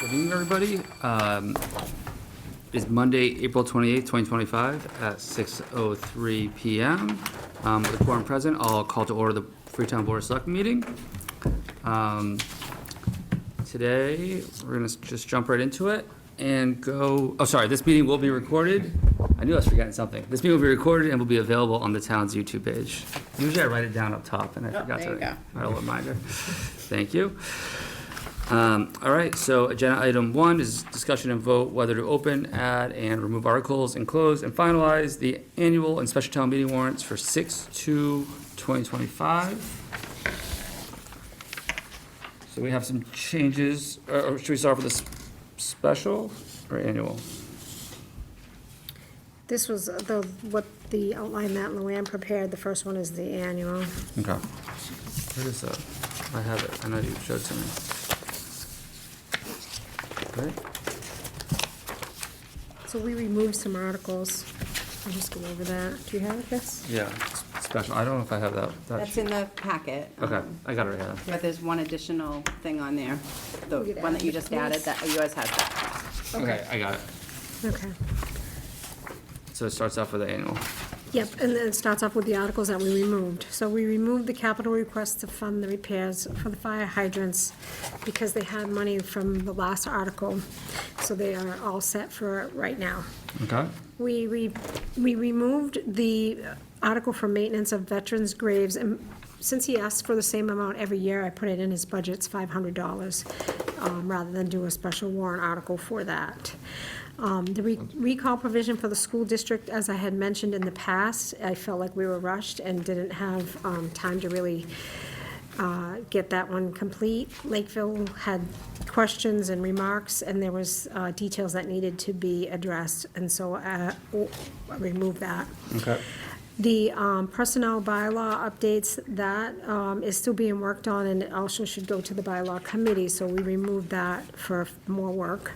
Good evening, everybody. It's Monday, April 28th, 2025 at 6:03 PM. With the quorum present, I'll call to order the Freetown Board of Selectmen meeting. Today, we're gonna just jump right into it and go, oh, sorry, this meeting will be recorded. I knew I was forgetting something. This meeting will be recorded and will be available on the town's YouTube page. Usually I write it down up top and I forgot there you to. go. A reminder. Thank you. All right, so agenda item 1 is discussion and vote whether to open, add, and remove articles and close and finalize the annual and special town meeting warrants for 6/2/2025. So we have some changes, or should we start with the special or annual? This was the outline that Luann prepared. The first one is the annual. Okay. Where is that? I have it. I know you showed it to me. Right. So we removed some articles. I'll just go over that. Do you have this? Yeah, special. I don't know if I have that. That's in the packet. Okay, I got it right here. But there's one additional thing on there, the We could one add that you the just added, that yours has that. Okay, I got it. Okay. So it starts off with the annual. Yep, and then it starts off with the articles that we removed. So we removed the capital request to fund the repairs for the fire hydrants because they had money from the last article. So they are all set for right now. Okay. We removed the article for maintenance of veterans' graves, and since he asks for the same amount every year, I put it in his budget, it's $500, rather than do a special warrant article for that. The recall provision for the school district, as I had mentioned in the past, I felt like we were rushed and didn't have time to really get that one complete. Lakeville had questions and remarks, and there was details that needed to be addressed, and so I removed that. Okay. The personnel bylaw updates, that is still being worked on, and it also should go to the bylaw committee, so we removed that for more work.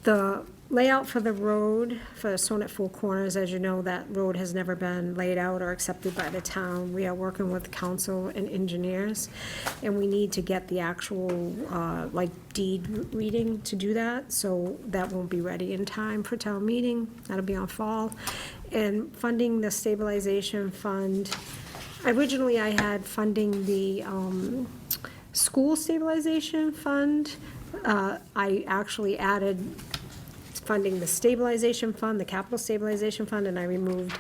The layout for the road for Sonnet Four Corners, as you know, that road has never been laid out or accepted by the town. We are working with council and engineers, and we need to get the actual, deed reading to do that, so that won't be ready in time for town meeting. That'll be on fall. And funding the stabilization fund, originally I had funding the, school stabilization fund. I actually added funding the stabilization fund, the capital stabilization fund, and I removed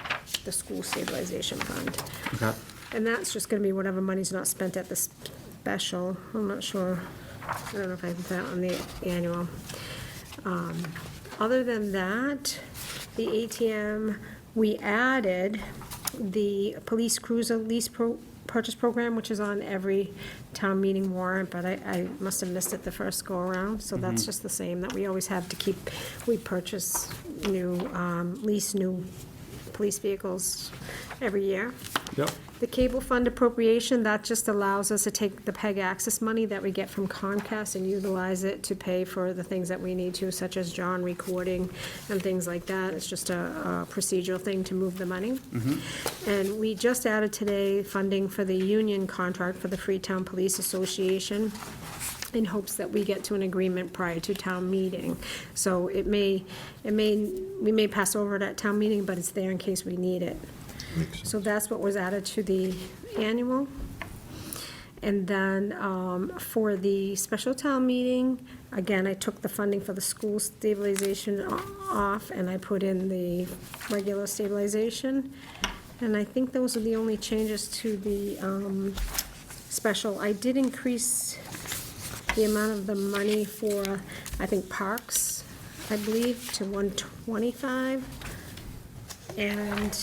the school stabilization fund. Okay. And that's just gonna be whatever money's not spent at the special. I'm not sure, I don't know if I put that on the annual. Other than that, the ATM, we added the police cruiser lease purchase program, which is on every town meeting warrant, but I must have missed it the first go around, so that's just the same that we always have to keep. We purchase new, lease new police vehicles every year. Yep. The cable fund appropriation, that just allows us to take the PEG access money that we get from Comcast and utilize it to pay for the things that we need to, such as John recording and things like that. It's just a procedural thing to move the money. And we just added today funding for the union contract for the Freetown Police Association in hopes that we get to an agreement prior to town meeting. So we may pass over it at town meeting, but it's there in case we need it. So that's what was added to the annual. And then for the special town meeting, again, I took the funding for the school stabilization off and I put in the regular stabilization. And I think those are the only changes to the special. I did increase the amount of the money for, I think, parks, I believe, to 125. And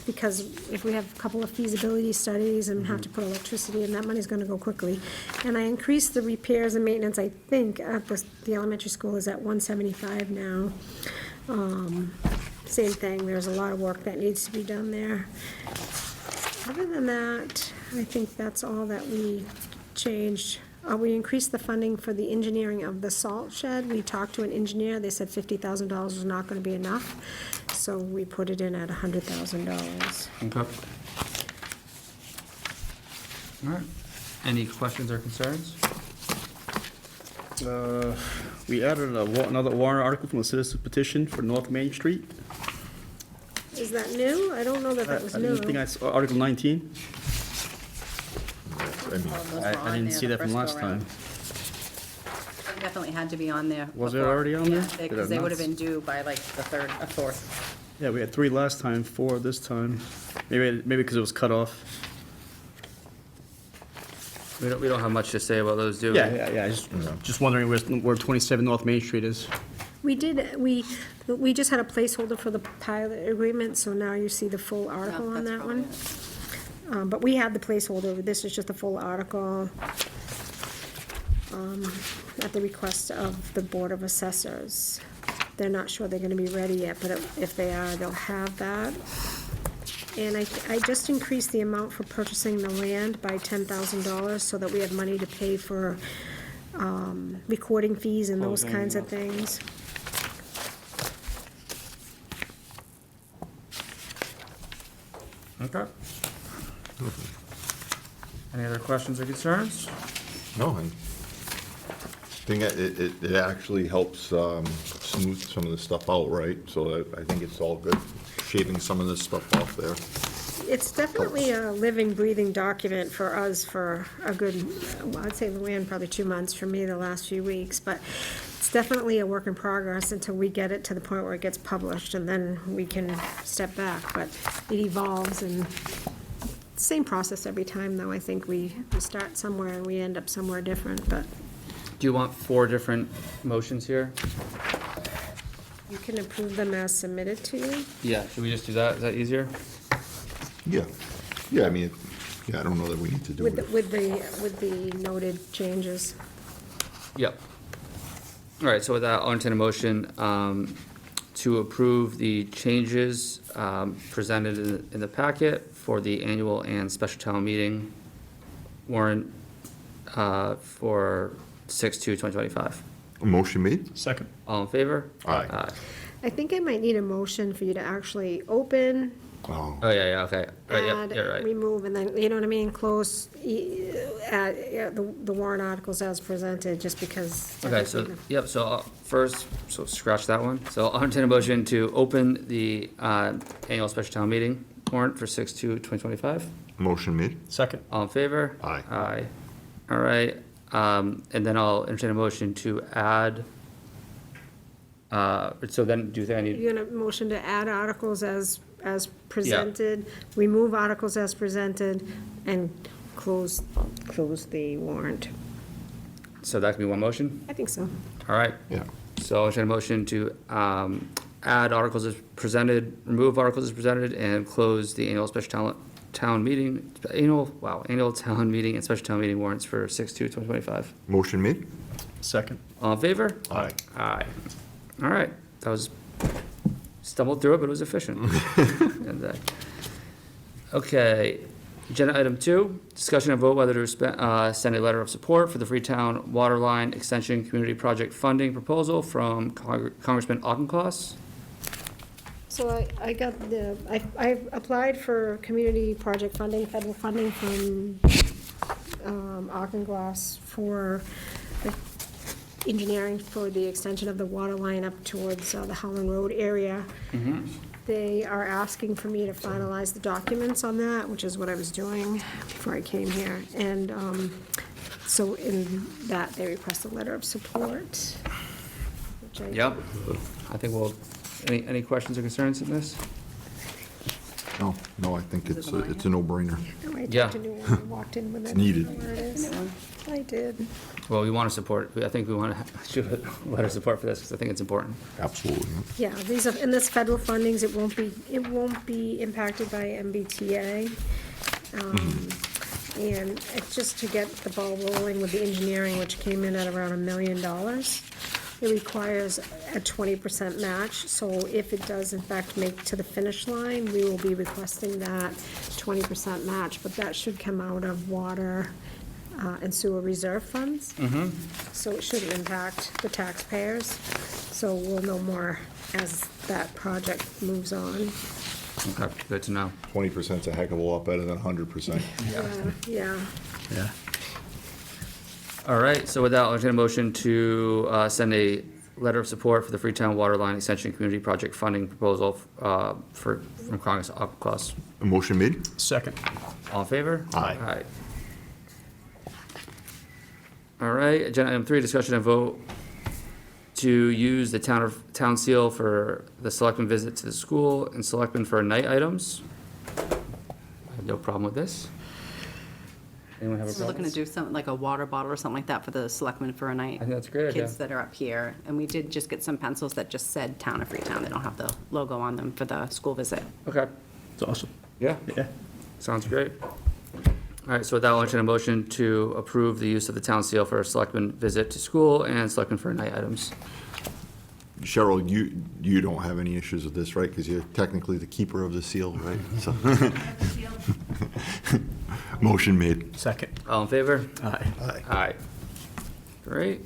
because if we have a couple of feasibility studies and have to put electricity in, that money's gonna go quickly. And I increased the repairs and maintenance, I think, at the elementary school is at 175 now. Same thing, there's a lot of work that needs to be done there. Other than that, I think that's all that we changed. We increased the funding for the engineering of the salt shed. We talked to an engineer, they said $50,000 was not gonna be enough, so we put it in at $100,000. Okay. All right. Any questions or concerns? We added another warrant article from a citizen petition for North Main Street. Is that new? I don't know that that was I new. didn't think I saw Article 19. All of those were I on didn't there see the that from first last go-around. time. It definitely had to be on there. Was it before. already on there? Yeah, Did I because they would have not? been due by like the third, or fourth. Yeah, we had 3 last time, 4 this time. Maybe because it was cut off. We don't have much to say about those, do we? Yeah. Just wondering where 27 North Main Street is. We just had a placeholder for the pilot agreement, so now you see the full article on that's that probably one. But we had the placeholder, this is just a full article, at the request of the Board of Assessors. They're not sure they're gonna be ready yet, but if they are, they'll have that. And I just increased the amount for purchasing the land by $10,000, so that we have money to pay for, recording fees and those kinds of things. Okay. Any other questions or concerns? No, I think it actually helps smooth some of the stuff out, right? So I think it's all good, shaving some of this stuff off there. It's definitely a living, breathing document for us for a good, well, I'd say Luann, probably 2 months, for me, the last few weeks, but it's definitely a work in progress until we get it to the point where it gets published, and then we can step back, but it evolves, and same process every time, though. I think we start somewhere and we end up somewhere different, but Do you want 4 different motions here? you can approve them as submitted to you. Yeah, should we just do that? Is that easier? Yeah, yeah, I mean, yeah, I don't know that we need to do With, it. with the noted changes. Yep. All right, so with that, I'll entertain a motion to approve the changes presented in the packet for the annual and special town meeting warrant for 6/2/2025. Motion made? Second. All in favor? Aye. I think I might need a motion for you to actually open, Oh, Oh, yeah, okay. Right, yeah, add, you're right. remove, and then, you know what I mean, close, add, the warrant articles as presented, just because. Okay, so, yep, so first, so scratch that one. So I'll entertain a motion to open the annual special town meeting warrant for 6/2/2025. motion made? Second. All in favor? Aye. Aye. All right, and then I'll entertain a motion to add, so then, do you think I need, You're gonna motion to add articles as presented, remove articles as presented, and close the warrant. so that can be one motion? I think so. All right, Yeah. so I'll entertain a motion to add articles as presented, remove articles as presented, and close the annual special town meeting, annual town meeting and special town meeting warrants for 6/2/2025. Motion made? Second. All in favor? Aye. Aye. All right, that was, stumbled through it, but it was efficient. And, okay, agenda item 2, discussion and vote whether to send a letter of support for the Freetown Waterline Extension Community Project Funding Proposal from Congressman Auchincloss. So I got I applied for community project funding, federal funding from, Auchincloss for the engineering for the extension of the water line up towards the Howland Road area. They are asking for me to finalize the documents on that, which is what I was doing before I came here. And so in that, they request a letter of support. which I- Yep, I think any questions or concerns in this? No, I think Is it it's the one I a no-brainer. No, I Yeah. talked to Luann, I walked in with it. needed. I know where it is. I did. Well, we want to support, I think we want to shoot a letter of support for this, because I think it's important. Absolutely. Yeah, these are, in this federal fundings, it won't be impacted by MBTA. And it's just to get the ball rolling with the engineering, which came in at around $1 million. It requires a 20% match, so if it does in fact make to the finish line, we will be requesting that 20% match, but that should come out of water and sewer reserve funds. So it shouldn't impact the taxpayers, so we'll know more as that project moves on. Okay, good to know. 20%'s a heck of a lot better than 100%. Yeah. Yeah. All right, so with that, I'll entertain a motion to send a letter of support for the Freetown Waterline Extension Community Project funding proposal from Congress Aquas. A motion made? Second. All in favor? Aye. All right, agenda item 3, discussion and vote to use the town seal for the selectman visit to the school and selectmen for night items. I have no problem with this. Anyone have a We're problem? looking to do something like a water bottle or something like that for the selectmen for a night. I think that's a great idea. Kids that are up here, and we did just get some pencils that just said Town of Freetown. They don't have the logo on them for the school visit. Okay, It's awesome. yeah, Yeah. sounds great. All right, so with that, I'll entertain a motion to approve the use of the town seal for a selectman visit to school and selectmen for night items. Cheryl, you don't have any issues with this, right? Because you're technically the keeper of the seal, right? So- Motion made. Second. All in favor? Aye. Aye. Aye. Great.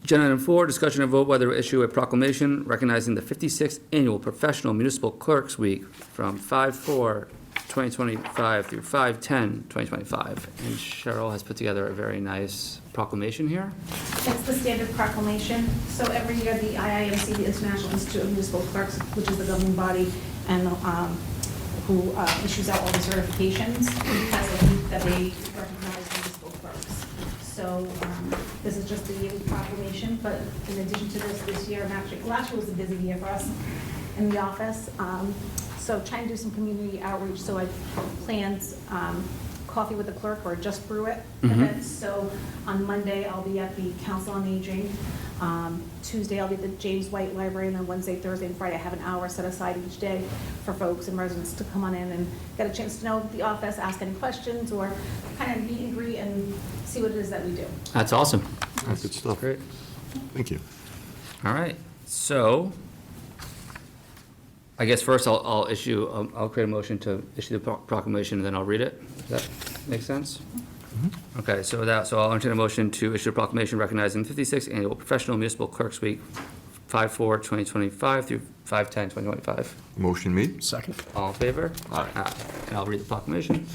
Agenda item 4, discussion and vote whether to issue a proclamation recognizing the 56th Annual Professional Municipal Clerks Week from 5/4/2025 through 5/10/2025. And Cheryl has put together a very nice proclamation here. It's the standard proclamation. So every year, the IIMC, the International Institute of Municipal Clerks, which is the governing body and who issues out all the certifications, has a week that they recognize municipal clerks. So this is just a yearly proclamation, but in addition to this year, and actually, last year was a busy year for us in the office. So trying to do some community outreach, so I planned coffee with the clerk or just brew it events. So on Monday, I'll be at the Council on Aging. Tuesday, I'll be at the James White Library, and then Wednesday, Thursday, and Friday, I have an hour set aside each day for folks and residents to come on in and get a chance to know the office, ask any questions, or kind of meet and greet and see what it is that we do. That's awesome. Good stuff. Great. Thank you. All right, so I guess first I'll create a motion to issue the proclamation and then I'll read it. Does that make sense? Okay, so I'll entertain a motion to issue a proclamation recognizing the 56th Annual Professional Municipal Clerks Week, 5/4/2025 through 5/10/2025. Motion made? Second. All in favor? Aye. And I'll read the proclamation.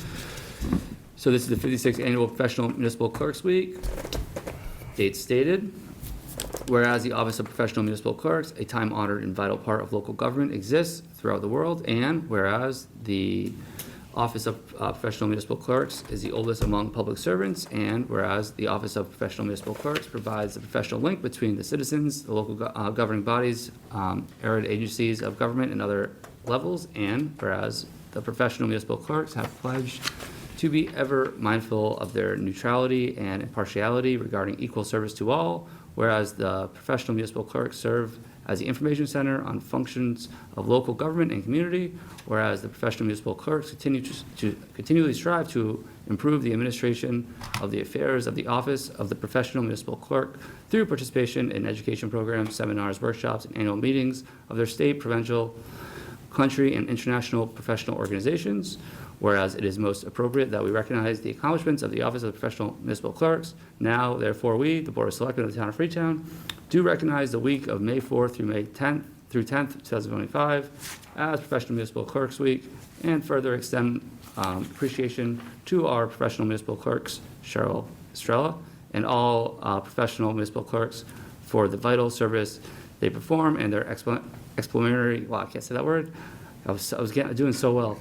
So this is the 56th Annual Professional Municipal Clerks Week. Date stated. Whereas the Office of Professional Municipal Clerks, a time-honored and vital part of local government, exists throughout the world, and whereas the Office of Professional Municipal Clerks is the oldest among public servants, and whereas the Office of Professional Municipal Clerks provides the professional link between the citizens, the local governing bodies, arid agencies of government, and other levels, and whereas the professional municipal clerks have pledged to be ever mindful of their neutrality and impartiality regarding equal service to all, whereas the professional municipal clerks serve as the information center on functions of local government and community, whereas the professional municipal clerks continually strive to improve the administration of the affairs of the office of the professional municipal clerk through participation in education programs, seminars, workshops, and annual meetings of their state, provincial, country, and international professional organizations, whereas it is most appropriate that we recognize the accomplishments of the Office of Professional Municipal Clerks. Now, therefore, we, the Board of Selectmen of the Town of Freetown, do recognize the week of May 4th through May 10th, 2025 as Professional Municipal Clerks Week, and further extend appreciation to our professional municipal clerks, Cheryl Estrella, and all professional municipal clerks for the vital service they perform and their explanatory, wow, I can't say that word. I was doing so well.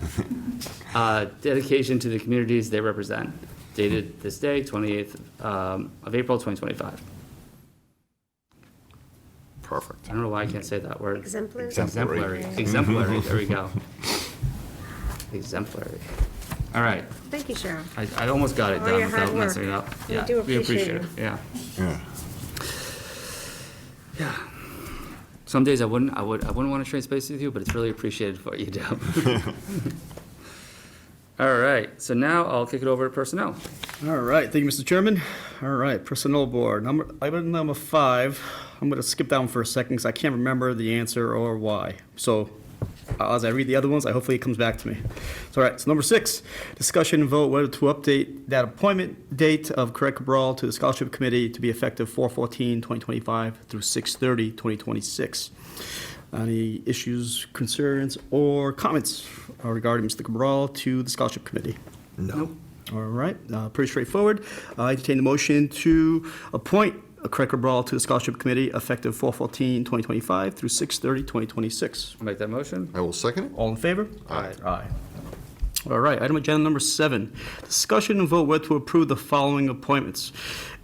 Dedication to the communities they represent. Dated this day, 28th of April, 2025. Perfect. I don't know why I can't say that word. Exemplary. Exemplary. Exemplary. There we go. Exemplary. All right. Thank you, Cheryl. I almost got it All done your hard without work. messing it up. We Yeah, do we appreciate appreciate it. Yeah. Yeah. Yeah. Some days I wouldn't want to trade space with you, but it's really appreciated for what you do. All right, so now I'll kick it over to personnel. All right, thank you, Mr. Chairman. All right, Personnel Board, item number 5. I'm going to skip down for a second because I can't remember the answer or why. So as I read the other ones, hopefully it comes back to me. So, all right, so number 6, discussion and vote whether to update that appointment date of Craig Cabral to the Scholarship Committee to be effective 4/14/2025 through 6/30/2026. Any issues, concerns, or comments regarding Mr. Cabral to the Scholarship Committee? No. All right, pretty straightforward. I entertain the motion to appoint Craig Cabral to the Scholarship Committee effective 4/14/2025 through 6/30/2026. I'll make that motion. I will second it. All in favor? Aye. Aye. All right, item agenda number 7, discussion and vote whether to approve the following appointments.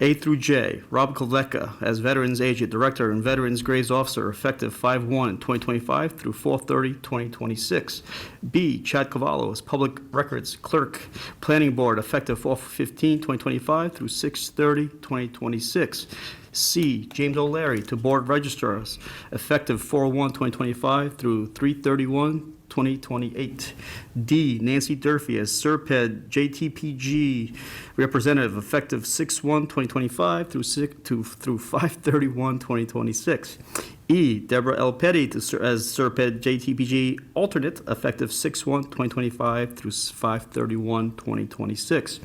A through J, Rob Kovlecka as Veterans Agent Director and Veterans Graves Officer effective 5/1/2025 through 4/30/2026. B, Chad Cavallo as Public Records Clerk, Planning Board effective 4/15/2025 through 6/30/2026. C, James O'Leary to Board Registrars effective 4/1/2025 through 3/31/2028. D, Nancy Durfee as Serped JTPG Representative effective 6/1/2025 through 5/31/2026. E, Deborah L. Petty as Serped JTPG Alternate effective 6/1/2025 through 5/31/2026.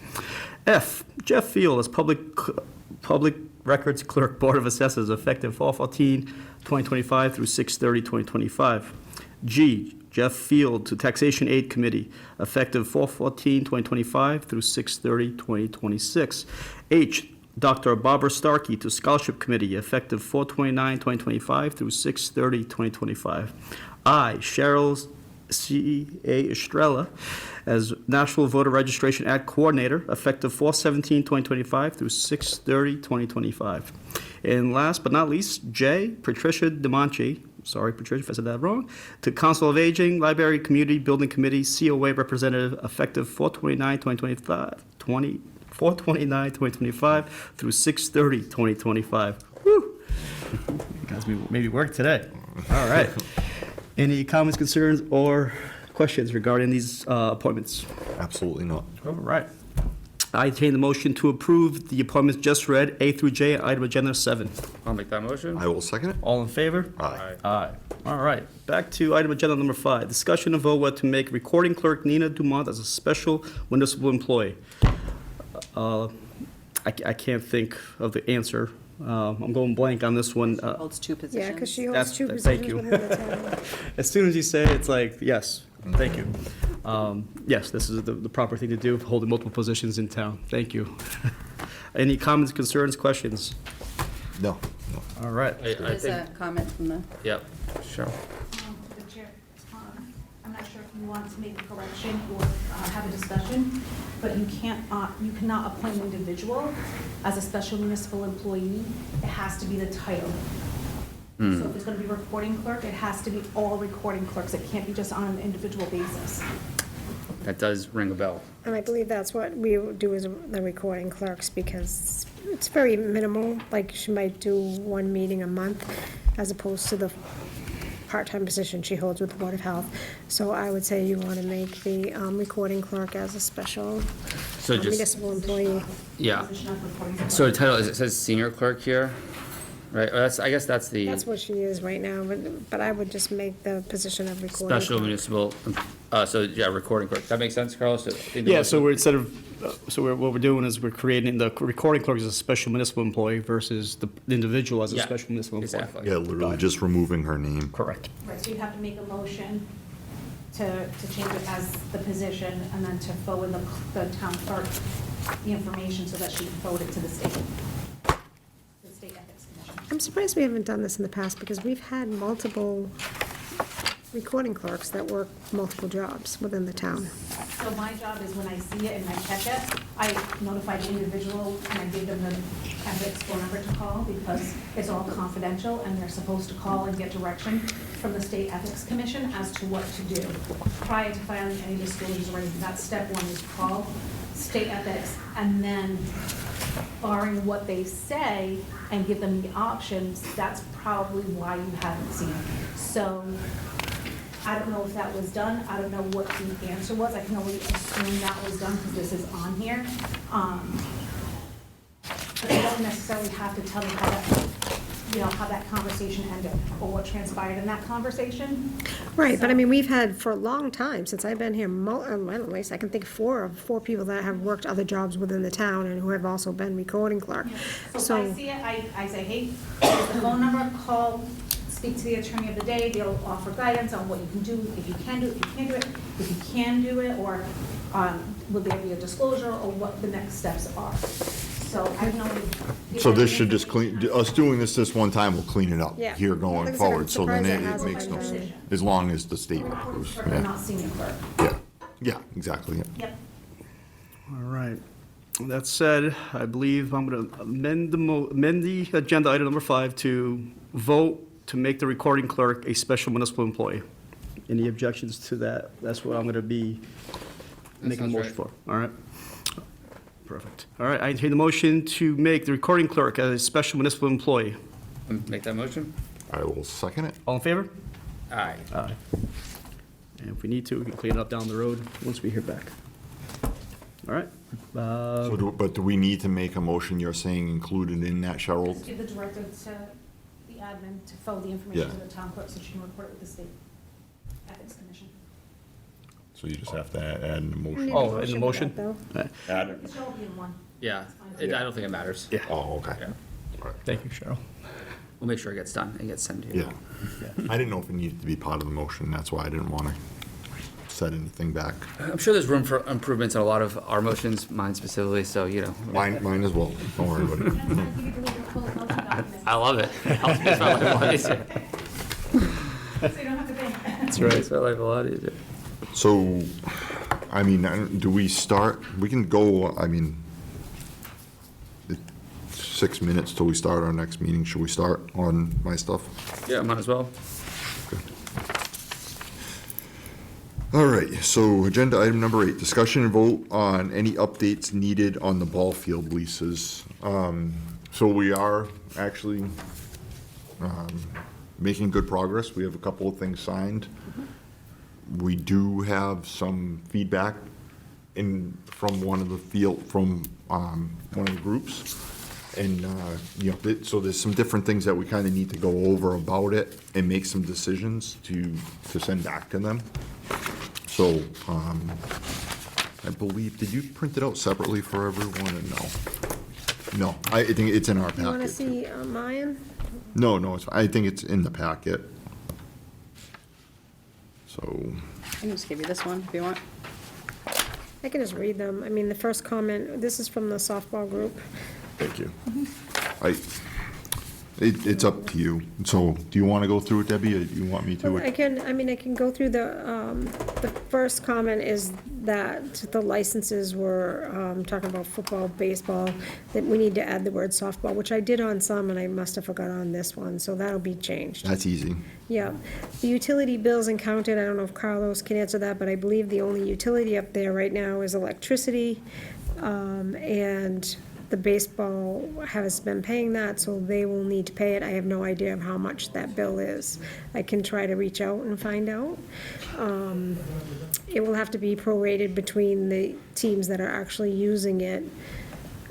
F, Jeff Field as Public Records Clerk, Board of Assessors, effective 4/14/2025 through 6/30/2025. G, Jeff Field to Taxation Aid Committee, effective 4/14/2025 through 6/30/2026. H, Dr. Barbara Starkey to Scholarship Committee, effective 4/29/2025 through 6/30/2025. I, Cheryl C.A. Estrella as National Voter Registration Act Coordinator, effective 4/17/2025 through 6/30/2025. And last but not least, J, Patricia DeMonchi, sorry, Patricia, if I said that wrong, to Council of Aging, Library Community Building Committee, COA Representative, effective 4/29/2025 through 6/30/2025. Woo! You guys maybe work today. All right. Any comments, concerns, or questions regarding these appointments? Absolutely not. All right. I entertain the motion to approve the appointments just read, A through J, item agenda 7. I'll make that motion. I will second it. All in favor? Aye. Aye. All right. Back to item agenda number 5. Discussion and vote whether to make recording clerk Nina Dumont as a special municipal employee. I can't think of the answer. I'm going blank on this one. Holds two positions. Yeah, because she That's- holds 2 thank positions you. within the town. As soon as you say it, it's like, yes, thank you. Yes, this is the proper thing to do, holding multiple positions in town. Thank you. Any comments, concerns, questions? No, no. All right. I There's a think, comment from the, yep, sure. The chair, I'm not sure if you want to make a correction or have a discussion, but you cannot appoint an individual as a special municipal employee. It has to be the title. So if it's going to be recording clerk, it has to be all recording clerks. It can't be just on an individual basis. That does ring a bell. And I believe that's what we do as the recording clerks, because it's very minimal, like she might do 1 meeting a month, as opposed to the part-time position she holds with the Board of Health. So I would say you want to make the recording clerk as a special So just, municipal employee. yeah. Position of recording clerk. So the title, it says senior clerk here, right? Or I guess that's the That's what she is right now, but I would just make the position of recording special clerk. municipal, so yeah, recording clerk. That makes sense, Carlos? Yeah, so we're instead of, what we're doing is we're creating the recording clerk as a special municipal employee versus the individual as a Yeah, special municipal employee. exactly. Yeah, literally just removing her name. Correct. Right, so you have to make a motion to change it as the position and then to forward the town clerk the information so that she can forward it to the state ethics commission. I'm surprised we haven't done this in the past, because we've had multiple recording clerks that work multiple jobs within the town. So my job is when I see it and I catch it, I notify the individual and I give them the ethics phone number to call, because it's all confidential and they're supposed to call and get direction from the state ethics commission as to what to do. Prior to filing any disclosures or anything, that's step 1, is call state ethics, and then barring what they say and give them the options, that's probably why you haven't seen it. So I don't know if that was done. I don't know what the answer was. I can only assume that was done because this is on here. But they don't necessarily have to tell me how that conversation ended or what transpired in that conversation. Right, but I mean, we've had for a long time, since I've been here, well, at least I can think of four people that have worked other jobs within the town and who have also been recording clerk. So if I see it, I say, hey, here's the phone number, call, speak to the attorney of the day. They'll offer guidance on what you can do, if you can do it, if you can't do it, if you can do it, or will there be a disclosure or what the next steps are. So I can only. give So that this should just clean, information. us doing this one time will clean it up Yeah. here Like going I said, I'm forward, so then surprised it it hasn't makes been no done. sense, as long as the state Recording approves, clerk, but yeah, not senior clerk. yeah, exactly, yeah. Yep. All right. That said, I believe I'm going to amend the agenda item number 5 to vote to make the recording clerk a special municipal employee. Any objections to that? That's what I'm going to be making a sounds motion right. for. All right? Perfect. All right, I entertain the motion to make the recording clerk a special municipal employee. Make that motion? I will second it. All in favor? Aye. Aye. And if we need to, we can clean it up down the road once we hear back. All right. But do we need to make a motion, you're saying included in that, Cheryl? Just give the director to the admin to forward the information to Yeah. the town clerk so she can report it with the state ethics commission. So you just have to add in the motion? Oh, in the motion? Though. Add it. It should all be in one. Yeah, I don't think it matters. Yeah. Oh, okay. Yeah. All right. Thank you, Cheryl. We'll make sure it gets done and gets sent to you. Yeah. I didn't know if it needed to be part of the motion, that's why I didn't want to set anything back. I'm sure there's room for improvements on a lot of our motions, mine specifically, so, you know. Mine as well, don't worry about it. Next time, give you the full document, I love it. It helps make my life a lot easier. so you don't have to pay. That's right. Makes my life a lot easier. So, I mean, do we start, we can go, I mean, 6 minutes till we start our next meeting, should we start on my stuff? Yeah, might as well. All right, so agenda item number 8, discussion and vote on any updates needed on the ball field leases. So we are actually making good progress. We have a couple of things signed. We do have some feedback from one of the groups. And, you know, so there's some different things that we kind of need to go over about it and make some decisions to send back to them. So, I believe, did you print it out separately for everyone or no? No, I think it's in our packet. You want to see mine? No, I think it's in the packet. So, I can just give you this one if you want. I can just read them. I mean, the first comment, this is from the softball group. thank you. It's up to you. So, do you want to go through it, Debbie, or do you want me to? I can go through the first comment is that the licenses were, talking about football, baseball, that we need to add the word softball, which I did on some, and I must have forgot on this one, so that'll be changed. That's easy. Yeah. The utility bills and counted, I don't know if Carlos can answer that, but I believe the only utility up there right now is electricity, and the baseball has been paying that, so they will need to pay it. I have no idea of how much that bill is. I can try to reach out and find out. It will have to be prorated between the teams that are actually using it.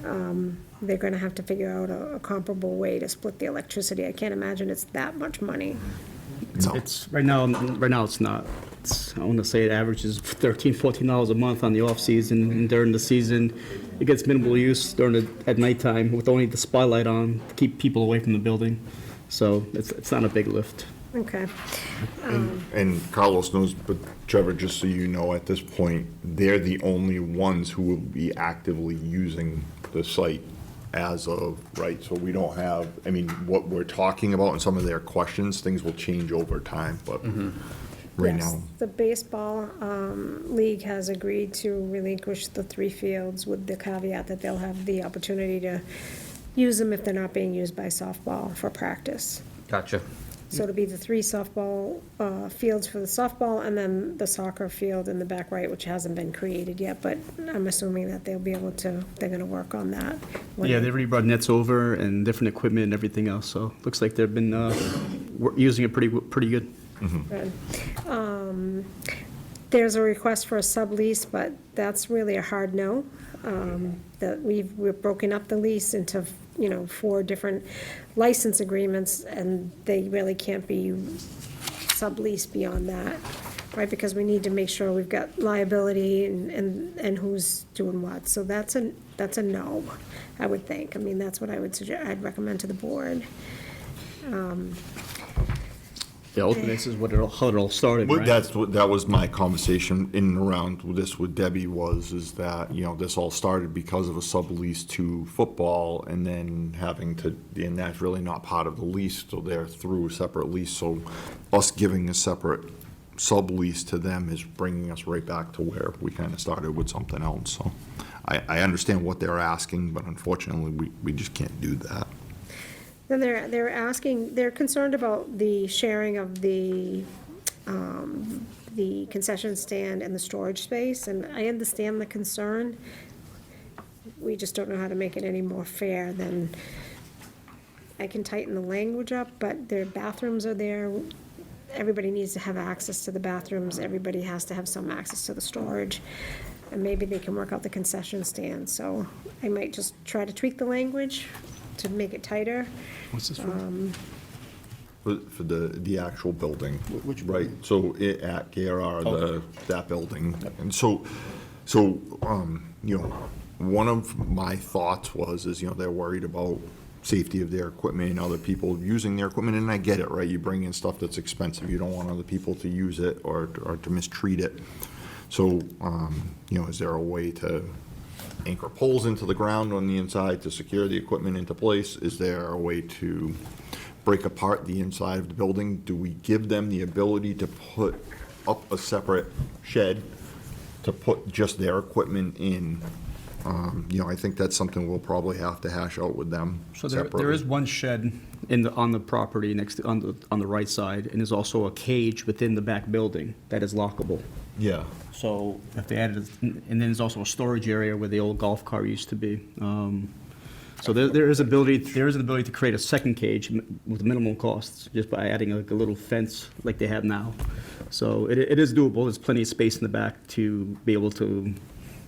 They're gonna have to figure out a comparable way to split the electricity. I can't imagine it's that much money. No. It's, right now it's not. I want to say it averages $13, $14 a month on the off-season, and during the season, it gets minimal use at nighttime with only the spotlight on to keep people away from the building. So it's not a big lift. Okay. And Carlos knows, but Trevor, just so you know, at this point, they're the only ones who will be actively using the site as of, right? So we don't have, I mean, what we're talking about and some of their questions, things will change over time, but right Yes, now. the baseball league has agreed to relinquish the 3 fields with the caveat that they'll have the opportunity to use them if they're not being used by softball for practice. Gotcha. So it'll be the 3 softball fields for the softball, and then the soccer field in the back right, which hasn't been created yet, but I'm assuming that they'll be able to, they're gonna work on that. Yeah, they already brought nets over and different equipment and everything else, so looks like they've been using it pretty good. Good. There's a request for a sublease, but that's really a hard no. That we've broken up the lease into, 4 different license agreements, and they really can't be subleased beyond that, right? Because we need to make sure we've got liability and who's doing what. So that's a no, I would think. I mean, that's what I would suggest, I'd recommend to the board. Yeah, ultimately, this is how it all started, But right? that was my conversation in and around with this with Debbie is that, this all started because of a sublease to football and then and that's really not part of the lease, so they're through a separate lease. So us giving a separate sublease to them is bringing us right back to where we kind of started with something else. So I understand what they're asking, but unfortunately, we just can't do that. Then they're concerned about the sharing of the concession stand and the storage space, and I understand the concern. We just don't know how to make it any more fair than, I can tighten the language up, but their bathrooms are there. Everybody needs to have access to the bathrooms, everybody has to have some access to the storage, and maybe they can work out the concession stand, so I might just try to tweak the language to make it tighter. What's this for? For the actual building. Which right? So at KRR, that building. And so, one of my thoughts is, they're worried about safety of their equipment and other people using their equipment, and I get it, right? You bring in stuff that's expensive, you don't want other people to use it or to mistreat it. So, is there a way to anchor poles into the ground on the inside to secure the equipment into place? Is there a way to break apart the inside of the building? Do we give them the ability to put up a separate shed to put just their equipment in? I think that's something we'll probably have to hash out with them So separately. there is one shed on the property on the right side, and there's also a cage within the back building that is lockable. Yeah. So if they added, and then there's also a storage area where the old golf car used to be. So there is an ability to create a second cage with minimal costs, just by adding a little fence like they have now. So it is doable, there's plenty of space in the back to be able to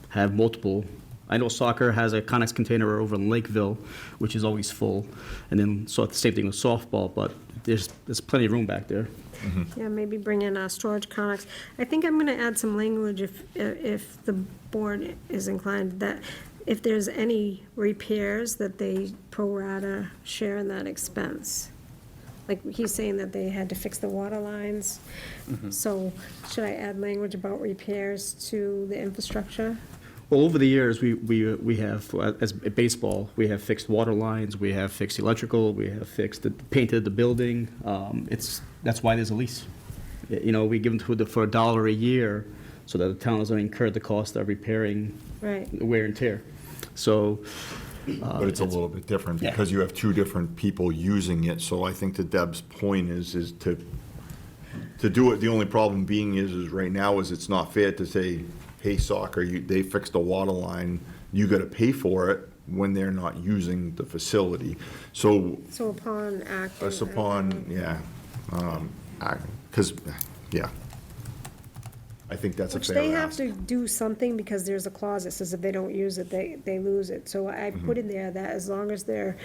have multiple. I know soccer has a Connex container over in Lakeville, which is always full, and then, so it's the same thing with softball, but there's plenty of room back there. Yeah, maybe bring in a storage connex. I think I'm gonna add some language if the board is inclined, that if there's any repairs, that they pro rata share in that expense. Like, he's saying that they had to fix the water lines. So should I add language about repairs to the infrastructure? Well, over the years, we have, as baseball, we have fixed water lines, we have fixed electrical, we have painted the building. That's why there's a lease. We give them for $1 a year, so that the town doesn't incur the cost of repairing Right. wear and tear. So. But it's a little bit different Yeah. because you have two different people using it. So I think that Deb's point is to do it. The only problem being is right now is it's not fair to say, hey, soccer, they fixed a water line, you got to pay for it when they're not using the facility. So So upon acting. us upon, yeah, because, yeah. I think that's a Which fair they have ask. to do something, because there's a clause that says if they don't use it, they lose it. So I put in there that as long as they're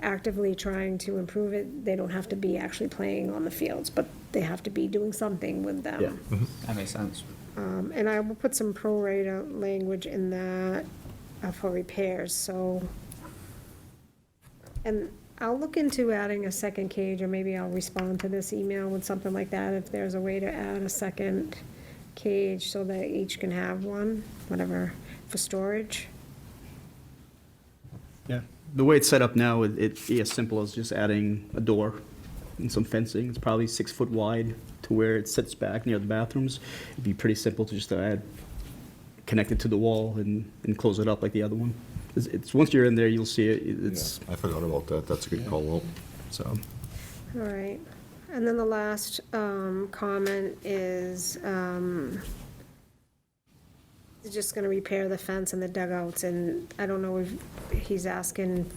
actively trying to improve it, they don't have to be actually playing on the fields, but they have to be doing something with them. Yeah. That makes sense. And I will put some pro-rata language in that for repairs, so. And I'll look into adding a second cage, or maybe I'll respond to this email with something like that, if there's a way to add a second cage so that each can have one, whatever, for storage. Yeah, the way it's set up now, it'd be as simple as just adding a door and some fencing. It's probably 6 foot wide to where it sits back near the bathrooms. It'd be pretty simple to just connect it to the wall and close it up like the other one. Once you're in there, you'll see it. It's, I forgot about that. That's a good call out. so. All right, and then the last comment is, they're just gonna repair the fence and the dugouts, and I don't know if he's asking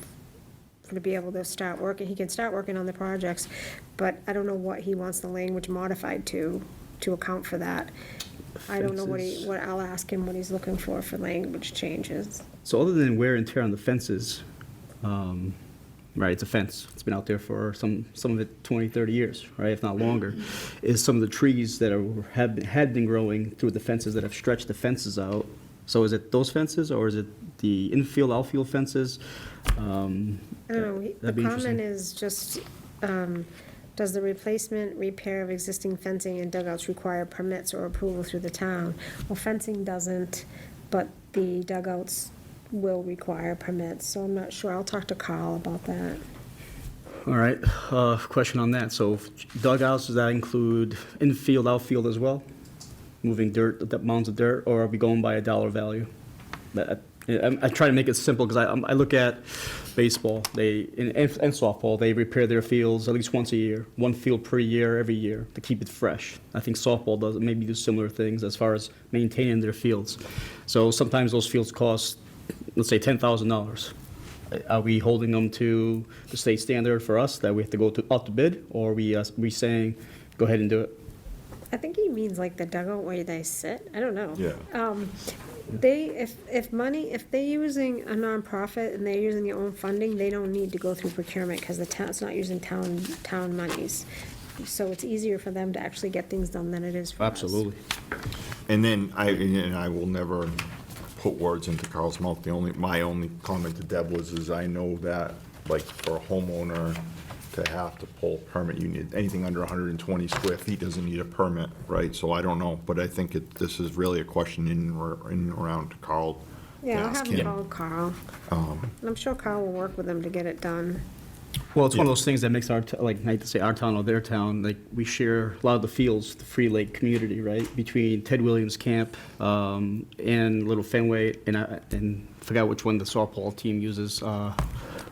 to be able to start working, he can start working on the projects, but I don't know what he wants the language modified to account for that. I don't know Fences. I'll ask him what he's looking for language changes. So other than wear and tear on the fences, right, it's a fence. It's been out there for some of it 20, 30 years, right, if not longer, is some of the trees that had been growing through the fences that have stretched the fences out. So is it those fences, or is it the infield, outfield fences? I don't know, the That'd be comment interesting. is just, Does the replacement, repair of existing fencing and dugouts require permits or approval through the town? Well, fencing doesn't, but the dugouts will require permits, so I'm not sure. I'll talk to Carl about that. All right, question on that. So dugouts, does that include infield, outfield as well? Moving dirt, the mounds of dirt, or are we going by a dollar value? I try to make it simple because I look at baseball, and softball, they repair their fields at least once a year, one field per year, every year, to keep it fresh. I think softball does maybe do similar things as far as maintaining their fields. So sometimes those fields cost, let's say, $10,000. Are we holding them to the state standard for us that we have to go out to bid, or are we saying, go ahead and do it? I think he means like the dugout where they sit. I don't know. Yeah. If they're using a nonprofit and they're using their own funding, they don't need to go through procurement because the town's not using town monies. So it's easier for them to actually get things done than it is for us. Absolutely. And then I will never put words into Carl's mouth. My only comment to Deb is I know that, like, for a homeowner to have to pull a permit, you need, anything under 120 square feet doesn't need a permit, right? So I don't know, but I think this is really a question in and around Carl. to Yeah, I'll ask have him him. call Carl. And I'm sure Carl will work with them to get it done. Well, it's one of Yeah. those things that makes like, I hate to say our town or their town, like, we share a lot of the fields, the Free Lake community, right? Between Ted Williams Camp, and Little Fenway, and forgot which one the softball team uses,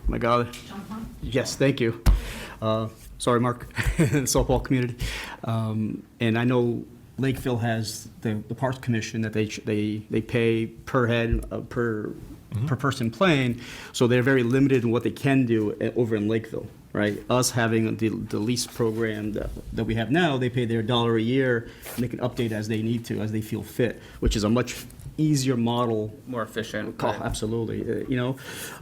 my God. Yes, thank you. Sorry, Mark, softball community. And I know Lakeville has the Parks Commission that they pay per head, per person playing, so they're very limited in what they can do over in Lakeville, right? Us having the lease program that we have now, they pay their $1 a year, and they can update as they need to, as they feel fit, which is a much easier model. More efficient. Oh, right? absolutely.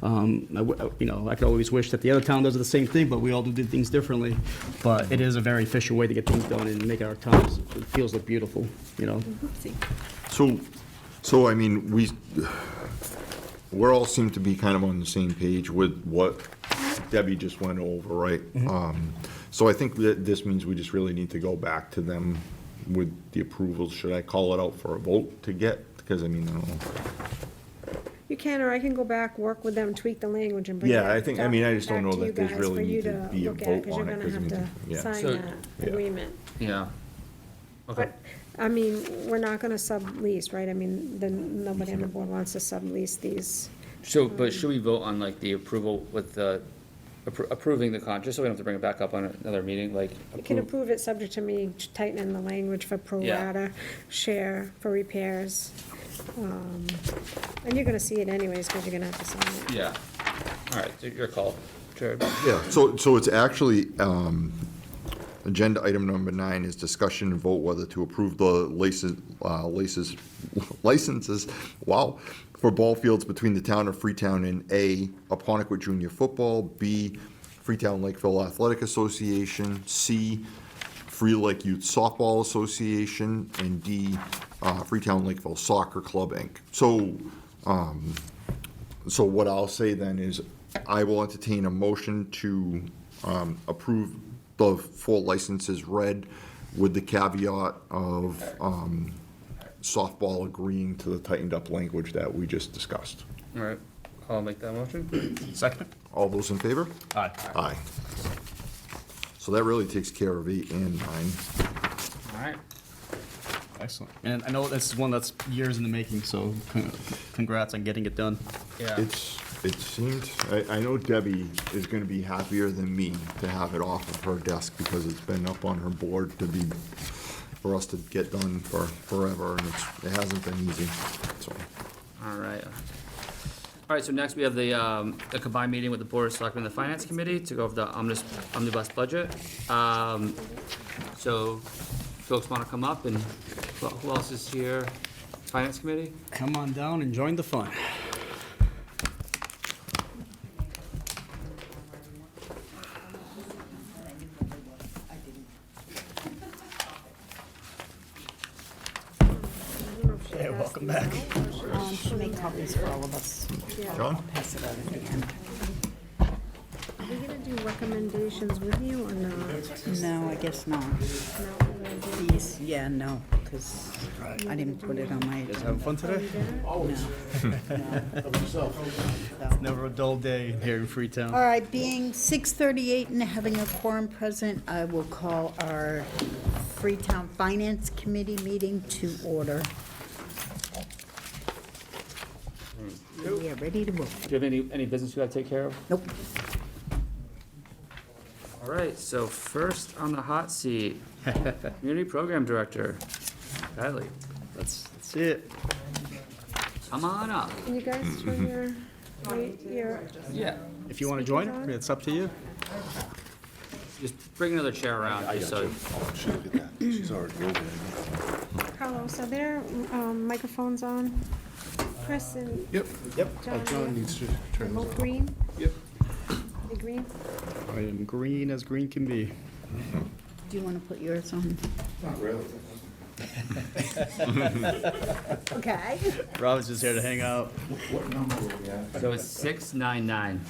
I could always wish that the other town does the same thing, but we all do things differently. But it is a very efficient way to get things done and make our towns, it feels look beautiful, you know? So I mean, we're all seem to be kind of on the same page with what Debbie just went over, right? So I think that this means we just really need to go back to them with the approvals. Should I call it out for a vote to get? Because I mean, I don't know. You can, or I can go back, work with them, tweak the language and bring it Yeah, I back think, I mean, I just don't back know to you that there's guys really for you need to be a look at, vote 'cause you're on it. gonna 'Cause I have mean, to yeah. sign So- that Yeah. agreement. Yeah. Okay. But, I mean, we're not gonna sublease, right? I mean, nobody on the board wants to sublease these. So, but should we vote on like the approval with the, approving the just so we don't have to bring it back up on another meeting, like? You can approve it subject to me tightening the language for pro Yeah. rata, share for repairs. And you're gonna see it anyways, because you're gonna have to sign it. Yeah. All right, your call, Jared. Yeah, so it's actually, agenda item number 9 is discussion and vote whether to approve the licenses, wow, for ball fields between the town of Freetown and A, Apponequet Junior Football, B, Freetown Lakeville Athletic Association, C, Free Lake Youth Softball Association, and D, Freetown Lakeville Soccer Club, Inc. So what I'll say then is I will entertain a motion to approve the 4 licenses read with the caveat of softball agreeing to the tightened up language that we just discussed. All right, I'll make that motion. Second? All those in favor? Aye. Aye. So that really takes care of 8 and 9. All right. Excellent. And I know this is one that's years in the making, so congrats on getting it done. Yeah. It seemed, I know Debbie is gonna be happier than me to have it off of her desk because it's been up on her board for us to get done for forever, and it hasn't been easy, so. All right. All right, so next we have the combined meeting with the Board of Selectmen and the Finance Committee to go over the omnibus budget. So folks want to come up, and who else is here? Finance Committee? Come on down and join the fun. Yeah, welcome back. She'll make copies for all of us. John? Pass it out at the end. we gonna do recommendations with you or not? No, I guess not. No, we're gonna do- These, yeah, no, because I didn't put it on my You guys agenda. having fun today? No. Never a dull day here in Freetown. All right, being 6:38 and having a quorum present, I will call our Freetown Finance Committee meeting to order. We are ready to move. Do you have any business you gotta take care of? Nope. All right, so first on the hot seat, Community Program Director, Kylie, That's it. come on up. Can you guys turn your, Yeah. If you want to Speakers join, on? it's up to you. Just bring another chair around, just so, She look at that, she's already over there. Carlos, are there microphones on? Chris and Yep. John, John needs to turn both this on. green? Yep. They green? I am green as green can be. Do you want to put yours on? Not really. Okay. Rob's just here to hang out. What number are we at? so it's 699.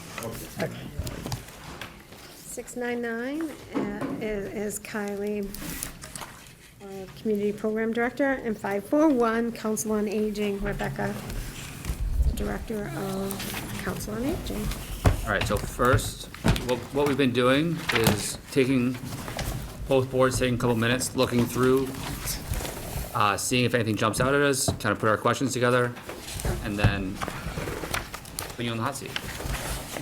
699 is Kylie, Community Program Director, and 541, Council on Aging, Rebecca, the Director of Council on Aging. All right, so first, what we've been doing is taking, both boards taking a couple minutes, looking through, seeing if anything jumps out at us, kind of put our questions together, and then put you on the hot seat.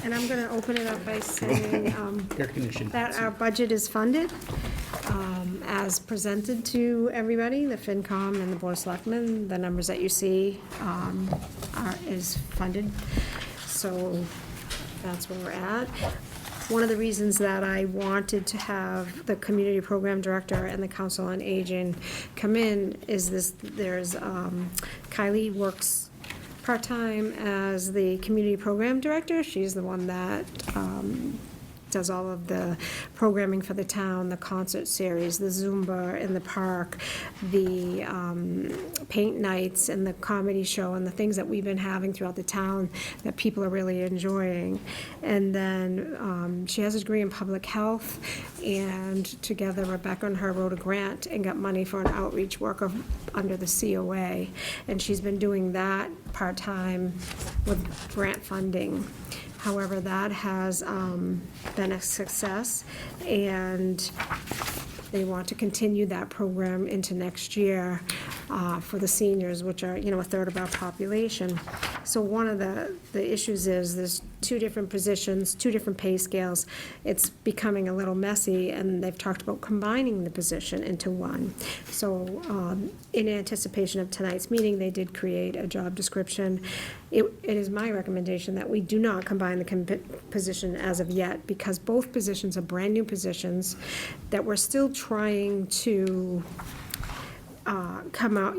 And I'm gonna open it up by saying Air conditioned. that our budget is funded as presented to everybody, the FinCom and the Board of Selectmen. The numbers that you see is funded. So that's where we're at. One of the reasons that I wanted to have the Community Program Director and the Council on Aging come in is there's Kylie works part-time as the Community Program Director. She's the one that does all of the programming for the town, the concert series, the Zumba in the park, the paint nights and the comedy show and the things that we've been having throughout the town that people are really enjoying. And then she has a degree in public health, and together Rebecca and her wrote a grant and got money for an outreach worker under the COA. And she's been doing that part-time with grant funding. However, that has been a success, and they want to continue that program into next year for the seniors, which are, a third of our population. So one of the issues is there's two different positions, two different pay scales. It's becoming a little messy, and they've talked about combining the position into one. So in anticipation of tonight's meeting, they did create a job description. It is my recommendation that we do not combine the position as of yet, because both positions are brand-new positions that we're still trying to come out,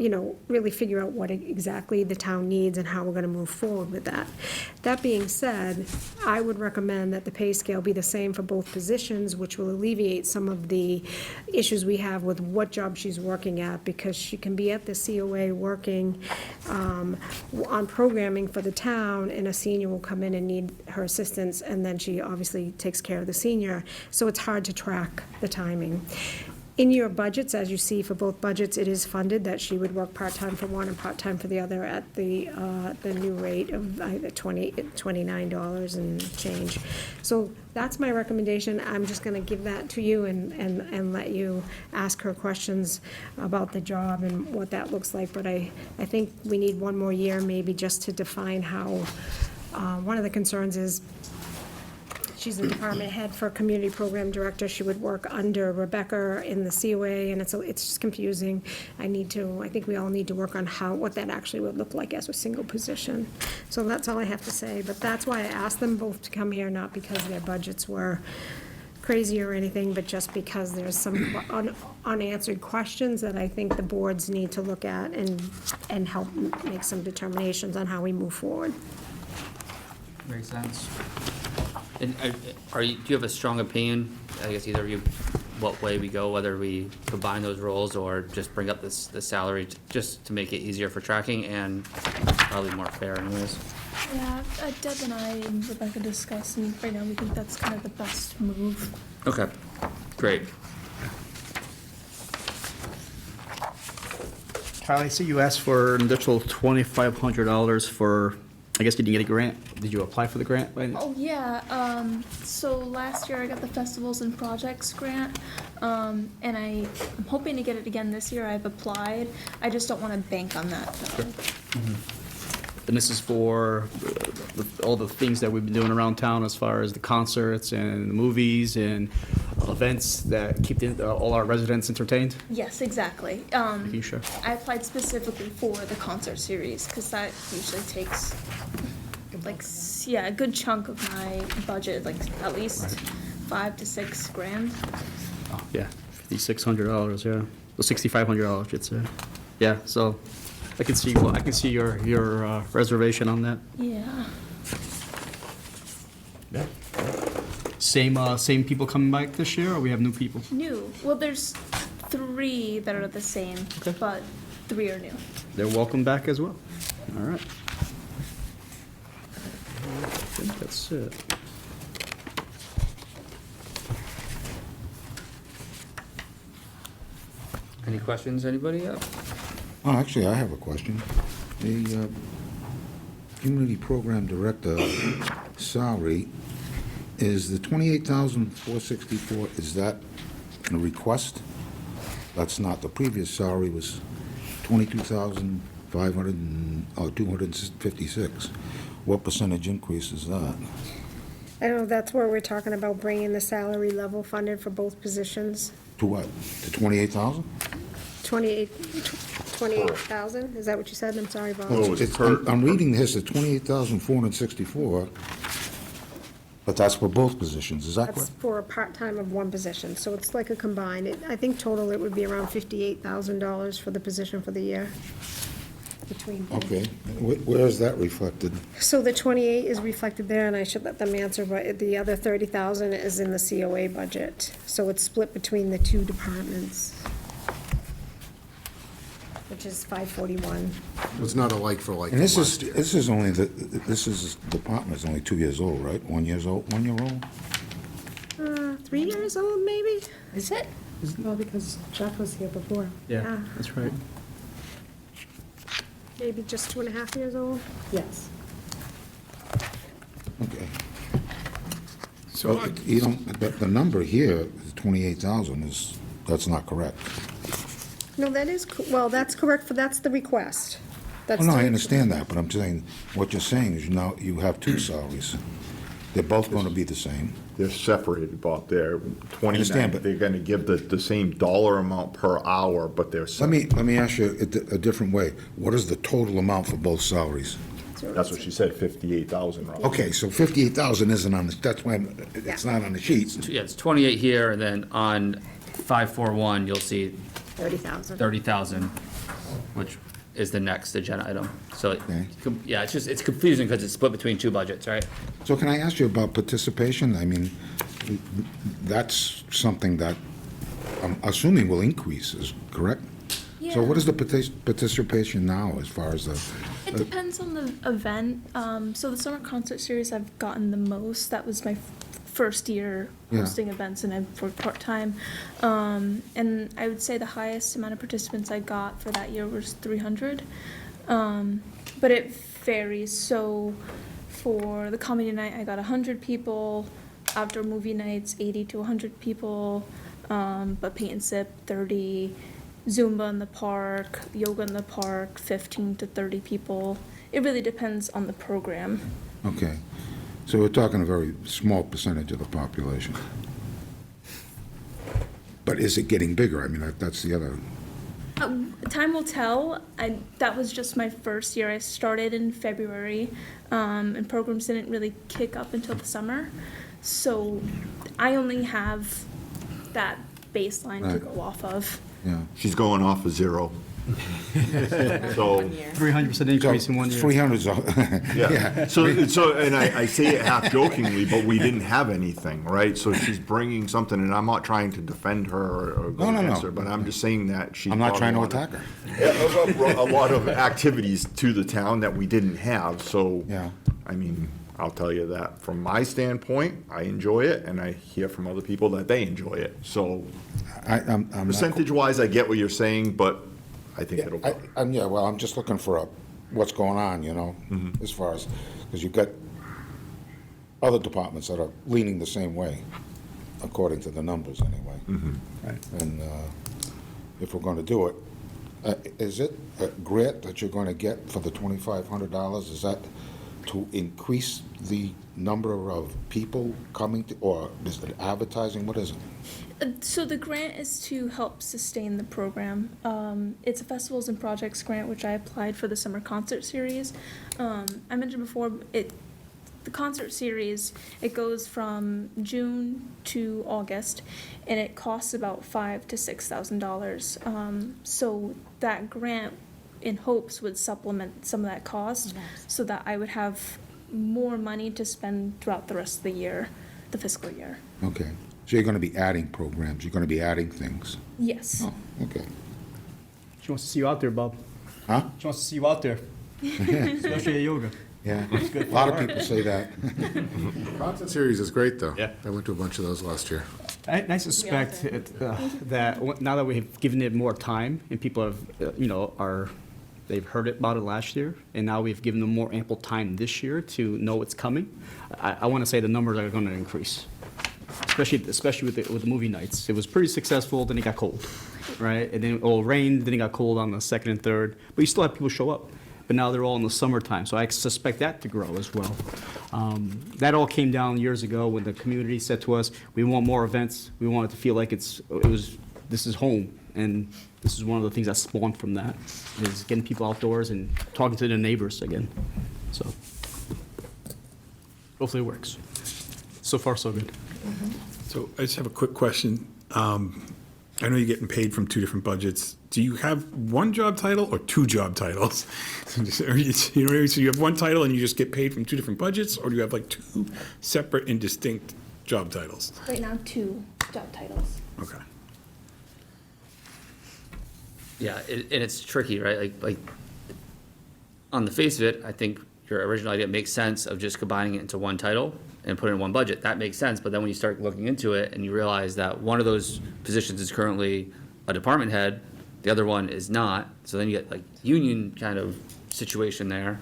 really figure out what exactly the town needs and how we're gonna move forward with that. That being said, I would recommend that the pay scale be the same for both positions, which will alleviate some of the issues we have with what job she's working at, because she can be at the COA working on programming for the town, and a senior will come in and need her assistance, and then she obviously takes care of the senior, so it's hard to track the timing. In your budgets, as you see for both budgets, it is funded that she would work part-time for one and part-time for the other at the new rate of $29 and change. So that's my recommendation. I'm just gonna give that to you and let you ask her questions about the job and what that looks like. But I think we need one more year maybe just to define how, one of the concerns is she's the department head for Community Program Director. She would work under Rebecca in the COA, and it's just confusing. I think we all need to work on what that actually would look like as a single position. So that's all I have to say, but that's why I asked them both to come here, not because their budgets were crazy or anything, but just because there's some unanswered questions that I think the boards need to look at and help make some determinations on how we move forward. Makes sense. And do you have a strong opinion, I guess either of you, what way we go, whether we combine those roles or just bring up the salary just to make it easier for tracking and probably more fair anyways? Yeah, Deb and I and Rebecca discussed, and right now we think that's kind of the best move. Okay, great. Kyle, I see you asked for an additional $2,500 for, I guess you didn't get a grant. Did you apply for the grant? Oh, yeah, so last year I got the Festivals and Projects grant, and I'm hoping to get it again this year. I've applied. I just don't want to bank on that, though. And this is for all the things that we've been doing around town as far as the concerts and the movies and events that keep all our residents entertained? Yes, exactly. Making sure. I applied specifically for the concert series, because that usually takes, like, yeah, a good chunk of my budget, like, at least 5 to 6 grand. Oh, yeah, $5,600, yeah. Well, $6,500, I should say. Yeah, so I can see your reservation on that. Yeah. Yeah. Same people coming back this year, or we have new people? New. Well, there's 3 that are the same, Okay. but 3 are new. They're welcome back as well. All right. I think that's it. Any questions, anybody? Oh, actually, I have a question. The Community Program Director salary, is the $28,464, is that a request? That's not, the previous salary was $22,256. What percentage increase is that? I don't know, that's where we're talking about bringing the salary level funded for both positions. To what? To 28,000? 28,000, is that what you said? I'm sorry, Bob. Oh, it's It's- per- I'm reading this at 28,464, but that's for both positions, is that That's correct? for a part-time of one position, so it's like a combined, I think total it would be around $58,000 for the position for the year. Between both. Okay, where is that reflected? So the 28 is reflected there, and I should let them answer, but the other 30,000 is in the COA budget. So it's split between the two departments, which is 541. It's not a like for like And from this is, last year. this is only, this is, department is only 2 years old, right? 1 year old? 3 years old, maybe? Is it? Well, because Jeff was here before. Yeah, that's right. Maybe just 2.5 years old? Yes. Okay. So Well, you don't, the number here, 28,000, that's not correct. No, that is, well, that's correct, that's the request. That's Oh, no, I the- understand that, but I'm saying, what you're saying is now you have 2 salaries. They're both going to be the same. They're separated, Bob. They're understand, 29, but- they're gonna give the same dollar amount per hour, but they're separate. Let me ask you a different way. What is the total amount for both salaries? That's what she said, 58,000, right? Okay, so 58,000 isn't on the, that's why it's not on the sheets. Yeah, it's 28 here, and then on 541, you'll see 30,000. 30,000, which is the next agenda item. So, Okay. yeah, it's confusing because it's split between 2 budgets, right? So can I ask you about participation? I mean, that's something that I'm assuming will increase, is correct? So what is the participation now as far as the? It depends on the event. So the summer concert series I've gotten the most. That was my first year Yeah. hosting events, and I've worked part-time. And I would say the highest amount of participants I got for that year was 300. But it varies. So for the comedy night, I got 100 people. Outdoor movie nights, 80 to 100 people. But paint and sip, 30. Zumba in the park, yoga in the park, 15 to 30 people. It really depends on the program. Okay, so we're talking a very small percentage of the population. But is it getting bigger? I mean, that's the other, Time will tell. That was just my first year. I started in February, and programs didn't really kick up until the summer. So I only have that baseline to Right. go off of. yeah. She's going off of 0. So, 300% increase in 1 year. 300's, yeah, so, and I say it half jokingly, but we didn't have anything, right? So she's bringing something, and I'm not trying to defend her or go No, no, against no. her, but I'm just saying that she. I'm not brought trying to a lot attack of- her. A lot of activities to the town that we didn't have, so. Yeah. I mean, I'll tell you that from my standpoint, I enjoy it, and I hear from other people that they enjoy it. So I'm not. percentage-wise, I get what you're saying, but I think it'll go. Yeah, well, I'm just looking for what's going on, you know, as far as, because you've got other departments that are leaning the same way, according to the numbers anyway. And if we're going to do it, is it a grant that you're going to get for the $2,500? Is that to increase the number of people coming to, or is it advertising? What is it? So the grant is to help sustain the program. It's a festivals and projects grant, which I applied for the summer concert series. I mentioned before, the concert series, it goes from June to August, and it costs about $5,000 to $6,000. So that grant, in hopes, would supplement some of that cost, so that I would have more money to spend throughout the rest of the year, the fiscal year. Okay. So you're going to be adding programs, you're going to be adding things. Yes. Oh, okay. She wants to see you out there, Bob. Huh? She wants to see you out there, especially at yoga. Yeah. A lot of people say that. Concert series is great, though. Yeah. I went to a bunch of those last year. I suspect that now that we've given it more time and people have, they've heard about it last year, and now we've given them more ample time this year to know what's coming, I want to say the numbers are going to increase, especially with the movie nights. It was pretty successful, then it got cold, right? And then it all rained, then it got cold on the second and third, but you still have people show up. But now they're all in the summertime, so I suspect that to grow as well. That all came down years ago when the community said to us, we want more events, we want it to feel like this is home. And this is one of the things that spawned from that, is getting people outdoors and talking to their neighbors again. So hopefully it works. So far, so good. So I just have a quick question. I know you're getting paid from two different budgets. Do you have one job title or two job titles? So you have one title and you just get paid from two different budgets, or do you have like two separate and distinct job titles? Right now, 2 job titles. Okay. Yeah, and it's tricky, right? Like, on the face of it, I think your original idea makes sense of just combining it into one title and put it in one budget. That makes sense, but then when you start looking into it and you realize that one of those positions is currently a department head, the other one is not, so then you get like union kind of situation there,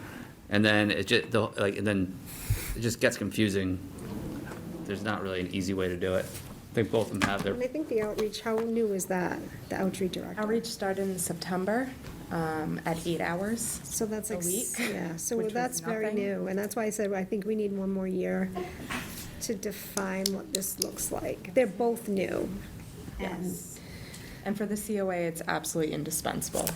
and then it just, and then it just gets confusing. There's not really an easy way to do it. I think both of them have their. And I think the outreach, how new is that, the outreach director? Outreach started in September at 8 hours. So that's a like, week, yeah, so which was that's very nothing. new, and that's why I said I think we need one more year to define what this looks like. They're both new. And for the COA, it's absolutely indispensable.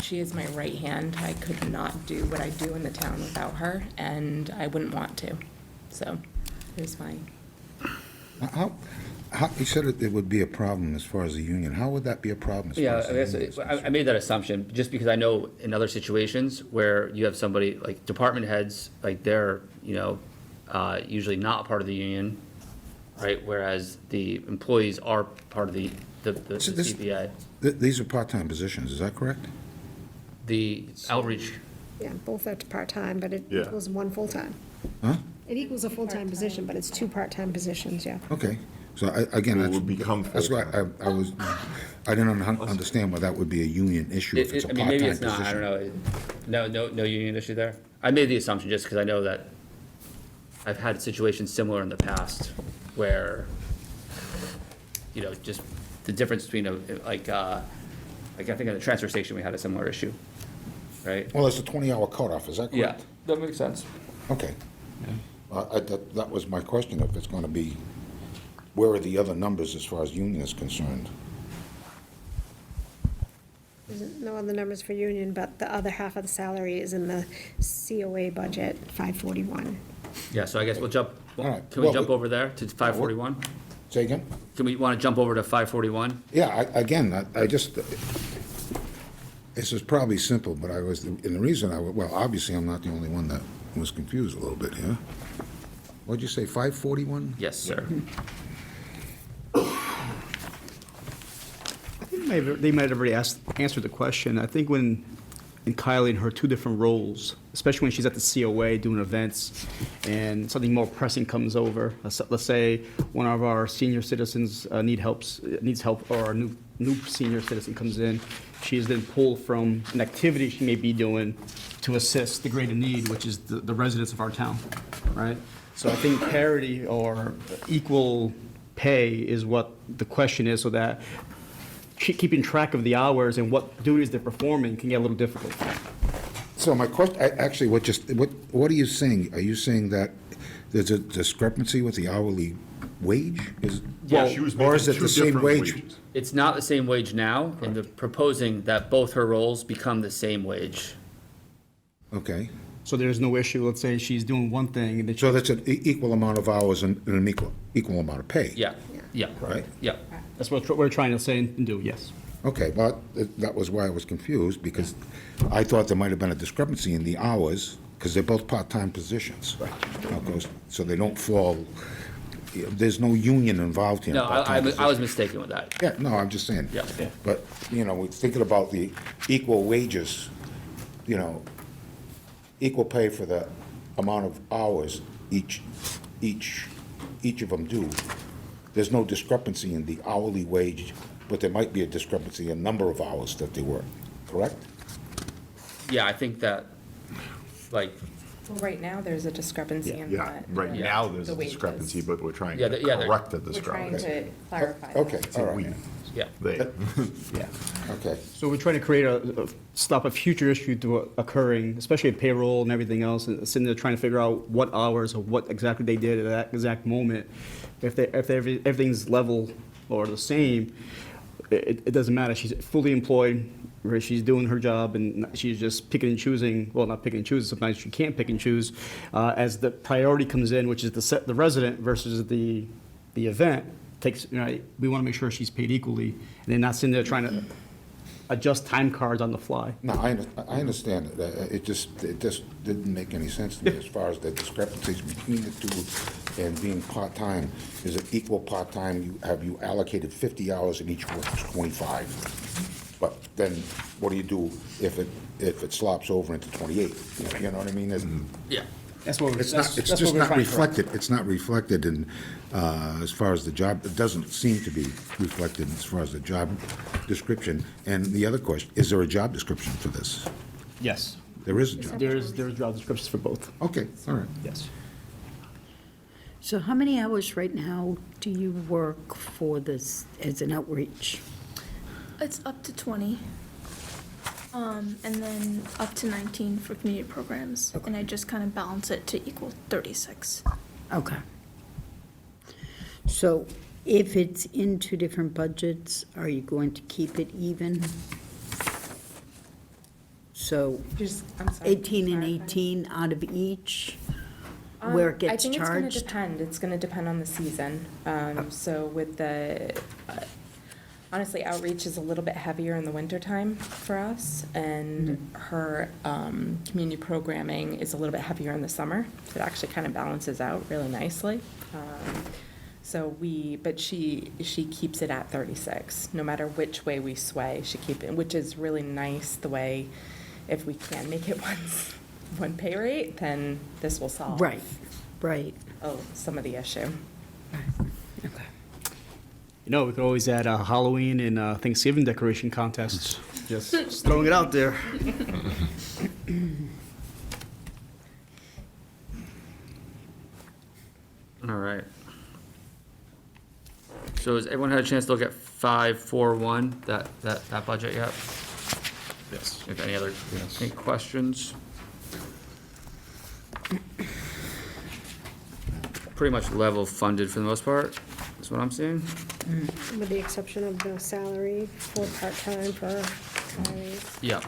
She is my right hand. I could not do what I do in the town without her, and I wouldn't want to. So here's my. How, you said it would be a problem as far as the union. How would that be a problem as far Yeah, as I the guess, union is concerned? I made that assumption, just because I know in other situations where you have somebody, like department heads, like they're, usually not part of the union, right? Whereas the employees are part of the So this- CPA. These are part-time positions, is that correct? The outreach, Yeah, both are part-time, but it Yeah. equals one full-time. Huh? It equals a full-time position, but it's 2 part-time positions, yeah. Okay. So again, It that's. would become That's why I didn't understand why that would be a union issue if it's a I mean, part-time maybe position. it's not, I don't know. No union issue there? I made the assumption just because I know that I've had situations similar in the past where, just the difference between I think in the transfer station, we had a similar issue, right? Well, it's a 20-hour cutoff, is that correct? That makes sense. Okay. That was my question, if it's going to be, where are the other numbers as far as union is concerned? There's no other numbers for union, but the other half of the salary is in the COA budget, 541. Yeah, so I guess we'll jump, All right. can we Well, jump over there to 541? Say again? Can we want to jump over to 541? Yeah, again, I just, This is probably simple, but and the reason well, obviously, I'm not the only one that was confused a little bit here. What'd you say, 541? Yes, sir. I think they might have already answered the question. I think when, in Kylie, in her two different roles, especially when she's at the COA doing events, and something more pressing comes over, let's say one of our senior citizens needs help, or a new senior citizen comes in, she is then pulled from an activity she may be doing to assist the greater need, which is the residents of our town, right? So I think parity or equal pay is what the question is, so that keeping track of the hours and what duties they're performing can get a little difficult. So my question, actually, what are you saying? Are you saying that there's a discrepancy with the hourly wage? Yeah, she was Or is making it two the same different wage? wages. It's not the same wage now, and they're proposing that both her roles become the same wage. Okay, So there's no issue, let's say she's doing one thing, and then so that's an equal amount of hours and an equal amount of pay? Yeah, yeah, Right? yeah. that's what we're trying to say and do, yes. Okay, well, that was why I was confused, because I thought there might have been a discrepancy in the hours, because they're both part-time positions. Right. So they don't fall, there's no union involved here. in No, part-time I was positions. mistaken with that. Yeah, no, I'm just saying. Yeah. Yeah. But, we're thinking about the equal wages, equal pay for the amount of hours each of them do. There's no discrepancy in the hourly wage, but there might be a discrepancy in number of hours that they work, correct? Yeah, I think that, like, Well, right now, there's a discrepancy in Yeah, that. right the- now, there's the a wages. discrepancy, but we're trying Yeah, to yeah, correct the We're trying discrepancy. to clarify. that. Okay, all We, right, yeah. they. Yeah. okay. So we're trying to create stop a future issue to occurring, especially at payroll and everything else, and sitting there trying to figure out what hours or what exactly they did at that exact moment. If everything's level or the same, it doesn't matter. She's fully employed, where she's doing her job, and she's just picking and choosing, well, not picking and choosing, sometimes she can't pick and choose, as the priority comes in, which is the resident versus the event, we want to make sure she's paid equally, and then not sitting there trying to adjust time cards on the fly. No, I understand it. It just didn't make any sense to me as far as the discrepancies between the two and being part-time. Is it equal part-time? Have you allocated 50 hours and each works 25? But then what do you do if it slops over into 28? You know what I mean? Yeah. That's what we're, It's that's just what we're not trying to correct. reflected, it's not reflected in, as far as the job, it doesn't seem to be reflected as far as the job description. And the other question, is there a job description for this? Yes. There is a job. There's job descriptions for both, Okay, all right. yes. So how many hours right now do you work for this as an outreach? It's up to 20. And then up to 19 for community programs. And I just kind of balance it to equal 36. Okay. So if it's in two different budgets, are you going to keep it even? So I'm sorry. 18 and clarify. 18 out of each, where it gets I think it's gonna charged? depend. It's gonna depend on the season. So with honestly, outreach is a little bit heavier in the wintertime for us, and her community programming is a little bit heavier in the summer. So it actually kind of balances out really nicely. But she keeps it at 36, no matter which way we sway, she keep it, which is really nice, the way, if we can make it one pay rate, then this will solve. Right, right. Some of the issue. Okay. We could always add Halloween and Thanksgiving decoration contests. Just throwing it out there. All right. So has everyone had a chance to look at 541, that budget yet? Yes. If any questions? Pretty much level funded for the most part, is what I'm seeing. With the exception of the salary for part-time for salaries, Yeah.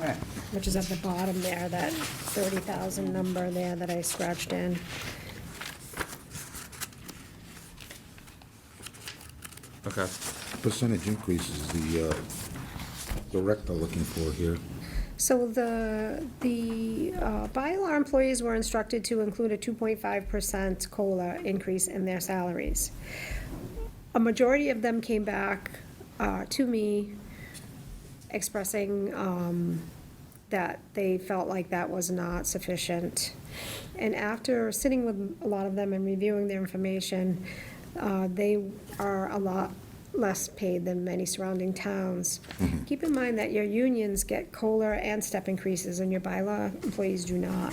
which is at the bottom there, that 30,000 number there that I scratched in. Okay. Percentage increase is the director looking for here. So the bylaw employees were instructed to include a 2.5% COLA increase in their salaries. A majority of them came back to me expressing that they felt like that was not sufficient. And after sitting with a lot of them and reviewing their information, they are a lot less paid than many surrounding towns. Keep in mind that your unions get COLA and step increases, and your bylaw employees do not.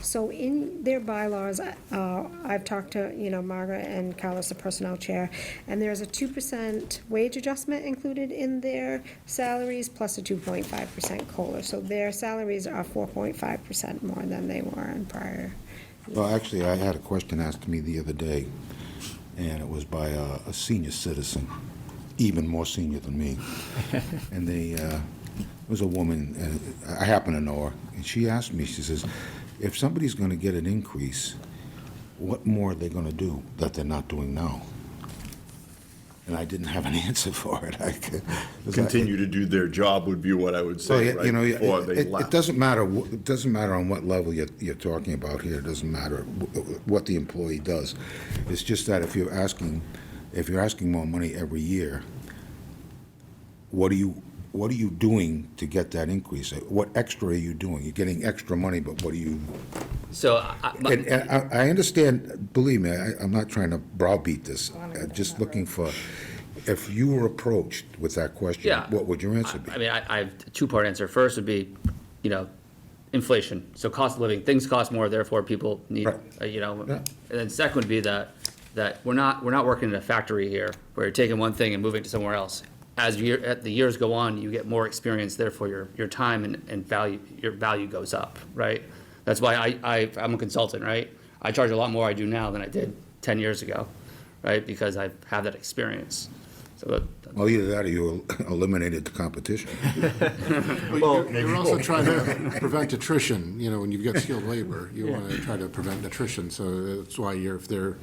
So in their bylaws, I've talked to, Margaret and Carlos, the personnel chair, and there's a 2% wage adjustment included in their salaries, plus a 2.5% COLA. So their salaries are 4.5% more than they were in prior. Well, actually, I had a question asked to me the other day, and it was by a senior citizen, even more senior than me. And it was a woman, and I happen to know her, and she asked me, she says, if somebody's going to get an increase, what more are they going to do that they're not doing now? And I didn't have an answer for it. Continue to do their job would be what I would say, right, before they it left. doesn't matter, it doesn't matter on what level you're talking about here. It doesn't matter what the employee does. It's just that if you're asking more money every year, what are you doing to get that increase? What extra are you doing? You're getting extra money, but what are you? So, And I understand, believe me, I'm not trying to browbeat this. Just looking for, if you were approached with that question, Yeah. what would your answer be? I mean, I have a two-part answer. First would be, inflation. So cost of living, things cost more, therefore people need, Right. Yeah. Yeah. And then second would be that we're not working in a factory here where you're taking one thing and moving to somewhere else. As the years go on, you get more experience, therefore your time and value, your value goes up, right? That's why I'm a consultant, right? I charge a lot more I do now than I did 10 years ago, right? Because I have that experience. So Well, either that or you eliminated the competition. Well, you're also trying to prevent attrition, when you've got skilled labor, you want to try to prevent attrition. So that's why if they're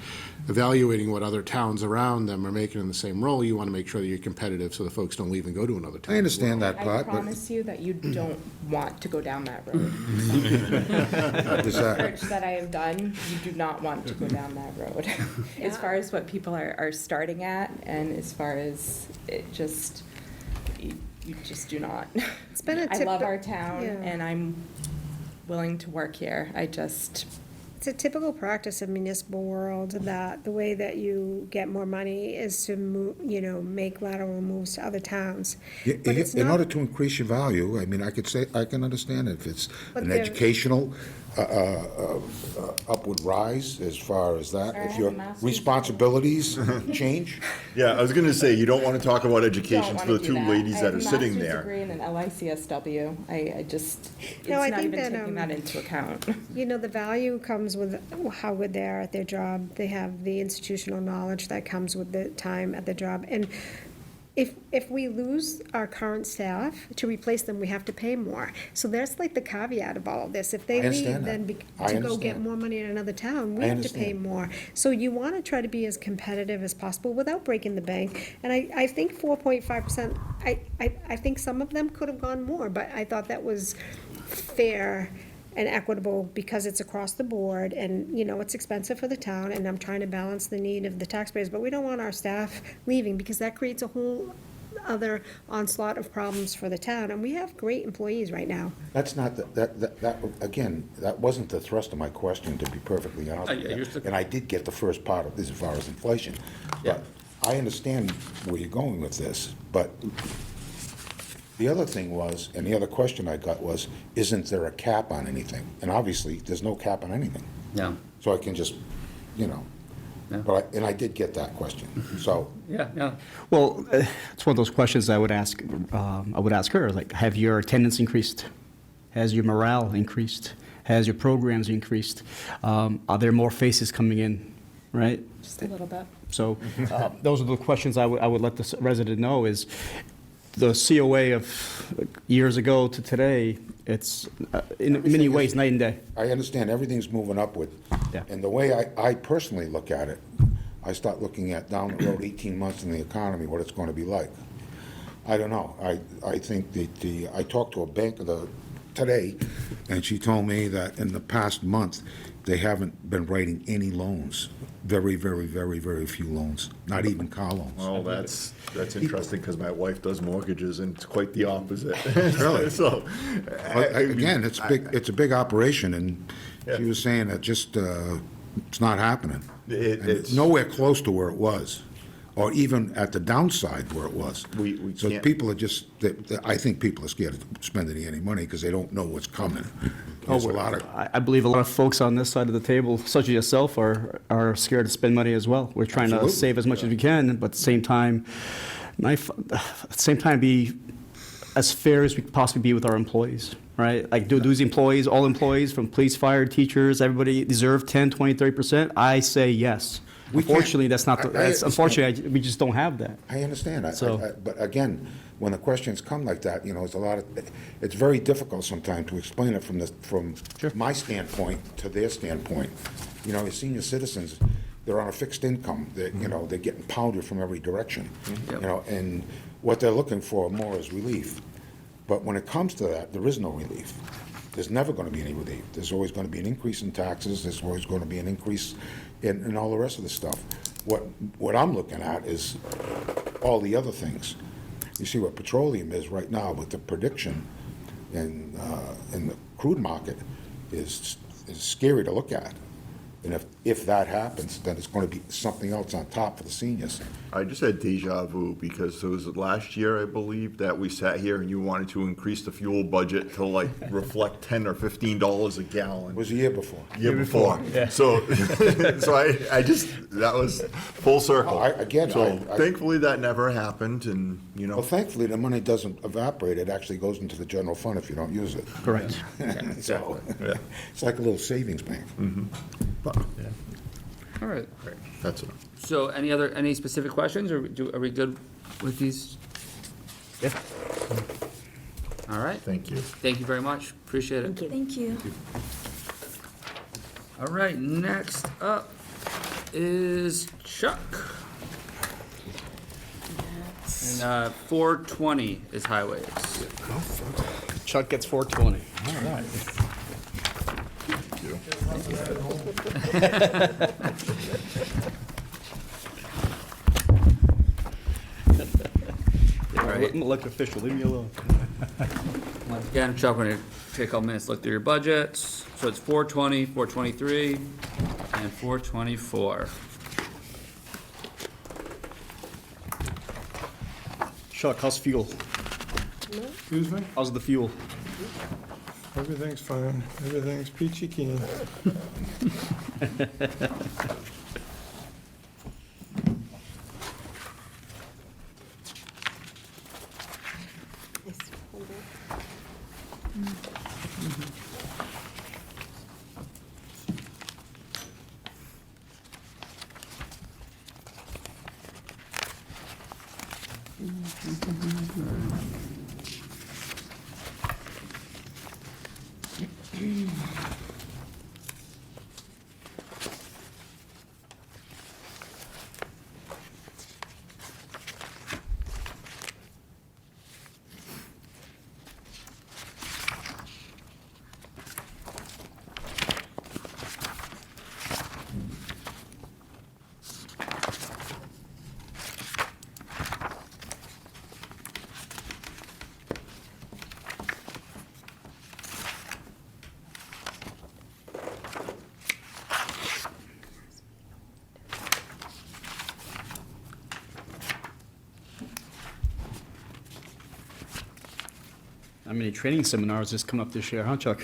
evaluating what other towns around them are making in the same role, you want to make sure that you're competitive so the folks don't leave and go to another town. I understand that I part, but promise you that you don't want to go down that road. does that, Research that I have done, you do not want to go down that road. As far as what people are starting at, and as far as it just, you just do not. It's been a I love typ- our town, yeah. and I'm willing to work here. It's a typical practice in municipal world that the way that you get more money is to make lateral moves to other towns. But it's in not- order to increase your value, I mean, I can understand if it's But an there- educational upward rise as far as that. Or I If have your a master's responsibilities change, Yeah, I was gonna say, you don't wanna talk about education Don't to the wanna do two that. ladies that are sitting I there. have a master's degree in an LICSW. it's No, I not think even that, taking that into account. The value comes with how good they are at their job. They have the institutional knowledge that comes with the time at the job. And if we lose our current staff, to replace them, we have to pay more. So that's like the caveat of all of this. If they I understand leave, then that. I to go get understand. more money in another town, we I have to pay understand. more. So you want to try to be as competitive as possible without breaking the bank. And I think 4.5%, I think some of them could have gone more, but I thought that was fair and equitable because it's across the board and, it's expensive for the town and I'm trying to balance the need of the taxpayers, but we don't want our staff leaving because that creates a whole other onslaught of problems for the town, and we have great employees right now. that's not, again, that wasn't the thrust of my question, to be perfectly honest with yeah, you. you're still- And I did get the first part of this as far as inflation. Yeah. But I understand where you're going with this, but the other thing was, and the other question I got was, isn't there a cap on anything? And obviously, there's no cap on anything. No. So I can just, No. but, and I did get that question, so. Yeah. Well, it's one of those questions I would ask her, like, have your attendance increased? Has your morale increased? Has your programs increased? Are there more faces coming in, right? Just a little bit. So those are the questions I would let the resident know is, the COA of years ago to today, it's in many ways night and day. I understand everything's moving upward. Yeah. And the way I personally look at it, I start looking at down the road 18 months in the economy, what it's going to be like. I don't know. I think I talked to a banker, today, and she told me that in the past month, they haven't been writing any loans. Very, very, very, very few loans, not even car loans. Well, that's interesting, because my wife does mortgages, and it's quite the opposite. Really? So, Again, it's a big operation, and she was saying that just, it's not happening. And It's nowhere close to where it was, or even at the downside where it was. We So can't- people are just, I think people are scared of spending any money because they don't know what's coming. There's a lot of, I believe a lot of folks on this side of the table, such as yourself, are scared to spend money as well. We're trying to Absolutely. save as much as we can, but at the same time, be as fair as we could possibly be with our employees, right? Like, do these employees, all employees, from police, fire, teachers, everybody deserve 10, 20, 30%? I say yes. We can't- Unfortunately, that's not, I that's, unfortunately, we just don't have that. I understand. So- But again, when the questions come like that, it's it's very difficult sometimes to explain it from my standpoint to their standpoint. As senior citizens, they're on a fixed income. They're getting pounded from every direction. And what they're looking for more is relief. But when it comes to that, there is no relief. There's never going to be any relief. There's always going to be an increase in taxes. There's always going to be an increase in all the rest of the stuff. What I'm looking at is all the other things. You see what petroleum is right now, but the prediction in the crude market is scary to look at. And if that happens, then it's going to be something else on top for the seniors. I just had deja vu, because it was last year, I believe, that we sat here and you wanted to increase the fuel budget to reflect $10 or $15 a gallon. It was the year before. Year before. So, I just, that was full circle. So thankfully, that never happened, and, Well, thankfully, the money doesn't evaporate. It actually goes into the general fund if you don't use it. Correct. So, it's like a little savings bank. All right. That's enough. So any specific questions, or are we good with these? Yeah. All right. Thank you. Thank you very much. Appreciate it. Thank you. All right, next up is Chuck. And 420 is highways. Chuck gets 420. All right. All right. I'm an elected official, leave me alone. Once again, Chuck, we're gonna take a couple minutes, to look through your budgets. So it's 420, 423, and 424. Chuck, how's fuel? Excuse me? How's the fuel? Everything's fine. Everything's peachy keen. How many training seminars just come up this year, huh, Chuck?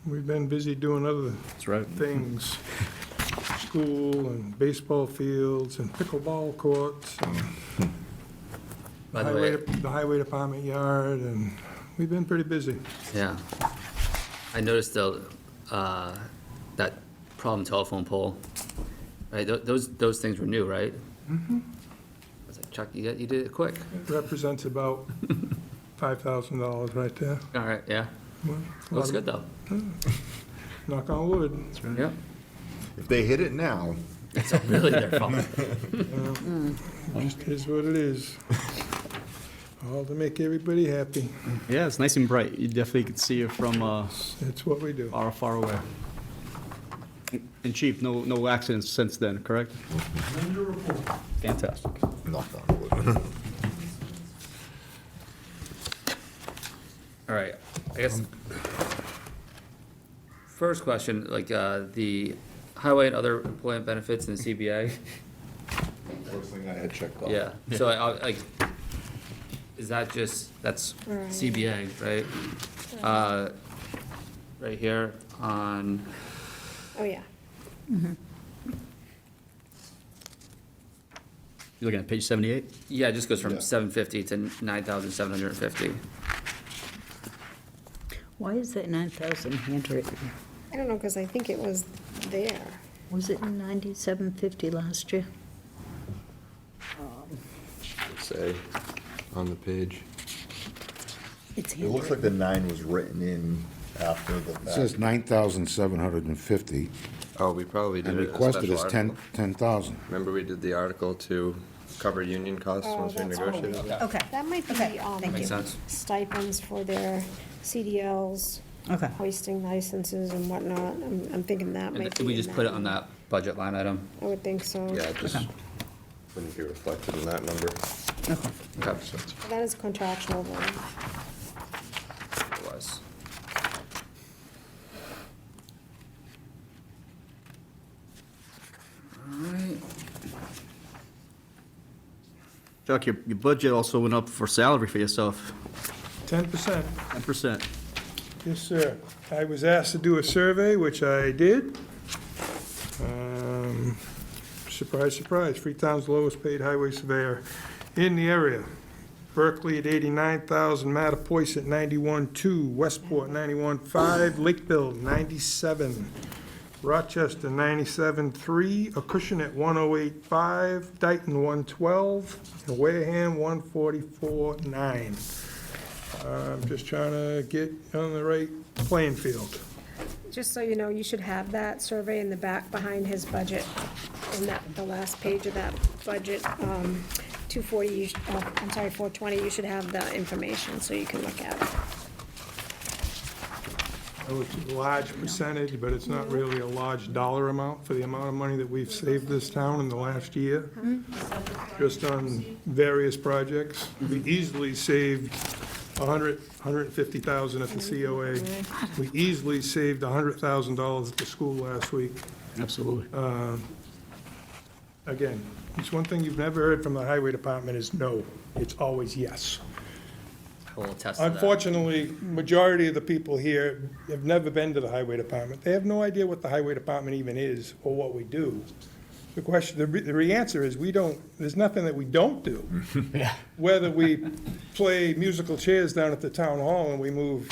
We've been busy doing other That's right. things. School and baseball fields and pickleball courts and By the way, the highway department yard, and we've been pretty busy. yeah. I noticed though, that problem telephone pole, right? Those things were new, right? Mm-hmm. I was like, Chuck, you did it quick. It represents about $5,000 right there. All right, yeah. Well, a Looks lot good of- though. Knock on wood. Yeah. If they hit it now, It's really their fault. Just is what it is. All to make everybody happy. Yeah, it's nice and bright. You definitely can see it from That's what we do. far, far away. And Chief, no accidents since then, correct? Fantastic. Knock on wood. All right, I guess, first question, like, the highway and other employment benefits in the CBA. First thing I had checked off. Yeah, so like, is that just, that's Right. CBA, right? Right here on, Oh, yeah. You looking at page 78? yeah, it just goes from Yeah. 750 to 9,750. Why is that 9,000 handwritten? I don't know, because I think it was there. Was it 9750 last year? Say, on the page. It's It looks like the 9 was written in after the It fact. says 9,750, Oh, we probably did and it as a requested special is article. 10,000. Remember we did the article to cover union costs Oh, once we that's negotiated? Okay, That might be Okay, thank Makes sense. stipends for their CDLs, okay. hoisting licenses and whatnot. I'm thinking that And might be we in just put it on that budget line item. I would think so. Yeah, it just wouldn't be reflected in that number. Okay. But that is contractual though. It was. Alright, Chuck, your budget also went up for salary for yourself, 10%. 10%. Yes, sir. I was asked to do a survey, which I did. Surprise, surprise, Freetown's lowest paid highway surveyor in the area. Berkeley at 89,000, Mattapoisett at 91,2, Westport 91,5, Lakeville 97, Rochester 97,3, Acushnet 108,5, Dayton 112, and Wareham 144,9. I'm just trying to get on the right playing field. Just so you know, you should have that survey in the back behind his budget, in that, the last page of that budget, 240, 420, you should have the information, so you can look at it. Oh, it's a large percentage, but it's not really a large dollar amount for the amount of money that we've saved this town in the last year, just on various projects. We easily saved 150,000 at the COA. We easily saved $100,000 at the school last week. Absolutely. Again, it's one thing you've never heard from the highway department is no. It's always yes. I will attest to that. Unfortunately, majority of the people here have never been to the highway department. They have no idea what the highway department even is or what we do. The question, the answer is there's nothing that we don't do. Whether we play musical chairs down at the town hall and we move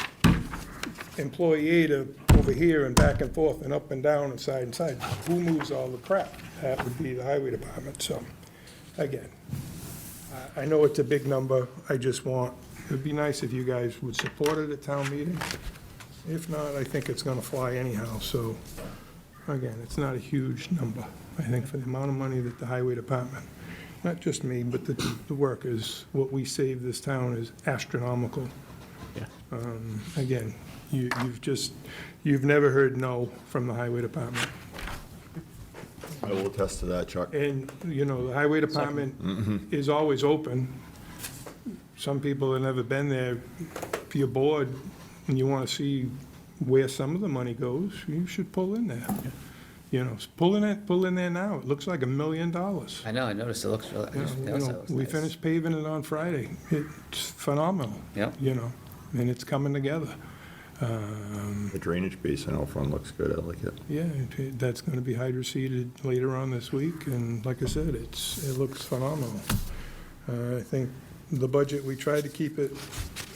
employee A to over here and back and forth and up and down and side, who moves all the crap? That would be the highway department. So, again, I know it's a big number. It'd be nice if you guys would support it at town meeting. If not, I think it's gonna fly anyhow, so, again, it's not a huge number. I think for the amount of money that the highway department, not just me, but the workers, what we save this town is astronomical. Yeah. Again, you've never heard no from the highway department. I will attest to that, Chuck. And, the highway department is always open. Some people have never been there. If you're bored and you want to see where some of the money goes, you should pull in there. Pull in there now. It looks like $1 million. I know, I noticed it looks really, We finished paving it on Friday. It's phenomenal. Yep. And it's coming together. The drainage basin out front looks good, I like it. Yeah, that's going to be hydroseeded later on this week, and like I said, it looks phenomenal. I think the budget, we tried to keep it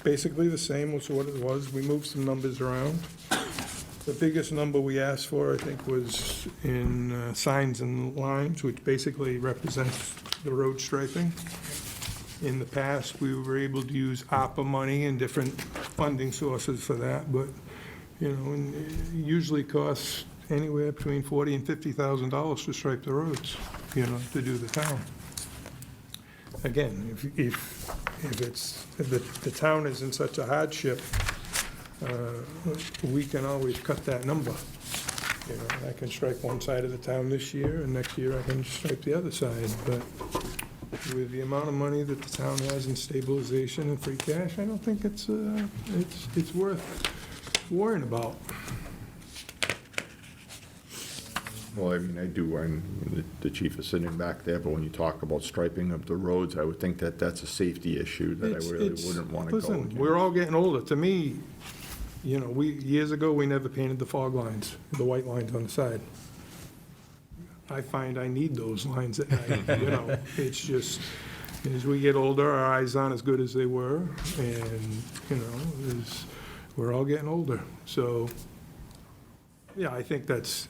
basically the same as what it was. We moved some numbers around. The biggest number we asked for, I think, was in signs and lines, which basically represents the road striping. In the past, we were able to use ARPA money and different funding sources for that, but, and it usually costs anywhere between $40,000 and $50,000 to stripe the roads, to do the town. Again, if if the town is in such a hardship, we can always cut that number. You know, I can stripe one side of the town this year, and next year I can stripe the other side, but with the amount of money that the town has in stabilization and free cash, I don't think it's worth worrying about. Well, I mean, the chief is sitting back there, but when you talk about striping of the roads, I would think that that's a safety issue that I really wouldn't want to go Listen, against. we're all getting older. To me, you know, years ago, we never painted the fog lines, the white lines on the side. I find I need those lines at night, you know. It's just, as we get older, our eyes aren't as good as they were, and, you know, we're all getting older. So, yeah, I think that's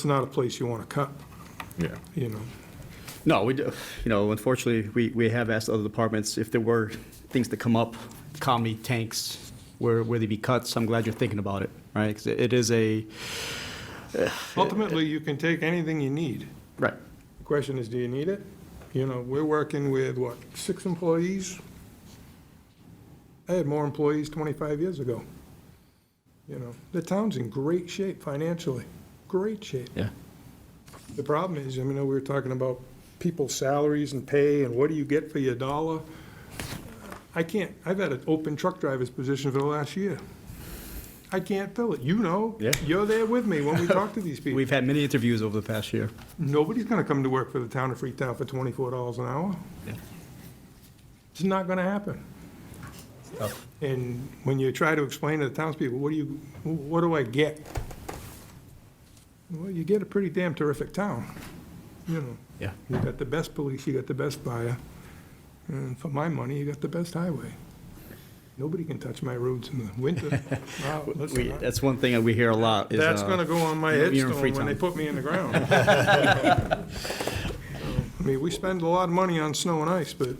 not a place you want to cut, Yeah. you know. No, we do, you know, unfortunately, we have asked other departments if there were things that come up, comedy tanks, where they be cuts. I'm glad you're thinking about it, right? Because it is a... Ultimately, you can take anything you need. Right. The question is, do you need it? You know, we're working with, 6 employees? I had more employees 25 years ago. You know, the town's in great shape financially, great shape. Yeah. The problem is, I mean, we were talking about people's salaries and pay and what do you get for your dollar? I've had an open truck driver's position for the last year. I can't fill it. You know. Yeah. You're there with me when we talk to these people. We've had many interviews over the past year. Nobody's gonna come to work for the town of Freetown for $24 an hour. Yeah. It's not gonna happen. Tough. And when you try to explain to the townspeople, what do I get? Well, you get a pretty damn terrific town, you know. Yeah. You got the best police, you got the best fire, and for my money, you got the best highway. Nobody can touch my roads in the winter. Wow, listen, That's one thing that we hear a lot. Is, that's gonna go on my you're in headstone when Freetown. they put me in the ground. I mean, we spend a lot of money on snow and ice, but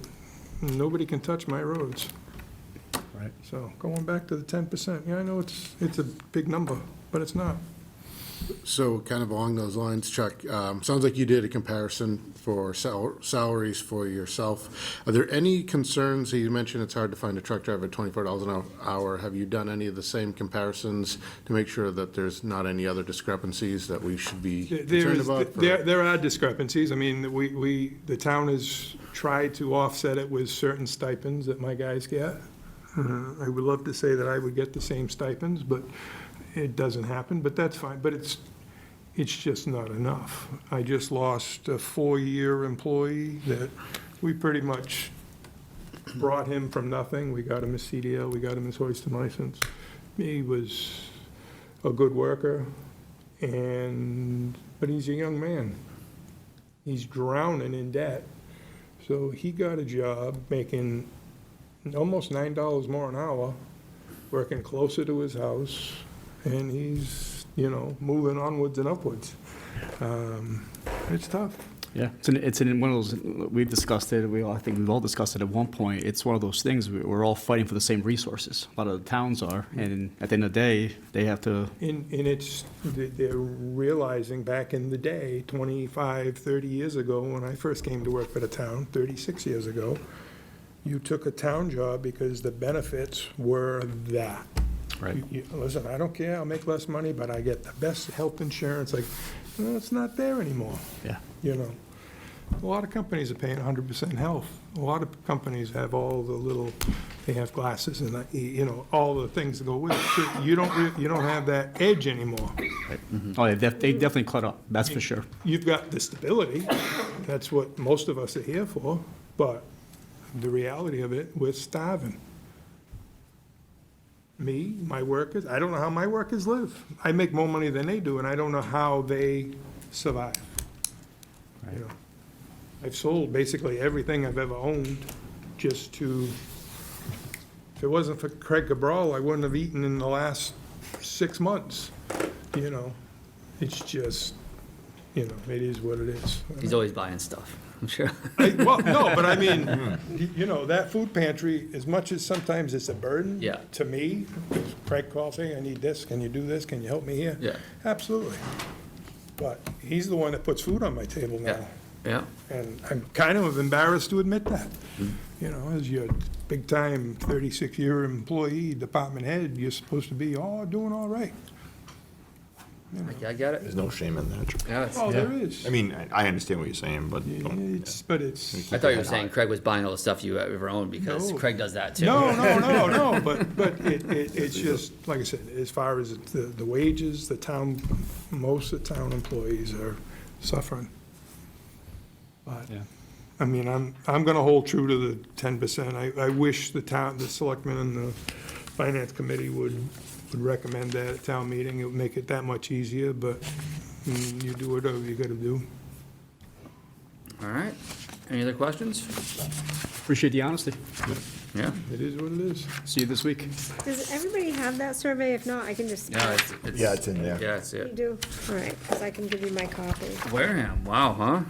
nobody can touch my roads. Right. So going back to the 10%, yeah, I know it's a big number, but it's not. So kind of along those lines, Chuck, sounds like you did a comparison for salaries for yourself. Are there any concerns? You mentioned it's hard to find a truck driver at $24 an hour. Have you done any of the same comparisons to make sure that there's not any other discrepancies that we should be concerned about? There are discrepancies. I mean, the town has tried to offset it with certain stipends that my guys get. I would love to say that I would get the same stipends, but it doesn't happen, but that's fine. But it's just not enough. I just lost a 4-year employee that we pretty much brought him from nothing. We got him his CDL, we got him his hoisting license. He was a good worker, but he's a young man. He's drowning in debt. So he got a job making almost $9 more an hour, working closer to his house, and he's, you know, moving onwards and upwards. It's tough. Yeah, it's in one of those, we've discussed it, I think we've all discussed it at one point. It's one of those things, we're all fighting for the same resources. A lot of the towns are, and at the end of the day, they have to. And they're realizing back in the day, 25, 30 years ago, when I first came to work for the town, 36 years ago, you took a town job because the benefits were that. Right. Listen, I don't care, I'll make less money, but I get the best health insurance. Like, well, it's not there anymore. Yeah. You know, a lot of companies are paying 100% health. A lot of companies have all the little, they have glasses and, you know, all the things that go with it. So you don't have that edge anymore. Right. Oh, yeah, they definitely cut up, that's for sure. You've got the stability. That's what most of us are here for. But the reality of it, we're starving. Me, my workers, I don't know how my workers live. I make more money than they do, and I don't know how they survive. Right. You know, I've sold basically everything I've ever owned just to, if it wasn't for Craig Cabral, I wouldn't have eaten in the last 6 months. You know, it's just, you know, it is what it is. He's always buying stuff, I'm sure. Well, no, but I mean, you know, that food pantry, as much as sometimes it's a burden Yeah. to me, because Craig calls, hey, I need this, can you do this, can you help me here? Yeah. Absolutely. But he's the one that puts food on my table now. Yeah. Yeah. And I'm kind of embarrassed to admit that. You know, as your big-time 36-year employee, department head, you're supposed to be, doing all right. I get it. There's no shame in that. Yeah, it's, Oh, there is. I mean, I understand what you're saying, but don't. It's. I thought you were saying Craig was buying all the stuff you ever owned, because No. Craig does that too. No, but it's just, like I said, as far as the wages, the town, most of the town employees are suffering. But, I mean, I'm gonna hold true to the 10%. I wish the selectmen and the finance committee would recommend that at town meeting. It would make it that much easier, but you do whatever you gotta do. All right. Any other questions? Appreciate the honesty. Yeah. It is what it is. See you this week. Does everybody have that survey? If not, I can just. Yeah, Yeah, it's in there. Yeah, it's You it. do? All right, because I can give you my copy. Wareham, wow, huh?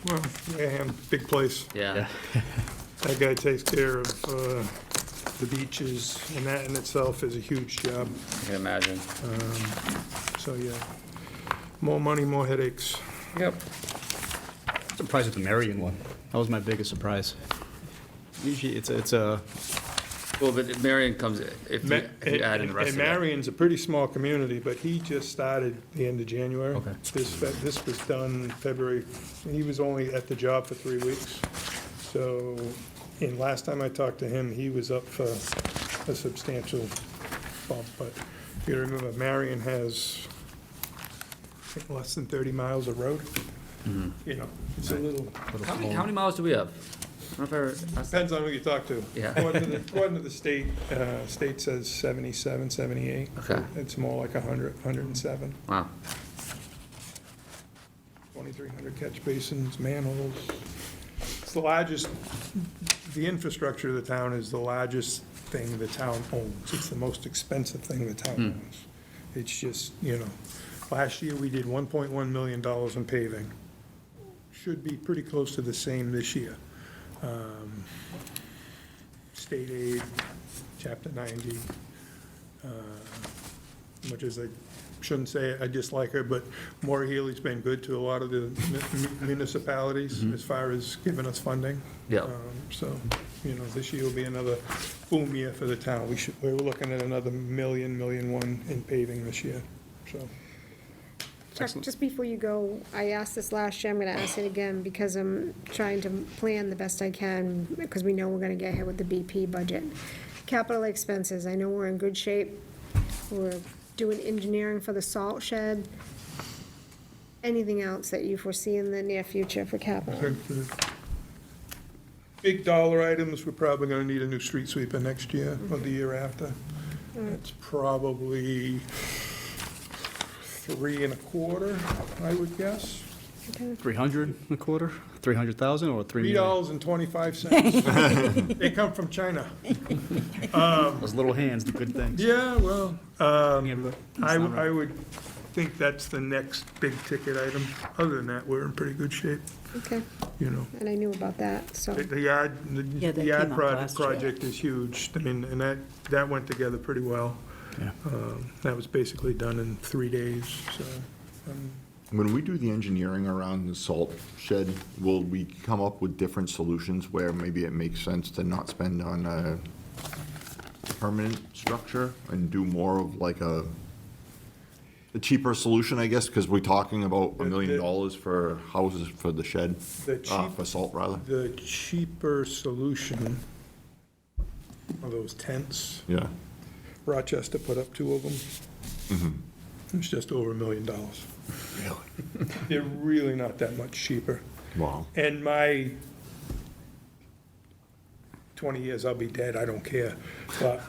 Well, Wareham, big place. Yeah. That guy takes care of the beaches, and that in itself is a huge job. I can imagine. So, yeah, more money, more headaches. Yep. Surprised with the Marion one. That was my biggest surprise. Usually it's a Well, but Marion comes, if you add in the rest of And it. Marion's a pretty small community, but he just started the end of January. Okay. This was done February, he was only at the job for 3 weeks. So, and last time I talked to him, he was up for a substantial bump, but if you remember, Marion has, I think, less than 30 miles of road. You know, it's a little, How many miles do we have? I don't know if I ever- depends on who you talk to. Yeah. According to the state, state says 77, 78. Okay. It's more like 100, 107. Wow. 2,300 catch basins, manholes. It's the largest, the infrastructure of the town is the largest thing the town owns. It's the most expensive thing the town owns. It's just, you know, last year we did $1.1 million in paving. Should be pretty close to the same this year. State aid, chapter 90, much as I shouldn't say it, I dislike her, but Maura Healy's been good to a lot of the municipalities as far as giving us funding. Yeah. So, you know, this year will be another boom year for the town. We're looking at another $1 million in paving this year, so. Chuck, just before you go, I asked this last year, I'm gonna ask it again, because I'm trying to plan the best I can, because we know we're gonna get hit with the BP budget. Capital expenses, I know we're in good shape, we're doing engineering for the salt shed. Anything else that you foresee in the near future for capital? Big dollar items, we're probably gonna need a new street sweeper next year or the year after. It's probably 3.25, I would guess. 300 a quarter, 300,000 or 3 million? $3.25. They come from China. Those little hands do good things. Yeah, well, Yeah, but it's I not right. would think that's the next big ticket item. Other than that, we're in pretty good shape, Okay, you know. and I knew about that, so. The yard, Yeah, the that yard came up last year. project is huge. I mean, and that went together pretty well. Yeah. That was basically done in 3 days, so. When we do the engineering around the salt shed, will we come up with different solutions where maybe it makes sense to not spend on a permanent structure and do more of like a cheaper solution, I guess, because we're talking about $1 million for houses for the shed, The cheap- for salt, rather? The cheaper solution are those tents. Yeah. Rochester put up 2 of them. It's just over $1 million. Really? They're really not that much cheaper. Wow. And my 20 years, I'll be dead, I don't care. But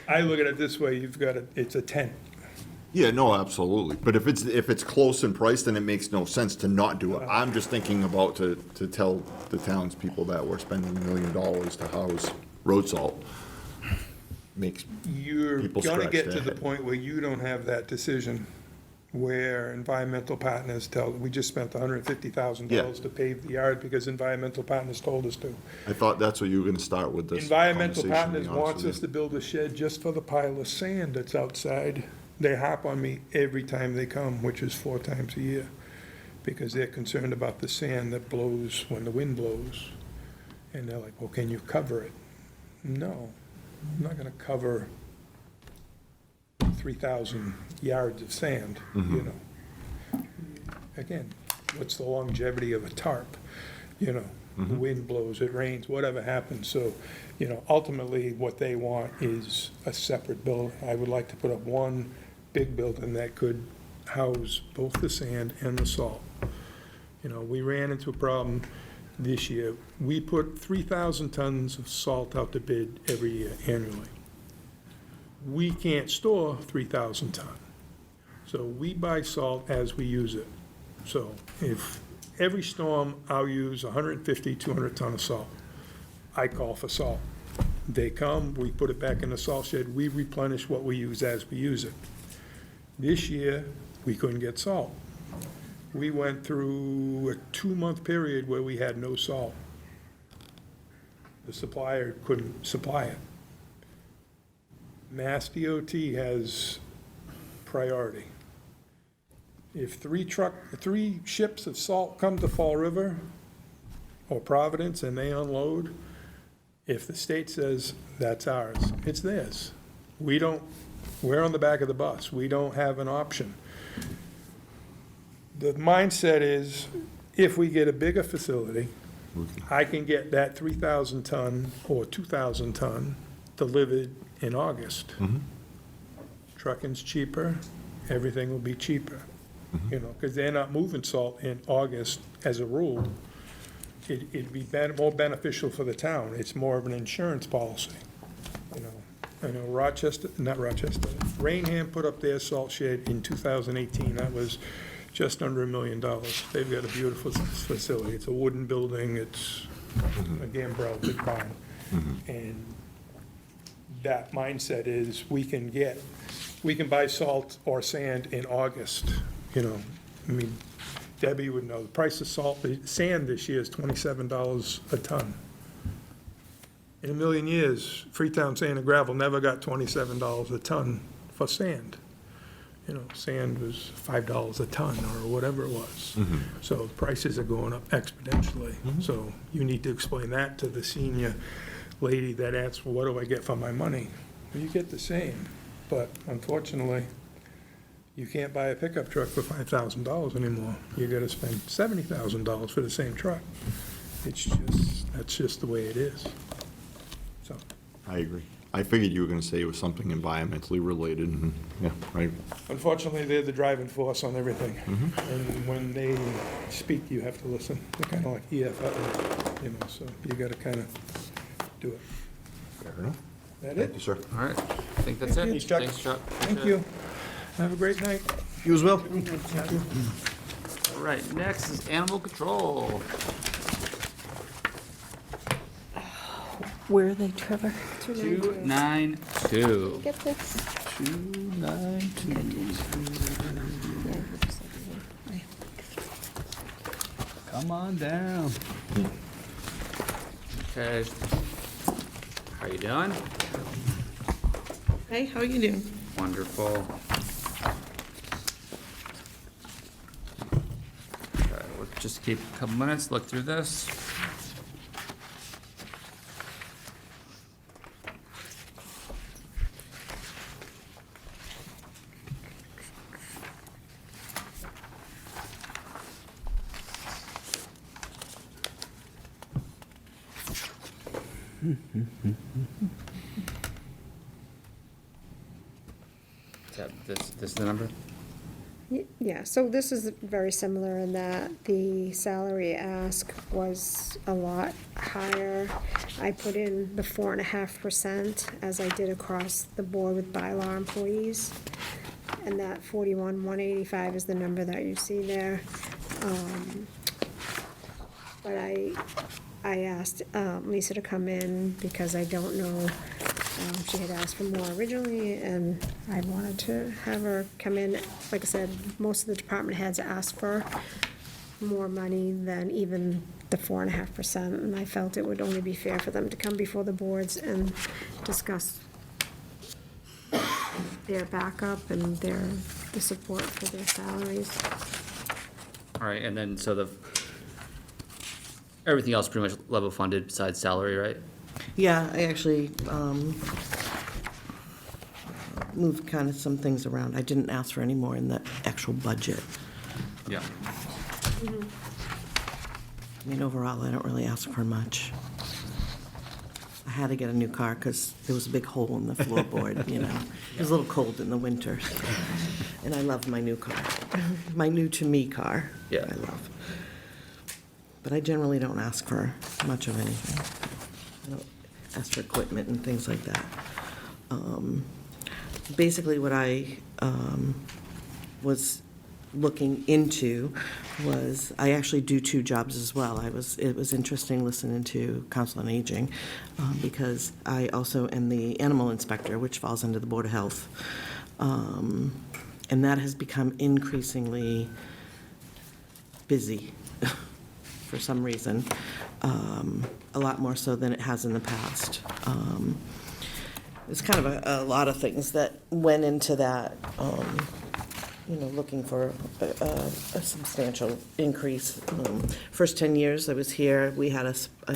I look at it this way, it's a tent. Yeah, no, absolutely. But if it's close in price, then it makes no sense to not do it. I'm just thinking about to tell the townspeople that we're spending $1 million to house road salt. Makes You're people gonna scratch get their to the head. point where you don't have that decision, where environmental partners we just spent $150,000 Yeah. to pave the yard because environmental partners told us to. I thought that's what you were gonna start with this Environmental conversation, to partners be honest wants with us you. to build a shed just for the pile of sand that's outside. They harp on me every time they come, which is 4 times a year. because they're concerned about the sand that blows when the wind blows. And they're like, well, can you cover it? No, I'm not gonna cover 3,000 yards of sand, you know? Again, what's the longevity of a tarp? You know, the wind blows, it rains, whatever happens. So, you know, ultimately, what they want is a separate building. I would like to put up one big building that could house both the sand and the salt. You know, we ran into a problem this year. We put 3,000 tons of salt out to bid every year annually. We can't store 3,000 ton. So we buy salt as we use it. So if every storm, I'll use 150, 200 ton of salt. I call for salt. They come, we put it back in the salt shed, we replenish what we use as we use it. This year, we couldn't get salt. We went through a 2-month period where we had no salt. The supplier couldn't supply it. Mass DOT has priority. If 3 ships of salt come to Fall River or Providence and they unload, if the state says that's ours, it's theirs. We're on the back of the bus. We don't have an option. The mindset is, if we get a bigger facility, I can get that 3,000 ton or 2,000 ton delivered in August. Trucking's cheaper, everything will be cheaper, you know, because they're not moving salt in August as a rule. It'd be more beneficial for the town. It's more of an insurance policy, you know. I know Rainham put up their salt shed in 2018. That was just under $1 million. They've got a beautiful facility. It's a wooden building. It's a gambrel, big barn. And that mindset is we can buy salt or sand in August, you know. I mean, Debbie would know, the price of sand this year is $27 a ton. In a million years, Freetown Sand and Gravel never got $27 a ton for sand. You know, sand was $5 a ton or whatever it was. So prices are going up exponentially. So you need to explain that to the senior lady that asks, well, what do I get for my money? Well, you get the same, but unfortunately, you can't buy a pickup truck for $5,000 anymore. You gotta spend $70,000 for the same truck. That's just the way it is. So, I agree. I figured you were gonna say it was something environmentally related, and, yeah, right. unfortunately, they're the driving force on everything. And when they speak, you have to listen. They're kinda like EFL, you know, so you gotta kinda do it. Fair enough. That Thank it? you, sir. All right, I think that's it. Thanks, Chuck. Thanks, Chuck. Thank you. Have a great night. You as well. All right, next is animal control. Where are they, Trevor? 292. Get this. 292. Come on down. Okay. How you doing? Hey, how are you doing? Wonderful. Okay, we'll just keep a couple minutes, look through this. This is the number? Yeah, so this is very similar in that the salary ask was a lot higher. I put in the 4.5% as I did across the board with bylaw employees. And that 41,185 is the number that you see there. But I asked Lisa to come in because I don't know, she had asked for more originally, and I wanted to have her come in. Like I said, most of the department heads asked for more money than even the 4.5%, and I felt it would only be fair for them to come before the boards and discuss their backup and the support for their salaries. All right, and then, so everything else pretty much level funded besides salary, right? Yeah, I actually moved kind of some things around. I didn't ask for any more in the actual budget. Yeah. I mean, overall, I don't really ask for much. I had to get a new car because there was a big hole in the floorboard, you know. It was a little cold in the winter. And I love my new car. My new-to-me car. Yeah. I love. But I generally don't ask for much of anything. I don't ask for equipment and things like that. Basically, what I was looking into was, I actually do two jobs as well. It was interesting listening to Council on Aging, because I also am the animal inspector, which falls under the Board of Health. And that has become increasingly busy for some reason, a lot more so than it has in the past. There's kind of a lot of things that went into that, you know, looking for a substantial increase. First 10 years I was here, I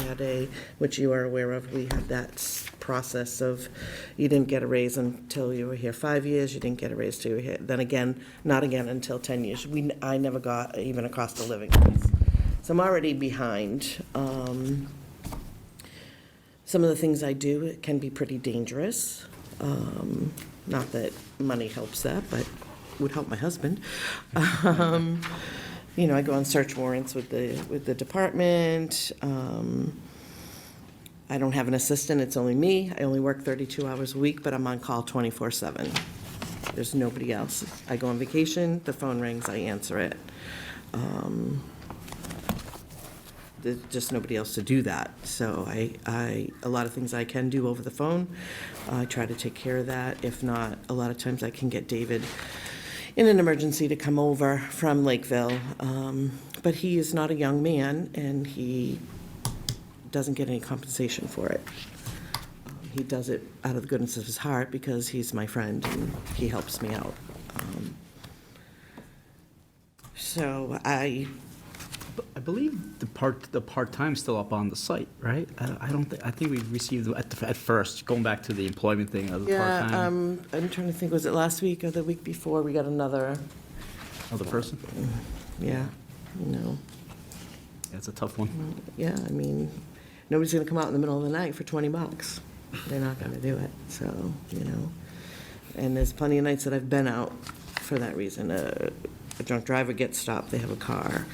had a, which you are aware of, we had that process of, you didn't get a raise until you were here 5 years, you didn't get a raise till you were here, then again, not again until 10 years. I never got even a cost of living raise. So I'm already behind. Some of the things I do, it can be pretty dangerous. Not that money helps that, but would help my husband. You know, I go on search warrants with the department. I don't have an assistant, it's only me. I only work 32 hours a week, but I'm on call 24/7. There's nobody else. I go on vacation, the phone rings, I answer it. There's just nobody else to do that. So a lot of things I can do over the phone, I try to take care of that. If not, a lot of times I can get David in an emergency to come over from Lakeville. But he is not a young man, and he doesn't get any compensation for it. He does it out of the goodness of his heart because he's my friend and he helps me out. So I believe the part-time's still up on the site, right? I think we received at first, going back to the employment thing of the yeah, part-time. I'm trying to think, was it last week or the week before, we got another, Other person? yeah, you know. That's a tough one. Yeah, I mean, nobody's gonna come out in the middle of the night for $20. They're not gonna do it, so, you know. And there's plenty of nights that I've been out for that reason. A drunk driver gets stopped, they have a car,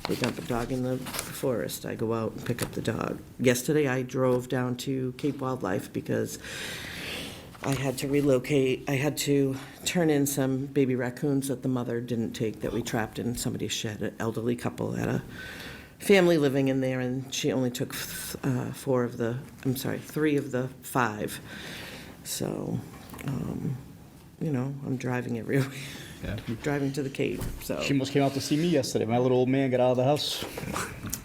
they dump a dog in the forest, I go out and pick up the dog. Yesterday, I drove down to Cape Wildlife because I had to relocate, I had to turn in some baby raccoons that the mother didn't take, that we trapped in somebody's shed. An elderly couple had a family living in there, and she only took 3 of the 5. So, you know, I'm driving everywhere. Yeah. Driving to the Cape, so. She almost came out to see me yesterday. My little old man got out of the house.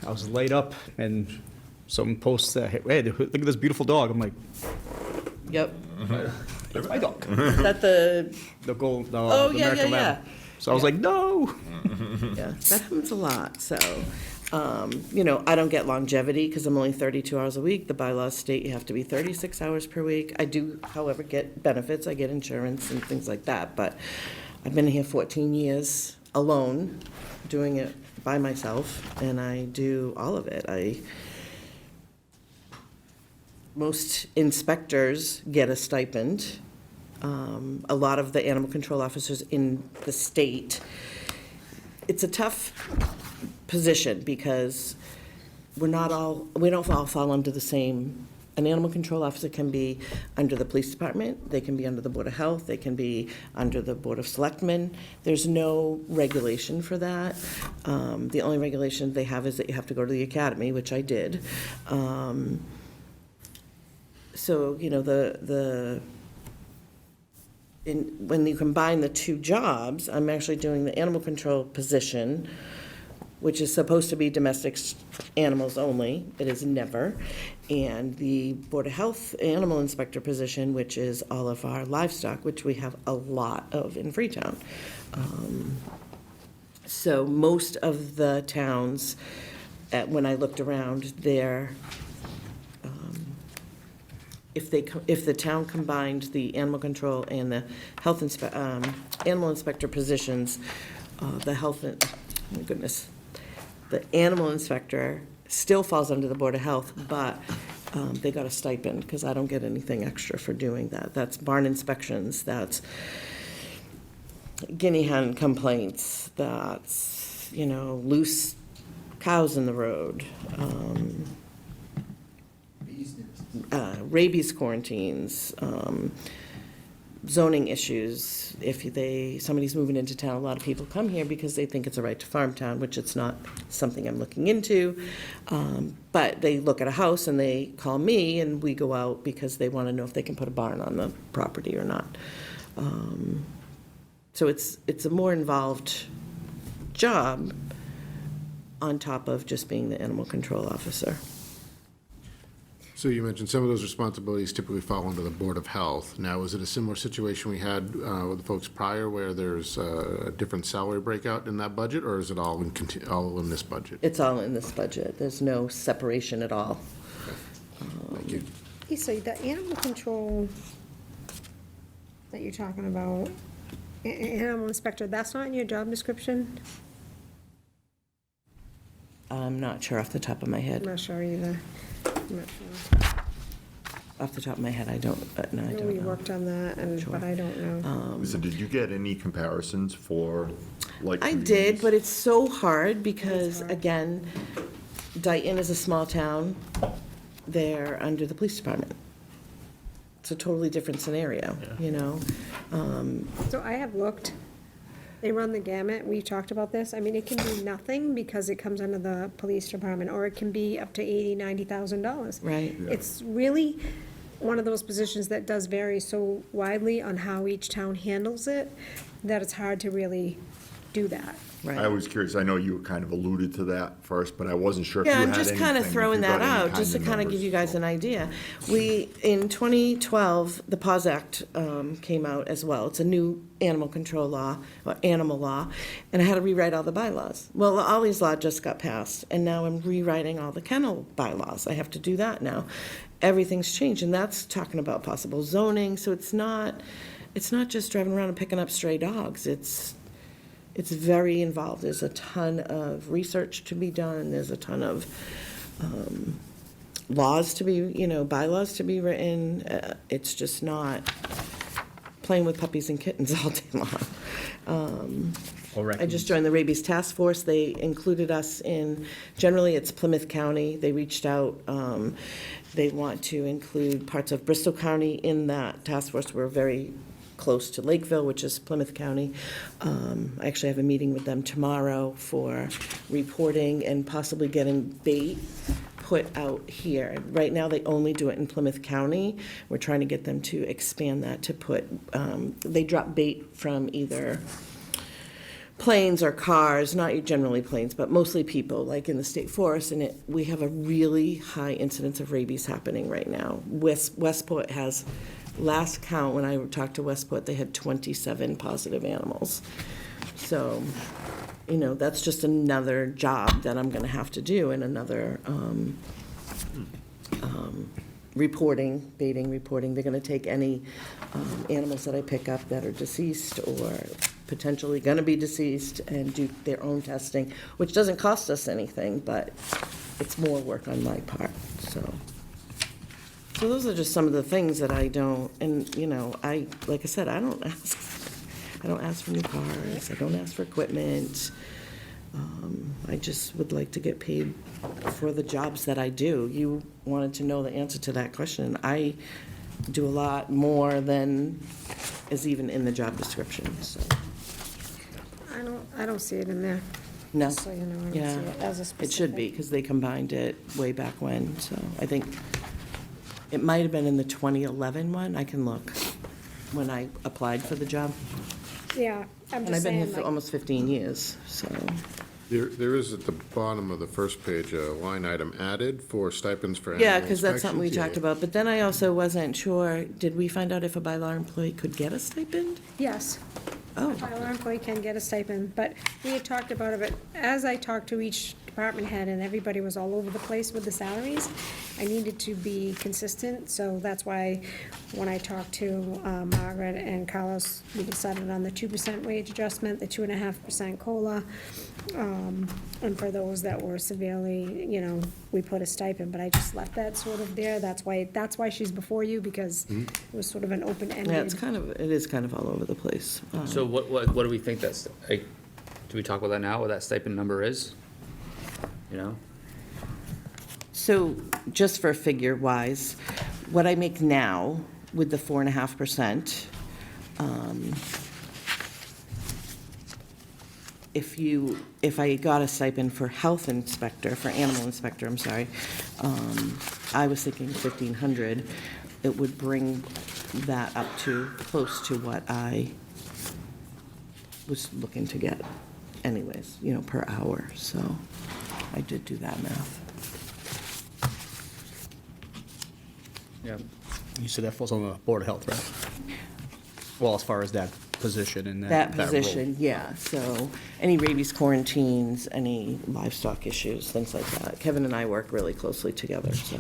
I was laid up, and someone posts, hey, look at this beautiful dog. I'm like, Yep. that's my dog. Is that the, The gold, the oh, the yeah, American yeah, Lamb. So I was like, no. yeah, that happens a lot, so. You know, I don't get longevity because I'm only 32 hours a week. The bylaws state you have to be 36 hours per week. I do, however, get benefits. I get insurance and things like that, but I've been here 14 years alone, doing it by myself, and I do all of it. Most inspectors get a stipend. A lot of the animal control officers in the state, it's a tough position because we don't all fall under the same. An animal control officer can be under the police department, they can be under the Board of Health, they can be under the Board of Selectmen. There's no regulation for that. The only regulation they have is that you have to go to the academy, which I did. So, you know, when you combine the two jobs, I'm actually doing the animal control position, which is supposed to be domestic animals only. It is never. And the Board of Health animal inspector position, which is all of our livestock, which we have a lot of in Freetown. So most of the towns, when I looked around, if the town combined the animal control and the animal inspector positions, the animal inspector still falls under the Board of Health, but they got a stipend, because I don't get anything extra for doing that. That's barn inspections, that's guinea hen complaints, that's, loose cows in the road, rabies quarantines, zoning issues. If somebody's moving into town, a lot of people come here because they think it's a right to farm town, which it's not something I'm looking into. But they look at a house and they call me, and we go out because they want to know if they can put a barn on the property or not. So it's a more involved job on top of just being the animal control officer. So you mentioned some of those responsibilities typically fall under the Board of Health. Now, is it a similar situation we had with the folks prior, where there's a different salary breakout in that budget, or is it all in this budget? It's all in this budget. There's no separation at all. Thank you. Lisa, the animal control that you're talking about, animal inspector, that's not in your job description? I'm not sure off the top of my I'm head. not sure either. I'm not sure. Off the top of my head, I don't, no, I I know don't we know. worked on that, Sure. but I don't know. So did you get any comparisons for, like? I did, communities? but it's so hard because, hard. again, Dayton is a small town. They're under the police department. It's a totally different scenario, So I have looked, they run the gamut, we talked about this, I mean, it can be nothing because it comes under the police department, or it can be up to $80,000-$90,000. Right. It's really one of those positions that does vary so widely on how each town handles it, that it's hard to really do that. Right. I was curious, I know you kind of alluded to that first, but I wasn't sure if you Yeah, had I'm just anything, kind of if throwing you got that any out, just to kind of numbers. give you guys an idea. In 2012, the PAWS Act came out as well. It's a new animal control law, or animal law, and I had to rewrite all the bylaws. Well, the Ollie's Law just got passed, and now I'm rewriting all the kennel bylaws. I have to do that now. Everything's changed, and that's talking about possible zoning, so it's not just driving around and picking up stray dogs. It's very involved. There's a ton of research to be done. There's a ton of laws to be, bylaws to be written. It's just not playing with puppies and kittens all day long. I just joined the rabies task force. They included us in, generally it's Plymouth County. They reached out. They want to include parts of Bristol County in that task force. We're very close to Lakeville, which is Plymouth County. I actually have a meeting with them tomorrow for reporting and possibly getting bait put out here. Right now, they only do it in Plymouth County. We're trying to get them to expand that to put, they drop bait from either planes or cars, not generally planes, but mostly people, like in the state forest, and we have a really high incidence of rabies happening right now. Westport has, last count, when I talked to Westport, they had 27 positive animals. So, that's just another job that I'm gonna have to do, and another baiting reporting. They're gonna take any animals that I pick up that are deceased or potentially gonna be deceased and do their own testing, which doesn't cost us anything, but it's more work on my part, so. So those are just some of the things that I don't, and, like I said, I don't ask for new cars, I don't ask for equipment. I just would like to get paid for the jobs that I do. You wanted to know the answer to that question. I do a lot more than is even in the job description, so. I don't see it in there. No, So, I don't yeah, see it as a specific. it should be, because they combined it way back when, so I think it might have been in the 2011 one, I can look, when I applied for the job. Yeah, I'm And just I've been here saying, for like, almost 15 years, so. There is at the bottom of the first page a line item added for stipends for animal Yeah, because that's something we inspections. talked about, but then I also wasn't sure, did we find out if a bylaw employee could get a stipend? yes, Oh. A Tyler employee can get a stipend, but we had talked about it, but as I talked to each department head and everybody was all over the place with the salaries, I needed to be consistent, so that's why when I talked to Margaret and Carlos, we decided on the 2% wage adjustment, the 2.5% COLA. And for those that were severely, we put a stipend, but I just left that sort of there. That's why she's before you, because it was sort of an open-ended. Yeah, it is kind of all over the place. So what do we think that's, like, do we talk about that now, what that stipend number is? So, just for figure-wise, what I make now with the 4.5%, if I got a stipend for animal inspector, I'm sorry, I was thinking 1,500, it would bring that up to close to what I was looking to get anyways, per hour, so I did do that math. Yeah. You said that falls on the Board of Health, right? Well, as far as that position and That role. position, yeah, so any rabies quarantines, any livestock issues, things like that. Kevin and I work really closely together, so.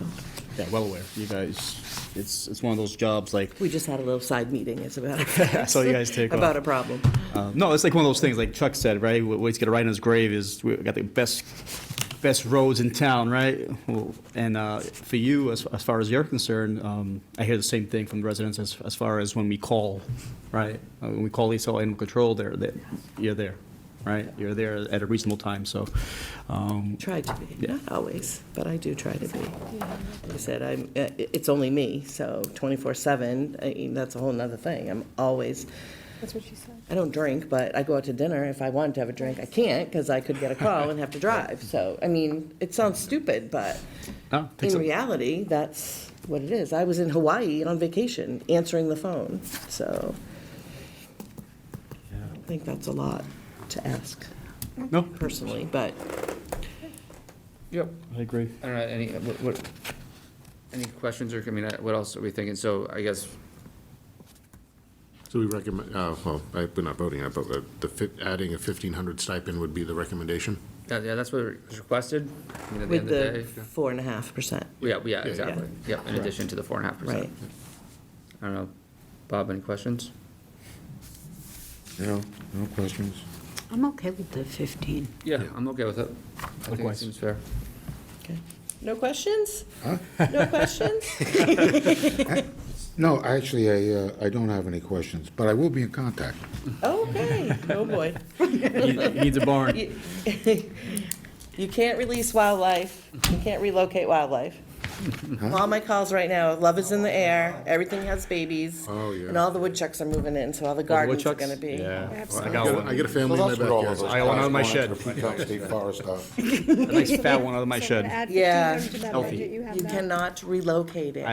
Yeah, well aware. You guys, it's one of those jobs like. We just had a little side meeting, as a matter of fact. I saw you guys take off. About a problem. No, it's like one of those things, like Chuck said, right? What he's gonna write on his grave is, we got the best roads in town, right? And for you, as far as you're concerned, I hear the same thing from the residents as far as when we call, right? When we call Lisa Animal Control, you're there, right? You're there at a reasonable time, so. Try to be, Yeah. not always, but I do try to be. Like I said, it's only me, so 24/7, that's a whole nother thing. I'm always. That's what she said. I don't drink, but I go out to dinner. If I wanted to have a drink, I can't, because I could get a call and have to drive. So, it sounds stupid, but No, takes in a- reality, that's what it is. I was in Hawaii on vacation, answering the phone, so I think that's a lot to ask, No, personally, but Yep. I agree. I don't know, any questions, or, what else are we thinking? So I guess, So we recommend, we're not voting on it, but adding a 1,500 stipend would be the recommendation? yeah, that's what was requested, at the end with of the the day. 4.5%. Yeah, exactly. Yep, in addition to the 4.5%. Right. I don't know. Bob, any questions? No questions? I'm okay with the 15. Yeah, I'm okay with it. I think it Likewise. seems fair. Okay. No questions? Huh? No questions? No, actually, I don't have any questions, but I will be in contact. Okay, oh boy. He needs a barn. You can't release wildlife, you can't relocate wildlife. All my calls right now, love is in the air, everything has babies. Oh, yeah. And all the woodchucks are moving in, so all the gardens are woodchucks? gonna be. Yeah. Absolutely. I got one. I get a family in my backyard. I got one out of my shed. State Forest stuff. A nice fat one out of my So shed. add Yeah. 1,500 to that Healthy. budget, you have You that. cannot relocate it.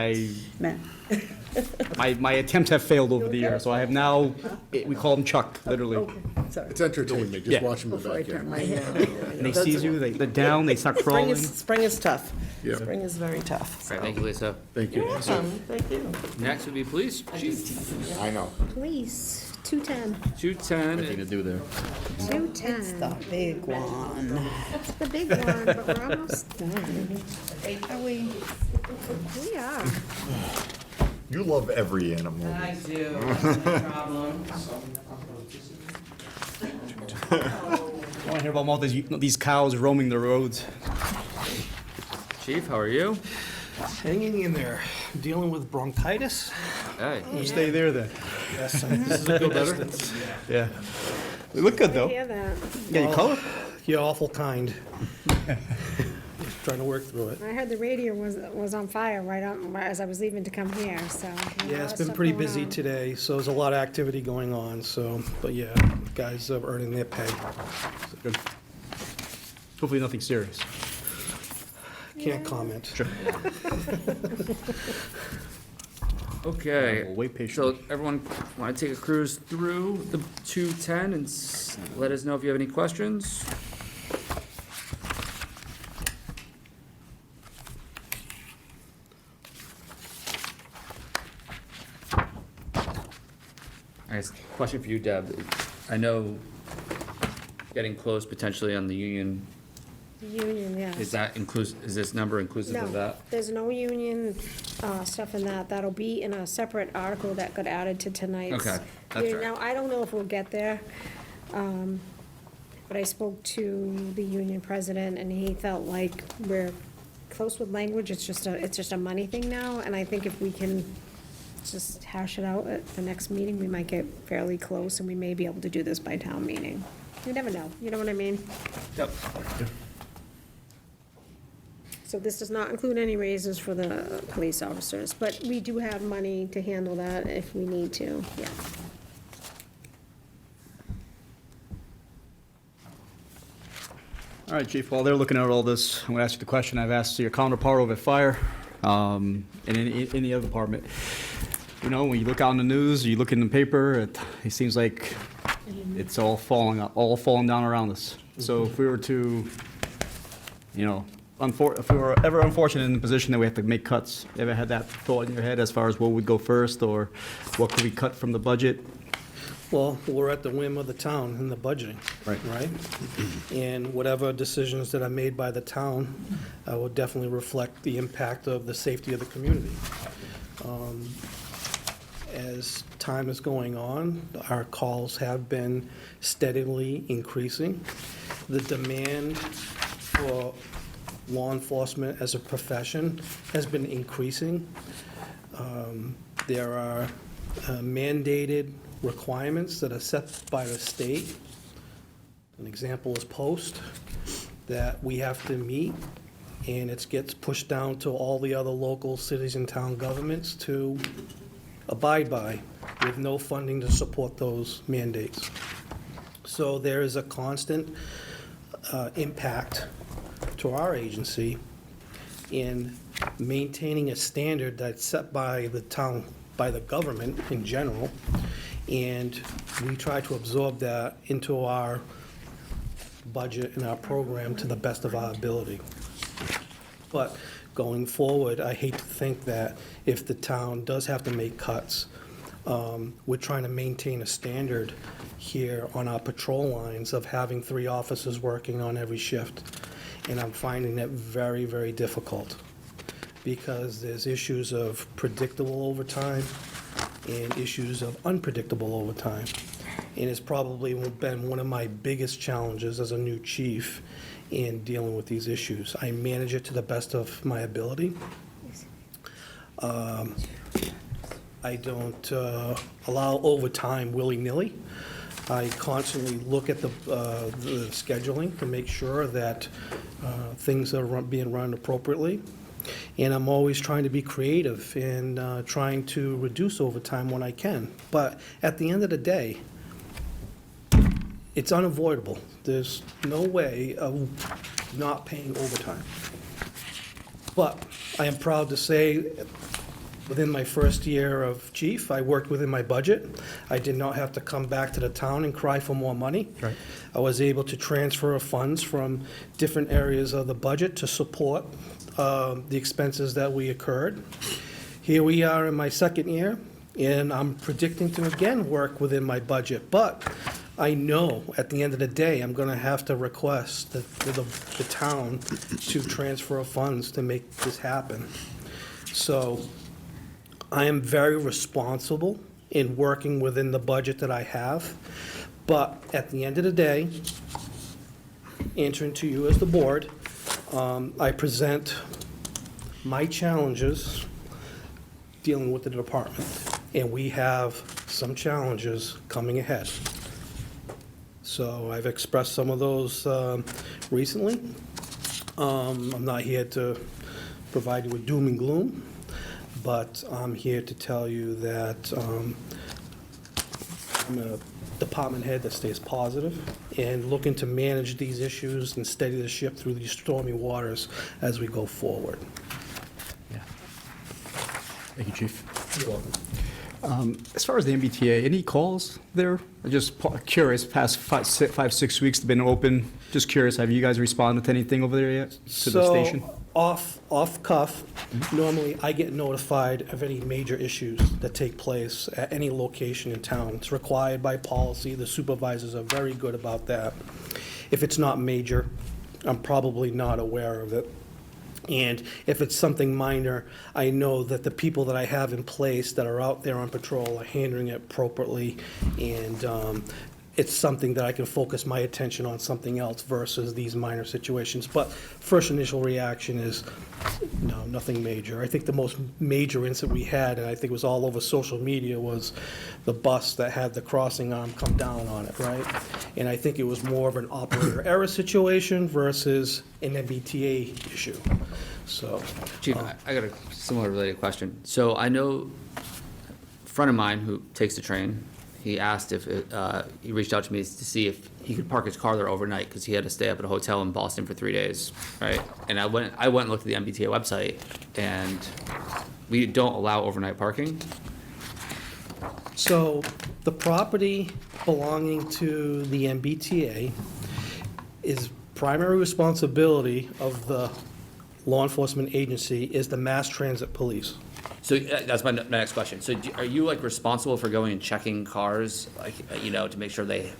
My attempts have failed over the years, so I have now, we call them Chuck, literally. Sorry. It's entertainment, Yeah. just watch them in the Before I turn backyard. my, And they seize you, they're down, they start Spring crawling. spring is tough. Yeah. Spring is very tough. All right, thank you, Lisa. Thank you. Thank you. Next would be police chief. I know. Please, 210. 210. to do there. 210. It's the big one. It's the big one, but we're almost done. Are we? We are. You love every animal. I do, that's my problem. I want to hear about all these cows roaming the roads. Chief, how are you? Hanging in there, dealing with bronchitis. Hey. You stay there then. Yes, this is a good distance. Yeah. They look good, though. Hear that. Yeah, you color? Yeah, awful kind. Just trying to work through it. I heard the radio was on fire right as I was leaving to come here, so. there's a Yeah, lot it's of been stuff pretty going busy on. today, so there's a lot of activity going on, so, but yeah, guys are earning their pay. Good. Hopefully nothing serious. Can't comment. Sure. Okay. We'll wait So patiently. everyone want to take a cruise through the 210 and let us know if you have any questions? I guess, question for you, Deb. I know getting close potentially on the union, Union, yeah. is this number inclusive of No, that? there's no union stuff in that. That'll be in a separate article that got added to tonight's. Okay, that's Yeah, right. Now, I don't know if we'll get there, but I spoke to the union president, and he felt like we're close with language. It's just a money thing now, and I think if we can just hash it out at the next meeting, we might get fairly close, and we may be able to do this by town meeting. You never know, you know what I mean? Yep. So this does not include any raises for the police officers, but we do have money to handle that if we need to, yeah. All right, Chief, while they're looking at all this, I'm gonna ask you the question I've asked your counterpart over at Fire, and any other department. You know, when you look out in the news, you look in the paper, it seems like it's all falling down around us. So if we were to, you know, if we were ever unfortunate in the position that we have to make cuts, you ever had that thought in your head as far as what would go first, or what could we cut from the budget? Well, we're at the whim of the town in the budgeting. Right. Right? And whatever decisions that are made by the town will definitely reflect the impact of the safety of the community. As time is going on, our calls have been steadily increasing. The demand for law enforcement as a profession has been increasing. There are mandated requirements that are set by the state. An example is post, that we have to meet, and it gets pushed down to all the other local cities and town governments to abide by, with no funding to support those mandates. So there is a constant impact to our agency in maintaining a standard that's set by the town, by the government in general, and we try to absorb that into our budget and our program to the best of our ability. But going forward, I hate to think that if the town does have to make cuts, we're trying to maintain a standard here on our patrol lines of having 3 officers working on every shift. And I'm finding that very, very difficult, because there's issues of predictable overtime and issues of unpredictable overtime. And it's probably been one of my biggest challenges as a new chief in dealing with these issues. I manage it to the best of my ability. I don't allow overtime willy-nilly. I constantly look at the scheduling to make sure that things are being run appropriately. And I'm always trying to be creative and trying to reduce overtime when I can. But at the end of the day, it's unavoidable. There's no way of not paying overtime. But I am proud to say, within my first year of chief, I worked within my budget. I did not have to come back to the town and cry for more money. Right. I was able to transfer funds from different areas of the budget to support the expenses that we incurred. Here we are in my second year, and I'm predicting to again work within my budget. But I know at the end of the day, I'm going to have to request the town to transfer funds to make this happen. So I am very responsible in working within the budget that I have. But at the end of the day, answering to you as the board, I present my challenges dealing with the department. And we have some challenges coming ahead. So I've expressed some of those recently. I'm not here to provide you with doom and gloom, but I'm here to tell you that I'm a department head that stays positive and looking to manage these issues and steady the ship through these stormy waters as we go forward. Thank you, Chief. You're welcome. As far as the MBTA, any calls there? I'm just curious, past 5, 6 weeks they've been open. Just curious, have you guys responded to anything over there yet, to the station? Off cuff, normally I get notified of any major issues that take place at any location in town. It's required by policy, the supervisors are very good about that. If it's not major, I'm probably not aware of it. And if it's something minor, I know that the people that I have in place that are out there on patrol are handling it appropriately, and it's something that I can focus my attention on something else versus these minor situations. But first initial reaction is, no, nothing major. I think the most major incident we had, and I think it was all over social media, was the bus that had the crossing arm come down on it, right? And I think it was more of an operator error situation versus an MBTA issue, so. Chief, I got a similar related question. So I know a friend of mine who takes the train, he asked if, he reached out to me to see if he could park his car there overnight, because he had to stay up at a hotel in Boston for 3 days, right? And I went and looked at the MBTA website, and we don't allow overnight parking. So the property belonging to the MBTA is primary responsibility of the law enforcement agency is the Mass Transit Police. So that's my next question. So are you like responsible for going and checking cars, like, to make sure they?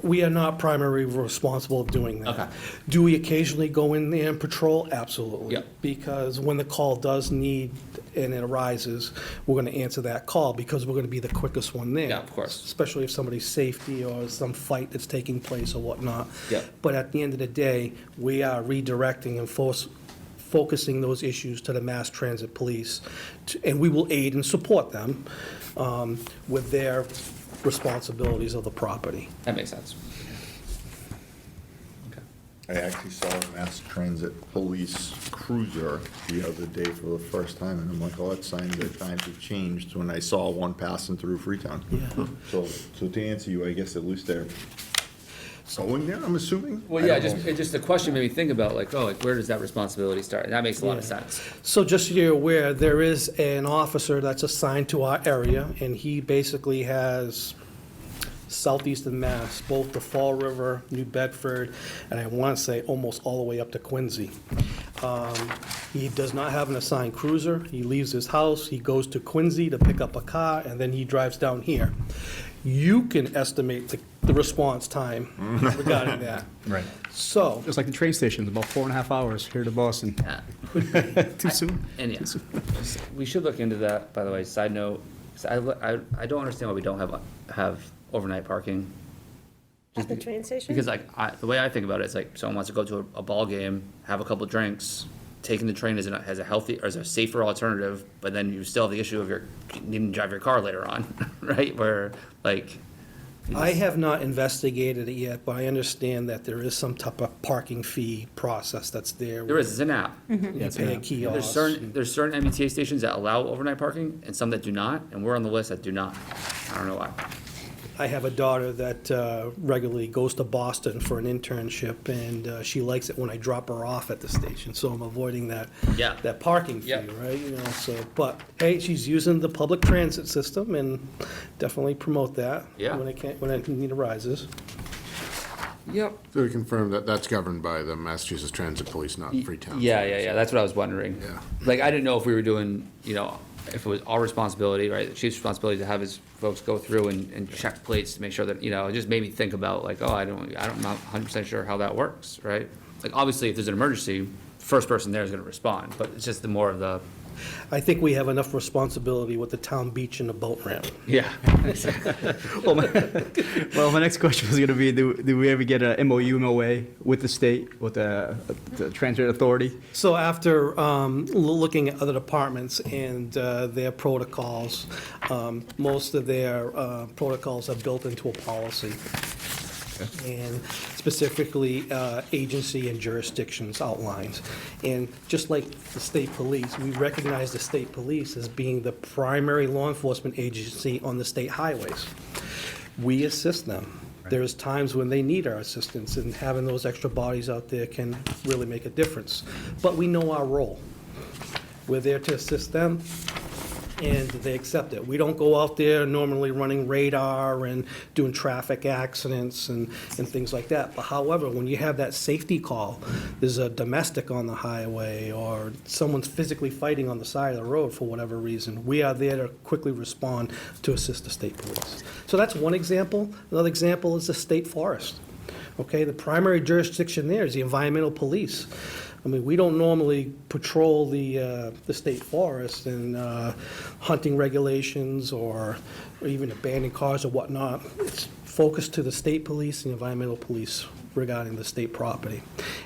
We are not primarily responsible of doing that. Okay. Do we occasionally go in there and patrol? Absolutely. Yep. Because when the call does need, and it arises, we're gonna answer that call, because we're gonna be the quickest one there. Yeah, of course. Especially if somebody's safety or some fight that's taking place or whatnot. Yep. But at the end of the day, we are redirecting and focusing those issues to the Mass Transit Police, and we will aid and support them with their responsibilities of the property. That makes sense. I actually saw a Mass Transit Police cruiser the other day for the first time, and I'm like, oh, that's signs that times have changed, when I saw one passing through Freetown. Yeah. So to answer you, I guess at least they're going there, I'm assuming? Well, yeah, just the question made me think about, like, where does that responsibility start? And that makes a lot of Yeah. sense. So just so you're aware, there is an officer that's assigned to our area, and he basically has southeastern Mass, both the Fall River, New Bedford, and I want to say almost all the way up to Quincy. He does not have an assigned cruiser. He leaves his house, he goes to Quincy to pick up a car, and then he drives down here. You can estimate the response time regarding that. Right. So, Just like the train station, about 4.5 hours here to Boston. Yeah. Too soon? And yeah, we should look into that, by the way, side note, 'cause I don't understand why we don't have overnight parking. At the train station? Because like, the way I think about it, it's like, someone wants to go to a ball game, have a couple drinks, taking the train as a healthy, or as a safer alternative, but then you still have the issue of your needing to drive your car later on, right? Where, like. I have not investigated it yet, but I understand that there is some type of parking fee process that's there. There is, it's an app. You pay a kiosk. There's certain MBTA stations that allow overnight parking and some that do not, and we're on the list that do not. I don't know why. I have a daughter that regularly goes to Boston for an internship, and she likes it when I drop her off at the station, so I'm avoiding that, Yeah. that parking fee, Yep. right? So, but, hey, she's using the public transit system, and definitely promote that. Yeah. When it need arises. Yep. So we confirm that that's governed by the Massachusetts Transit Police, not Freetown. Yeah, that's what I was wondering. Yeah. Like, I didn't know if we were doing, if it was our responsibility, right, the chief's responsibility to have his folks go through and check plates to make sure that, it just made me think about, like, I'm not 100% sure how that works, right? Like, obviously, if there's an emergency, first person there is gonna respond, but it's just more of the, I think we have enough responsibility with the town beach and the boat ramp. yeah. Well, my next question was going to be, do we ever get a MOA with the state, with the Transit Authority? So after looking at other departments and their protocols, most of their protocols are built into a policy. And specifically, agency and jurisdictions outlined. And just like the state police, we recognize the state police as being the primary law enforcement agency on the state highways. We assist them. There's times when they need our assistance, and having those extra bodies out there can really make a difference. But we know our role. We're there to assist them, and they accept it. We don't go out there normally running radar and doing traffic accidents and things like that. But however, when you have that safety call, there's a domestic on the highway, or someone's physically fighting on the side of the road for whatever reason, we are there to quickly respond to assist the state police. So that's one example. Another example is the state forest. Okay, the primary jurisdiction there is the environmental police. I mean, we don't normally patrol the state forest and hunting regulations or even abandoned cars or whatnot. It's focused to the state police and environmental police regarding the state property.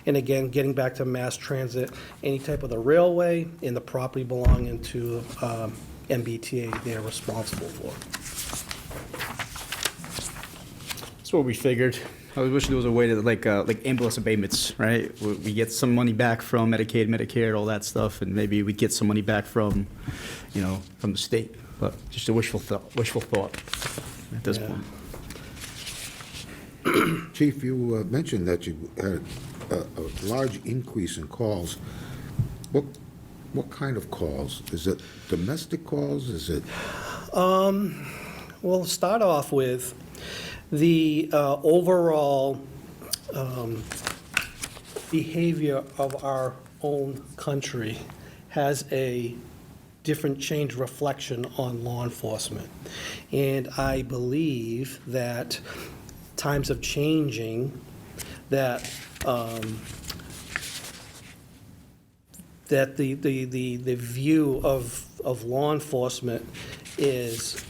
And again, getting back to mass transit, any type of the railway and the property belonging to MBTA, they're responsible for. That's what we figured. I was wishing there was a way to, like ambulance abatements, right? We get some money back from Medicaid, Medicare, all that stuff, and maybe we get some money back from, from the state. But just a wishful thought at this point. Chief, you mentioned that you had a large increase in calls. What kind of calls? Is it domestic calls? Is it? Well, start off with the overall behavior of our own country has a different change reflection on law enforcement. And I believe that times of changing, that that the view of law enforcement is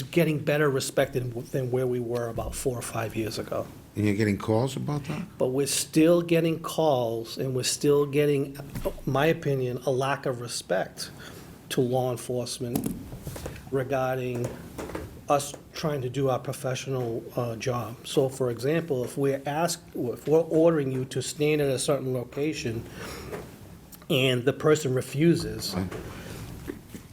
getting better respected than where we were about 4 or 5 years ago. And you're getting calls about that? But we're still getting calls, and we're still getting, my opinion, a lack of respect to law enforcement regarding us trying to do our professional job. So for example, if we're ordering you to stand at a certain location and the person refuses,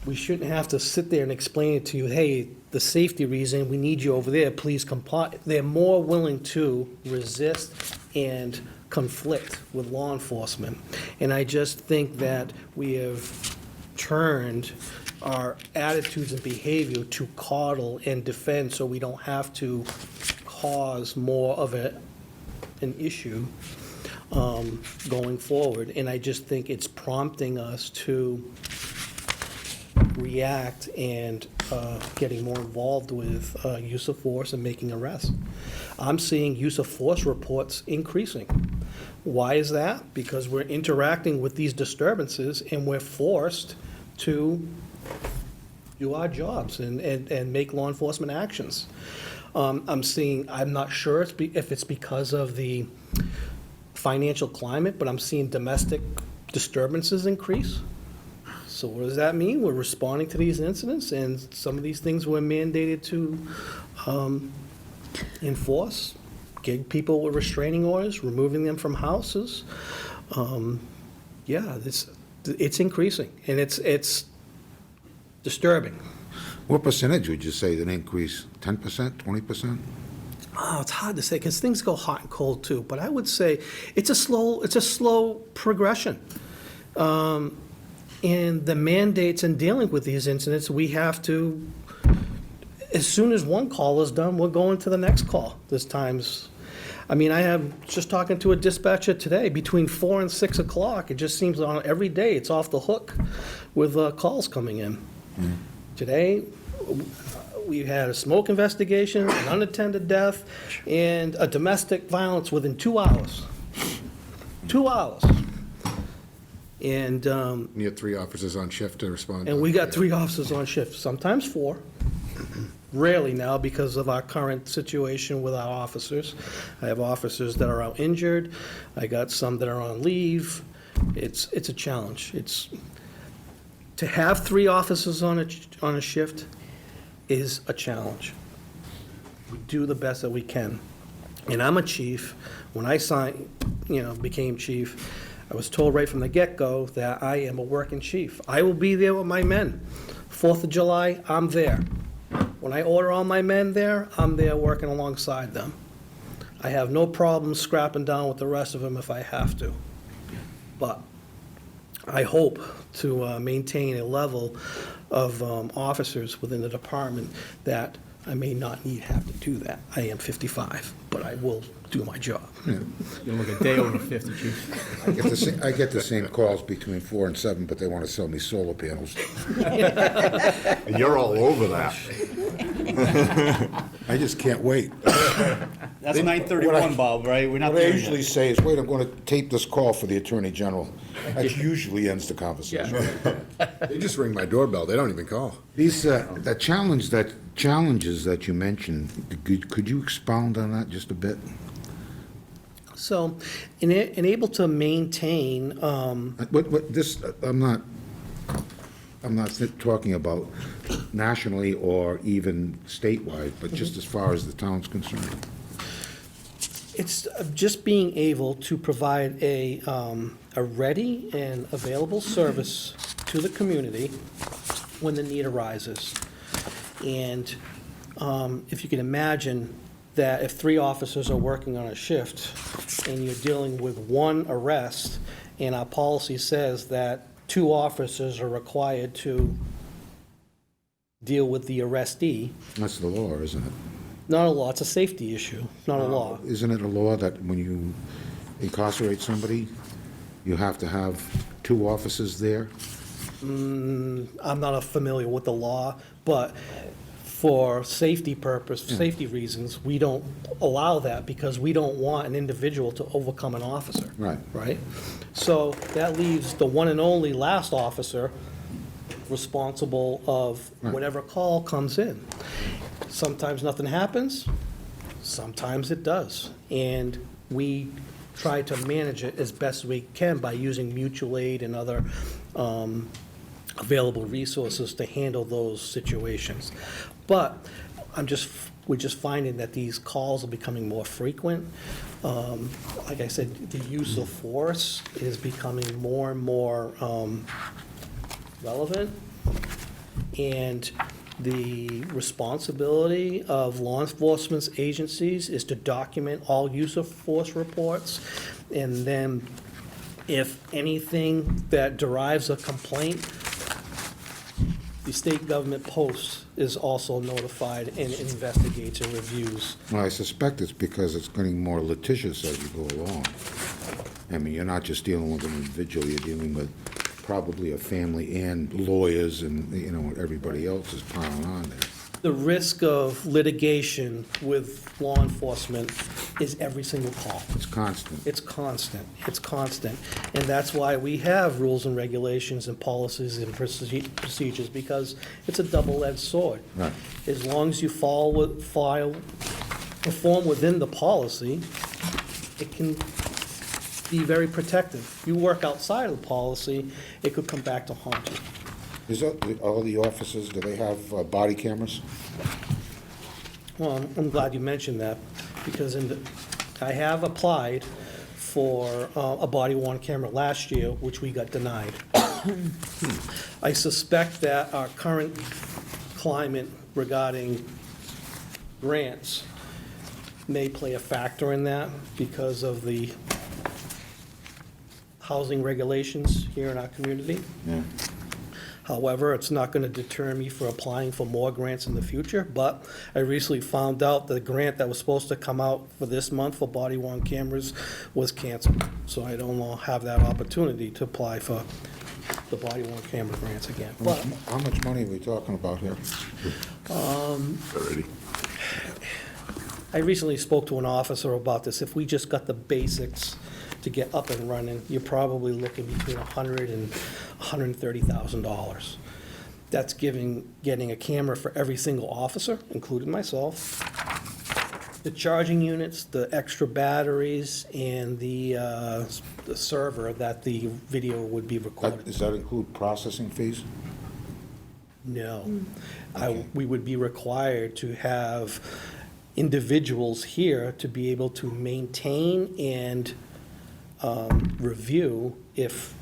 we shouldn't have to sit there and explain it to you, hey, the safety reason, we need you over there, please comply. They're more willing to resist and conflict with law enforcement. And I just think that we have turned our attitudes and behavior to coddle and defend so we don't have to cause more of an issue going forward. And I just think it's prompting us to react and getting more involved with use of force and making arrests. I'm seeing use of force reports increasing. Why is that? Because we're interacting with these disturbances and we're forced to do our jobs and make law enforcement actions. I'm not sure if it's because of the financial climate, but I'm seeing domestic disturbances increase. So what does that mean? We're responding to these incidents, and some of these things we're mandated to enforce, get people with restraining orders, removing them from houses. It's increasing, and it's disturbing. What percentage would you say that increase? 10%, 20%? Oh, it's hard to say, because things go hot and cold too, but I would say it's a slow progression. And the mandates in dealing with these incidents, we have to, as soon as one call is done, we're going to the next call. There's times, I mean, I have, just talking to a dispatcher today, between 4 and 6 o'clock, it just seems on every day it's off the hook with calls coming in. Mm. Today, we had a smoke investigation, an unattended death, and a domestic violence within 2 hours. 2 hours. And You had 3 officers on shift to respond. and we got 3 officers on shift, sometimes 4. Rarely now because of our current situation with our officers. I have officers that are out injured. I got some that are on leave. It's a challenge. To have 3 officers on a shift is a challenge. We do the best that we can. And I'm a chief. When I became chief, I was told right from the get-go that I am a working chief. I will be there with my men. 4th of July, I'm there. When I order all my men there, I'm there working alongside them. I have no problem scrapping down with the rest of them if I have to. But I hope to maintain a level of officers within the department that I may not have to do that. I am 55, but I will do my job. You'll look a day over 50, chief. I get the same calls between 4 and 7, but they want to sell me solar panels. And you're all over that. I just can't wait. That's 9:31, Bob, right? We're not What I there usually yet. say is, wait, I'm going to tape this call for the Attorney General. That usually ends the conversation. They just ring my doorbell, they don't even call. These, the challenges that you mentioned, could you expound on that just a bit? So, able to maintain, I'm not talking about nationally or even statewide, but just as far as the town's concerned. it's just being able to provide a ready and available service to the community when the need arises. And if you can imagine that if 3 officers are working on a shift and you're dealing with 1 arrest, and our policy says that 2 officers are required to deal with the arrestee. That's the law, isn't it? Not a law, it's a safety issue, not a law. Isn't it a law that when you incarcerate somebody, you have to have 2 officers there? I'm not familiar with the law, but for safety safety reasons, we don't allow that because we don't want an individual to overcome an officer. Right. Right? So that leaves the one and only last officer responsible of whatever call comes in. Sometimes nothing happens, sometimes it does. And we try to manage it as best we can by using mutual aid and other available resources to handle those situations. But we're just finding that these calls are becoming more frequent. Like I said, the use of force is becoming more and more relevant. And the responsibility of law enforcement agencies is to document all use of force reports. And then if anything that derives a complaint, the state government post is also notified and investigates and reviews. Well, I suspect it's because it's getting more litigious as you go along. I mean, you're not just dealing with an individual, you're dealing with probably a family and lawyers and, everybody else is piling on there. The risk of litigation with law enforcement is every single call. It's constant. It's constant. It's constant. And that's why we have rules and regulations and policies and procedures, because it's a double-edged sword. Right. As long as you perform within the policy, it can be very protective. You work outside of the policy, it could come back to haunt you. All the officers, do they have body cameras? Well, I'm glad you mentioned that, because I have applied for a body-worn camera last year, which we got denied. I suspect that our current climate regarding grants may play a factor in that because of the housing regulations here in our community. Yeah. However, it's not going to deter me from applying for more grants in the future, but I recently found out the grant that was supposed to come out for this month for body-worn cameras was canceled. So I don't have that opportunity to apply for the body-worn camera grants again. But How much money are we talking about here? Already. I recently spoke to an officer about this. If we just got the basics to get up and running, you're probably looking between $100,000 and $130,000. That's getting a camera for every single officer, including myself, the charging units, the extra batteries, and the server that the video would be recorded. Does that include processing fees? No. We would be required to have individuals here to be able to maintain and review if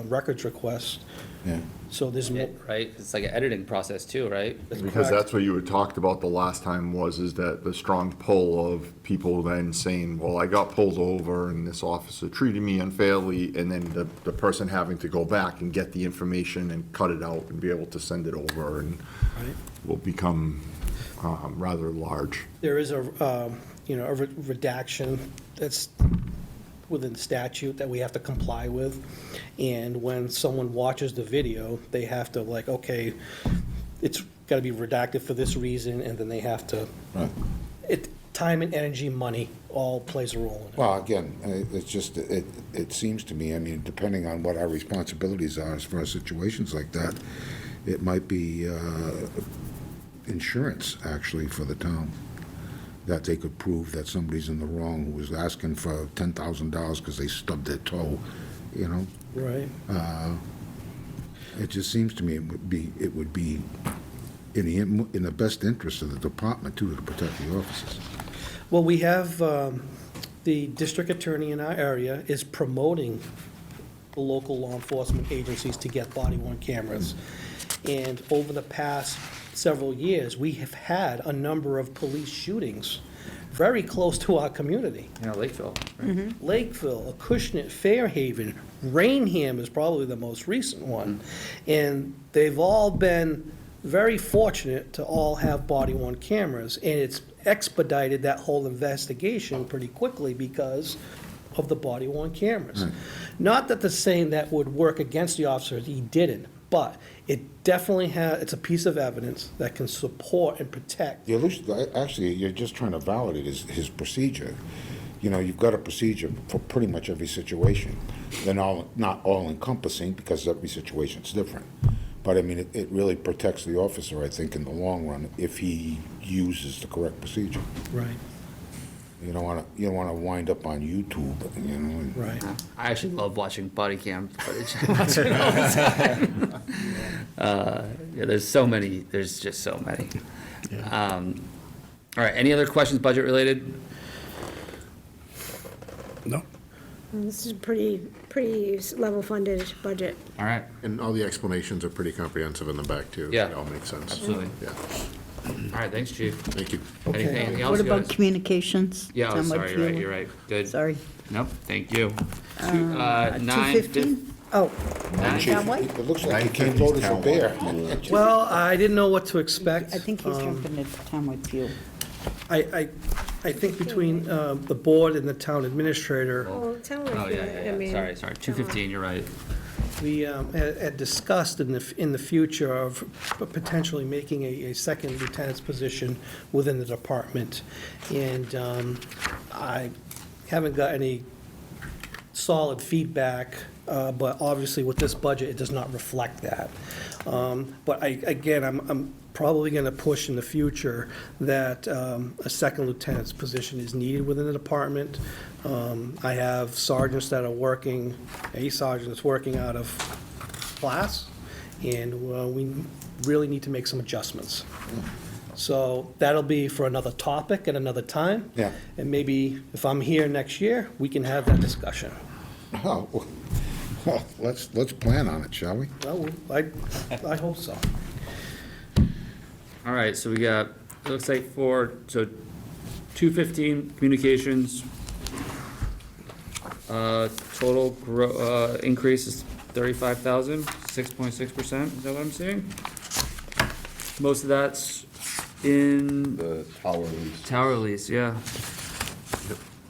records requests. Yeah. So there's more. Right? It's like an editing process too, right? Because that's what you had talked about the last time is that the strong pull of people then saying, well, I got pulled over and this officer treated me unfairly, and then the person having to go back and get the information and cut it out and be able to send it over, and will become rather large. There is a redaction that's within statute that we have to comply with. And when someone watches the video, they have to okay, it's got to be redacted for this reason, and then they have to, time and energy, money, all plays a role in it. Well, again, it's just, it seems to me, I mean, depending on what our responsibilities are as far as situations like that, it might be insurance, actually, for the town, that they could prove that somebody's in the wrong who was asking for $10,000 because they stubbed their toe, Right. It just seems to me it would be in the best interest of the department, too, to protect the officers. Well, we have, the district attorney in our area is promoting the local law enforcement agencies to get body-worn cameras. And over the past several years, we have had a number of police shootings very close to our community. Lakeville. Right? Lakeville, Acushnet, Fairhaven, Rainham is probably the most recent one. And they've all been very fortunate to all have body-worn cameras, and it's expedited that whole investigation pretty quickly because of the body-worn cameras. Not that the saying that would work against the officer, he didn't, but it definitely it's a piece of evidence that can support and protect. Actually, you're just trying to validate his procedure. You've got a procedure for pretty much every situation. They're not all encompassing because every situation's different. But I mean, it really protects the officer, I think, in the long run, if he uses the correct procedure. Right. You don't want to wind up on YouTube, Right. I actually love watching body cam footage. I watch it all the time. There's so many. There's just so many. All right. Any other questions, budget related? No. This is a pretty level-funded budget. All right. And all the explanations are pretty comprehensive in the back, too. Yeah. It all makes sense. Absolutely. Yeah. All right. Thanks, Chief. Thank you. Anything else? What about guys? communications? Yeah. Town wide Sorry. fuel? You're right. Good. Sorry. Nope. Thank you. 215? Oh, townwide? It looks like you came loaded as a bear. Well, I didn't know what to expect. I think he's jumping at townwide fuel. I think between the board and the town administrator, Well, tell her. Oh yeah. Sorry. 215. You're right. we had discussed in the future of potentially making a second lieutenant's position within the department. And I haven't got any solid feedback, but obviously with this budget, it does not reflect that. But I'm probably going to push in the future that a second lieutenant's position is needed within the department. I have sergeants that are working, a sergeant that's working out of class, and we really need to make some adjustments. So that'll be for another topic at another time. Yeah. And maybe if I'm here next year, we can have that discussion. Oh, well, let's plan on it, shall we? Well, I hope so. All right. So we got. It looks like 215 communications. Total increase is 35,000, 6.6%. Is that what I'm seeing? Most of that's in The tower lease. tower lease. Yeah.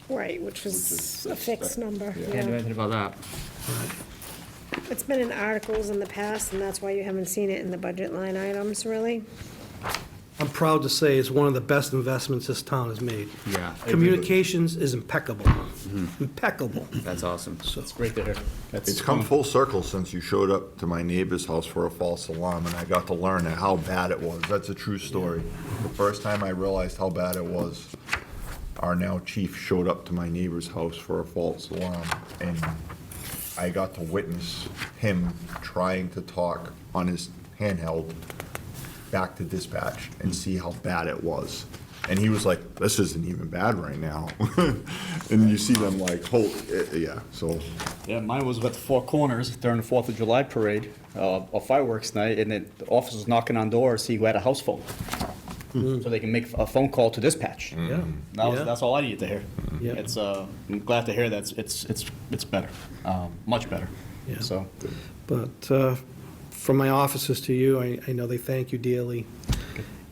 Right, which was a fixed number, Can't do yeah. anything about that. It's been in articles in the past, and that's why you haven't seen it in the budget line items, really. I'm proud to say it's one of the best investments this town has made. Yeah. Communications is impeccable. Impeccable. That's awesome. So It's great to hear. It's come full circle since you showed up to my neighbor's house for a false alarm, and I got to learn how bad it was. That's a true story. The first time I realized how bad it was, our now chief showed up to my neighbor's house for a false alarm, and I got to witness him trying to talk on his handheld back to dispatch and see how bad it was. And he was like, this isn't even bad right now. And you see them like, yeah, so. Yeah, mine was at the Four Corners during the 4th of July parade, a fireworks night, and then the officers knocking on doors, see who had a house phone. So they can make a phone call to dispatch. Yeah. Yeah. That's all I needed to hear. Yeah. It's, I'm glad to hear that it's better, much better. Yeah. So, But from my officers to you, I know they thank you dearly,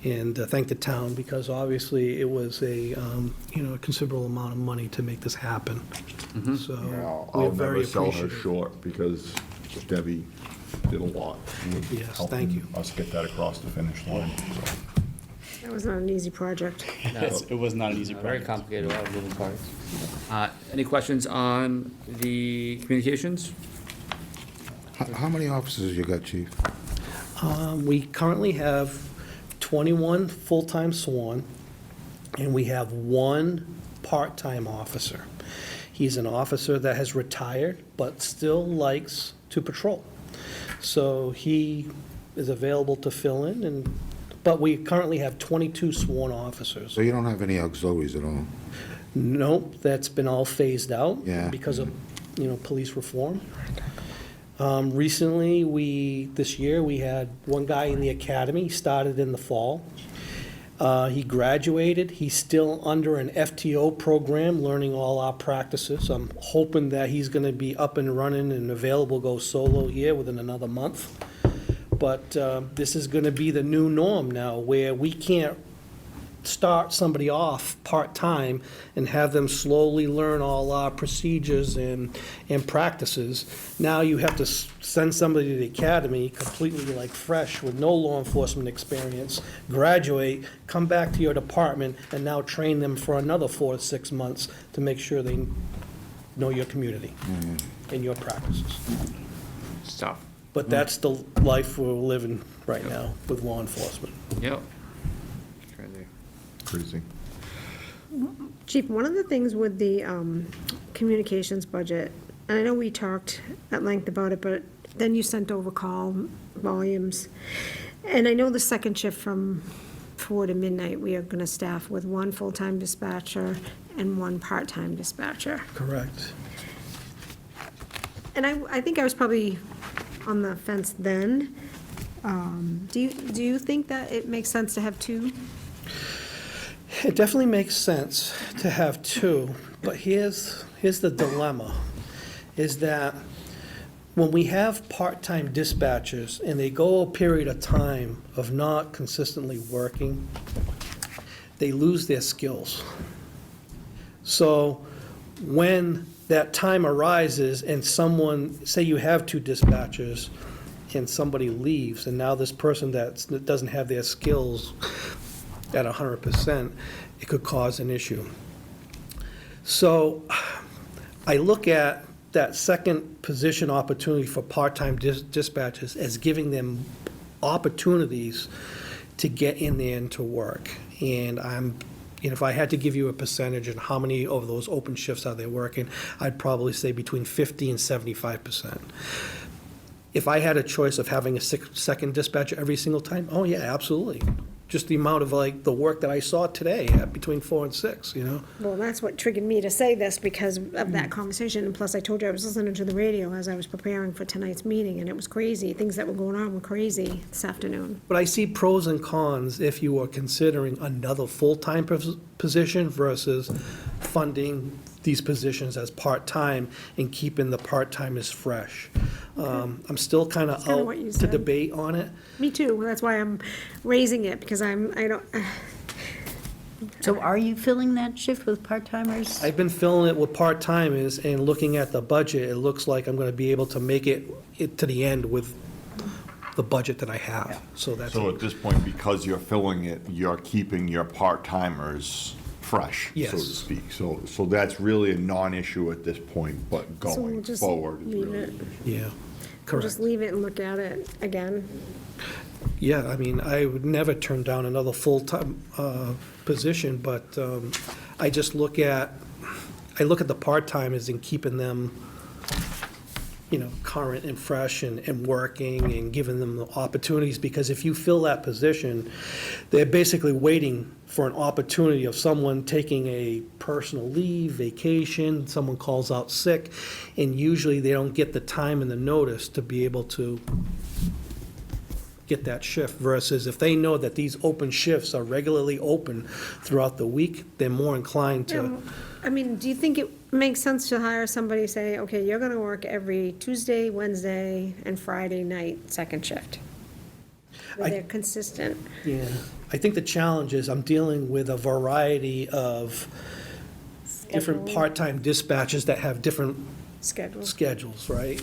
and thank the town, because obviously it was a, a considerable amount of money to make this happen. So we're I'll very never sell her appreciative. short because Debbie did a lot. Yes, helping thank you. us get that across the finish line, so. That was not an easy project. it was not an easy Very project. complicated, a lot of moving parts. Any questions on the communications? How many officers you got, chief? We currently have 21 full-time sworn, and we have one part-time officer. He's an officer that has retired, but still likes to patrol. So he is available to fill in, but we currently have 22 sworn officers. So you don't have any auxiliaries at all? Nope, that's been all phased out. Yeah. Because of, police reform. Recently, this year, we had one guy in the academy, started in the fall. He graduated, he's still under an FTO program, learning all our practices. I'm hoping that he's gonna be up and running and available, go solo here within another month. But this is gonna be the new norm now, where we can't start somebody off part-time and have them slowly learn all our procedures and practices. Now you have to send somebody to the academy completely like fresh with no law enforcement experience, graduate, come back to your department, and now train them for another 4 to 6 months to make sure they know your community and your practices. Stuff. But that's the life we're living right now with law enforcement. Yep. Crazy. Chief, one of the things with the communications budget, and I know we talked at length about it, but then you sent over call volumes. And I know the second shift from 4 to midnight, we are gonna staff with one full-time dispatcher and one part-time dispatcher. Correct. And I think I was probably on the fence then. Do you think that it makes sense to have two? It definitely makes sense to have two, but here's the dilemma, is that when we have part-time dispatchers and they go a period of time of not consistently working, they lose their skills. So when that time arises and someone, say you have two dispatchers and somebody leaves, and now this person that doesn't have their skills at 100%, it could cause an issue. So I look at that second position opportunity for part-time dispatchers as giving them opportunities to get in there and to work. And if I had to give you a percentage and how many of those open shifts are they working, I'd probably say between 50 and 75%. If I had a choice of having a second dispatcher every single time, oh yeah, absolutely. Just the amount of the work that I saw today at between 4 and 6, Well, that's what triggered me to say this because of that conversation. And plus, I told you I was listening to the radio as I was preparing for tonight's meeting, and it was crazy. Things that were going on were crazy this afternoon. But I see pros and cons if you are considering another full-time position versus funding these positions as part-time and keeping the part-timers fresh. I'm still kind of kinda out what you to said. debate on it. Me too. That's why I'm raising it, because I don't, So are you filling that shift with part-timers? I've been filling it with part-timers, and looking at the budget, it looks like I'm going to be able to make it to the end with the budget that I have. So that's, So at this point, because you're filling it, you're keeping your part-timers fresh, so to Yes. speak. So that's really a non-issue at this point, but so we'll going just forward is leave really. it. yeah, We'll correct. just leave it and look at it again. Yeah, I mean, I would never turn down another full-time position, but I just look at the part-timers and keeping them, current and fresh and working and giving them the opportunities, because if you fill that position, they're basically waiting for an opportunity of someone taking a personal leave, vacation, someone calls out sick, and usually they don't get the time and the notice to be able to get that shift, versus if they know that these open shifts are regularly open throughout the week, they're more inclined to. I mean, do you think it makes sense to hire somebody, say, okay, you're gonna work every Tuesday, Wednesday, and Friday night, second shift? Where they're consistent. Yeah, I think the challenge is I'm dealing with a variety of different Scheduling. part-time dispatchers that have different Schedule. schedules, right?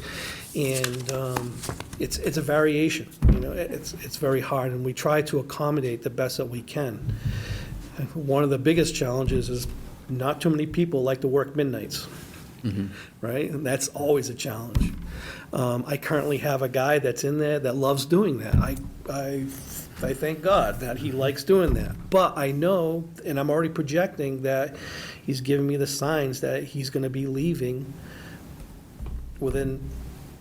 And it's a variation, it's very hard, and we try to accommodate the best that we can. And one of the biggest challenges is not too many people like to work midnights, right? And that's always a challenge. I currently have a guy that's in there that loves doing that. I thank God that he likes doing that. But I know, and I'm already projecting that he's giving me the signs that he's gonna be leaving within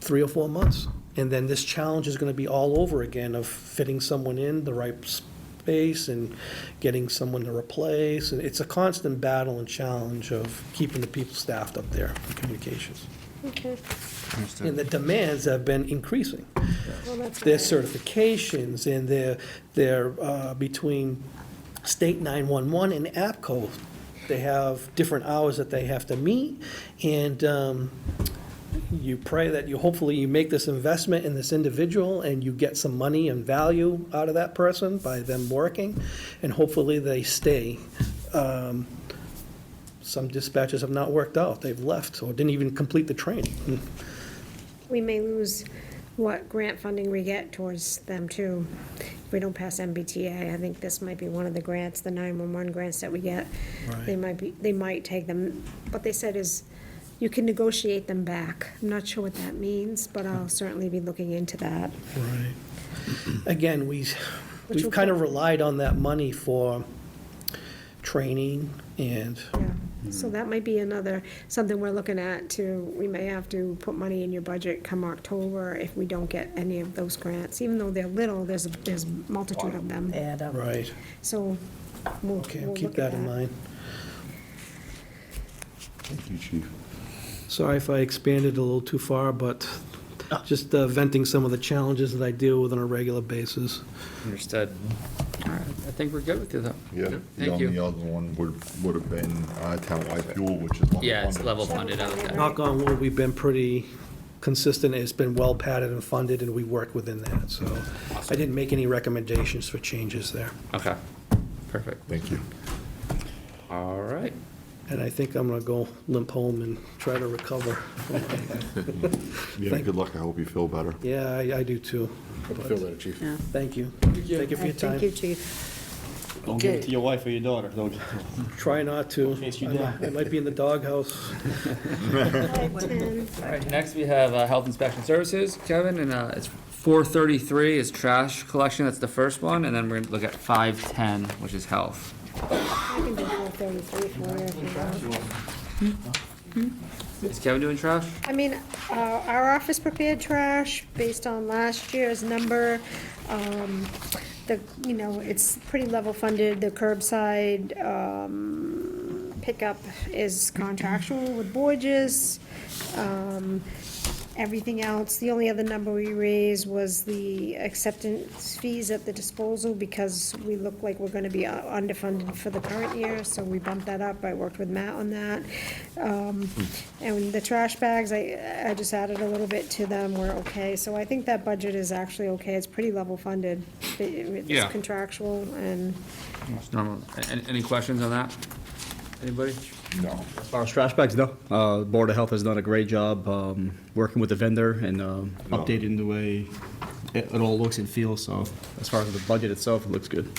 3 or 4 months. And then this challenge is gonna be all over again of fitting someone in the right space and getting someone to replace. And it's a constant battle and challenge of keeping the people staffed up there for communications. Okay, And the demands have been increasing. well, that's Their good. certifications and their between state 911 and APCO, they have different hours that they have to meet, and you pray that hopefully you make this investment in this individual and you get some money and value out of that person by them working, and hopefully they stay. Some dispatchers have not worked out, they've left, or didn't even complete the training. We may lose what grant funding we get towards them too. If we don't pass MBTA, I think this might be one of the grants, the 911 grants that we get. Right. They might take them, what they said is, you can negotiate them back. I'm not sure what that means, but I'll certainly be looking into that. Right. Again, we've will kind of relied on that money for training and, Yeah, so that might be something we're looking at too. We may have to put money in your budget come October if we don't get any of those grants. Even though they're little, there's a multitude of them. Add up. right. So we'll Okay, I'll we'll keep look at that in mind. Thank you, Chief. Sorry if I expanded a little too far, but just venting some of the challenges that I deal with on a regular basis. Understood. All right, I think we're good with you, though. Yeah, the Thank only you. other one would have been townwide fuel, which is level Yeah, it's funded. level funded, I looked at it. Knock on wood, we've been pretty consistent, it's been well padded and funded, and we work within that, so I didn't make any recommendations for changes there. Okay, perfect. Thank you. All right. And I think I'm gonna go limp home and try to recover. Yeah, good luck. I hope you feel better. Yeah, I do too. Hope you feel better, Chief. Yeah. Thank you. Thank you for your time. Thank you, Chief. Don't give it to your wife or your daughter, don't you? Try not to. case you I might be in the doghouse. 5:10. All right, next we have Health Inspection Services, Kevin, and it's 433 is trash collection, that's the first one, and then we're gonna look at 510, which is health. I can do 433 for you if you want. Is Kevin doing trash? I mean, our office prepared trash based on last year's number. It's pretty level funded. The curbside pickup is contractual with Borges. Everything else, the only other number we raised was the acceptance fees at the disposal because we look like we're gonna be underfunded for the current year, so we bumped that up. I worked with Matt on that. And the trash bags, I just added a little bit to them, we're okay. So I think that budget is actually okay. It's pretty level funded. It's Yeah. contractual and It's normal. Any questions on that? Anybody? No. As far as trash bags, no. Board of Health has done a great job working with the vendor and updating the way it all looks and feels. So as far as the budget itself, it looks good.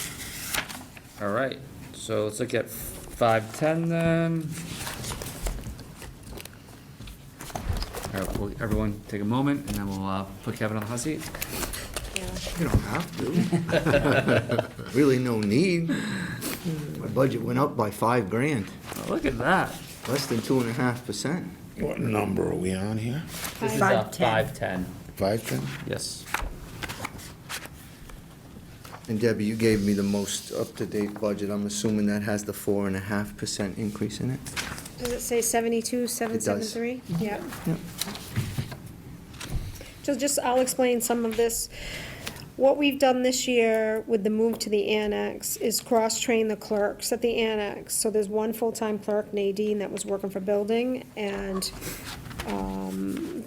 All right, so let's look at 510 then. All right, well, everyone take a moment, and then we'll put Kevin on the hot seat. You don't have to. Really no need. My budget went up by $5,000, Oh, look at that. less than 2.5%. What number are we on here? This is 510. 510? Yes. And Debbie, you gave me the most up-to-date budget. I'm assuming that has the 4.5% increase in it? Does it say 72,773? Yeah. Yep. So just, I'll explain some of this. What we've done this year with the move to the annex is cross-train the clerks at the annex. So there's one full-time clerk, Nadine, that was working for building, and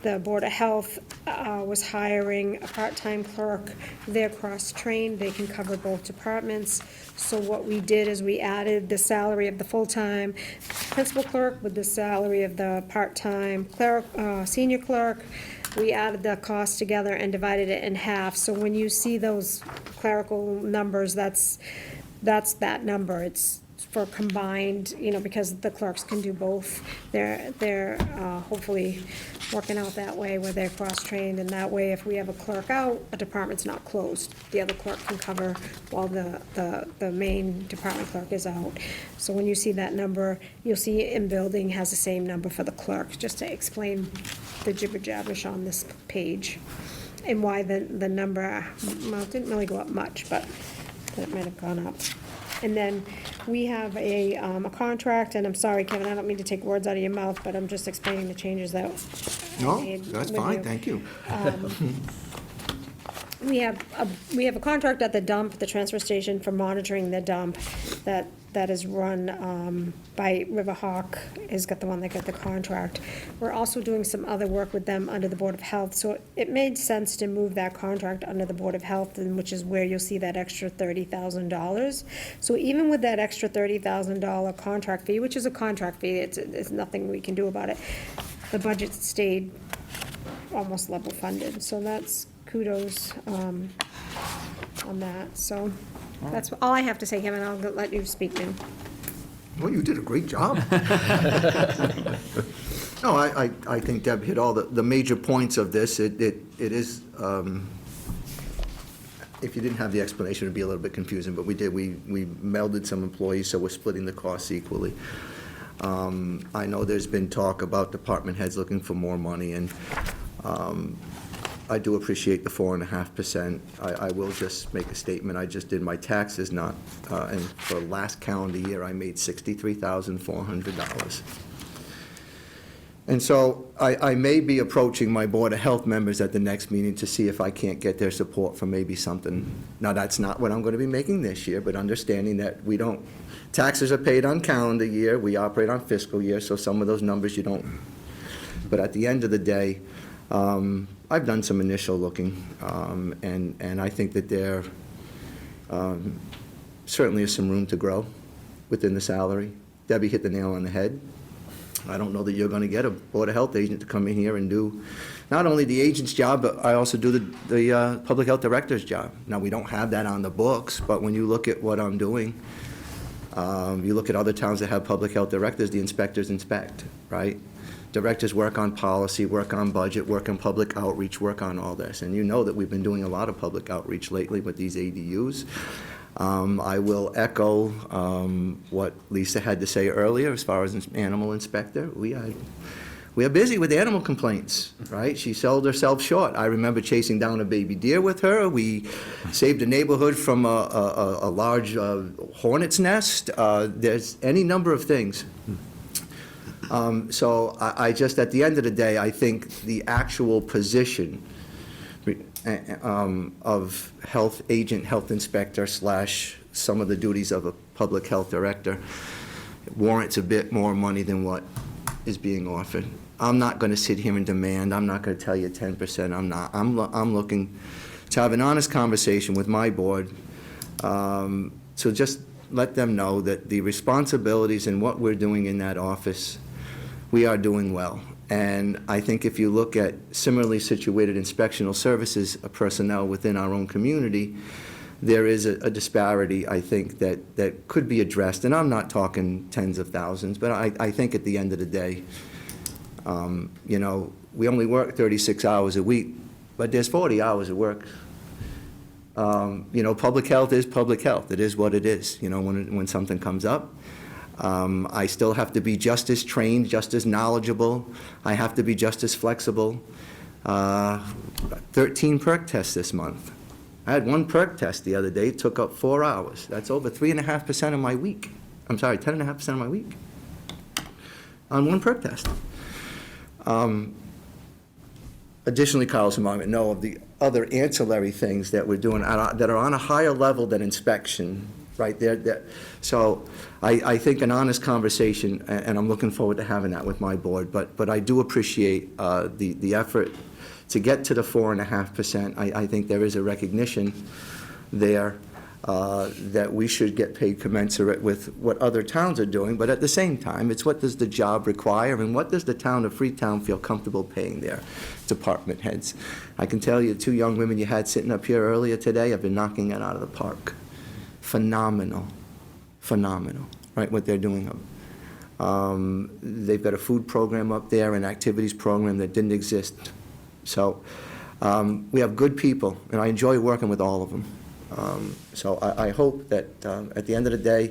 the Board of Health was hiring a part-time clerk. They're cross-trained, they can cover both departments. So what we did is we added the salary of the full-time principal clerk with the salary of the part-time clerk, senior clerk. We added the cost together and divided it in half. So when you see those clerical numbers, that's that number. It's for combined, because the clerks can do both. They're hopefully working out that way where they're cross-trained, and that way if we have a clerk out, a department's not closed. The other clerk can cover while the main department clerk is out. So when you see that number, you'll see in building has the same number for the clerk, just to explain the jibber-jabbish on this page, and why the number, well, it didn't really go up much, but it might have gone up. And then we have a contract, and I'm sorry, Kevin, I don't mean to take words out of your mouth, but I'm just explaining the changes that I No, made that's with fine, you. thank you. We have a contract at the dump, the transfer station, for monitoring the dump that is run by Riverhawk, has got the one that got the contract. We're also doing some other work with them under the Board of Health, so it made sense to move that contract under the Board of Health, and which is where you'll see that extra $30,000. So even with that extra $30,000 contract fee, which is a contract fee, it's nothing we can do about it, the budget stayed almost level funded, so that's kudos on that, so that's all I have to say, Kevin. I'll let you speak now. Well, you did a great job. No, I think Deb hit all the major points of this. It is, if you didn't have the explanation, it'd be a little bit confusing, but we did. We melded some employees, so we're splitting the costs equally. I know there's been talk about department heads looking for more money, and I do appreciate the 4.5%. I will just make a statement. I just did my taxes, and for last calendar year, I made $63,400. And so I may be approaching my Board of Health members at the next meeting to see if I can't get their support for maybe something. Now, that's not what I'm going to be making this year, but understanding that taxes are paid on calendar year, we operate on fiscal year, so some of those numbers you don't. But at the end of the day, I've done some initial looking, and I think that there certainly is some room to grow within the salary. Debbie hit the nail on the head. I don't know that you're going to get a Board of Health agent to come in here and do not only the agent's job, but I also do the Public Health Director's job. Now, we don't have that on the books, but when you look at what I'm doing, you look at other towns that have Public Health Directors, the inspectors inspect, right? Directors work on policy, work on budget, work on public outreach, work on all this. And you know that we've been doing a lot of public outreach lately with these ADUs. I will echo what Lisa had to say earlier as far as animal inspector. We are busy with animal complaints, right? She sold herself short. I remember chasing down a baby deer with her. We saved a neighborhood from a large hornet's nest. There's any number of things. So I just, at the end of the day, I think the actual position of health agent, health inspector / some of the duties of a public health director warrants a bit more money than what is being offered. I'm not going to sit here and demand, I'm not going to tell you 10%, I'm not. I'm looking to have an honest conversation with my board, so just let them know that the responsibilities and what we're doing in that office, we are doing well. And I think if you look at similarly situated inspectional services personnel within our own community, there is a disparity, I think, that could be addressed. And I'm not talking tens of thousands, but I think at the end of the day, we only work 36 hours a week, but there's 40 hours of work. Public health is public health. It is what it is, when something comes up. I still have to be just as trained, just as knowledgeable. I have to be just as flexible. 13 perk tests this month. I had one perk test the other day, it took up 4 hours. That's over 3.5% of my week. I'm sorry, 10.5% of my week on one perk test. Additionally, Carlos and I know of the other ancillary things that we're doing that are on a higher level than inspection, right there. So I think an honest conversation, and I'm looking forward to having that with my board, but I do appreciate the effort to get to the 4.5%. I think there is a recognition there that we should get paid commensurate with what other towns are doing, but at the same time, it's what does the job require, and what does the town of Freetown feel comfortable paying their department heads? I can tell you, 2 young women you had sitting up here earlier today have been knocking it out of the park. Phenomenal, right, what they're doing. They've got a food program up there, an activities program that didn't exist. So we have good people, and I enjoy working with all of them. So I hope that at the end of the day,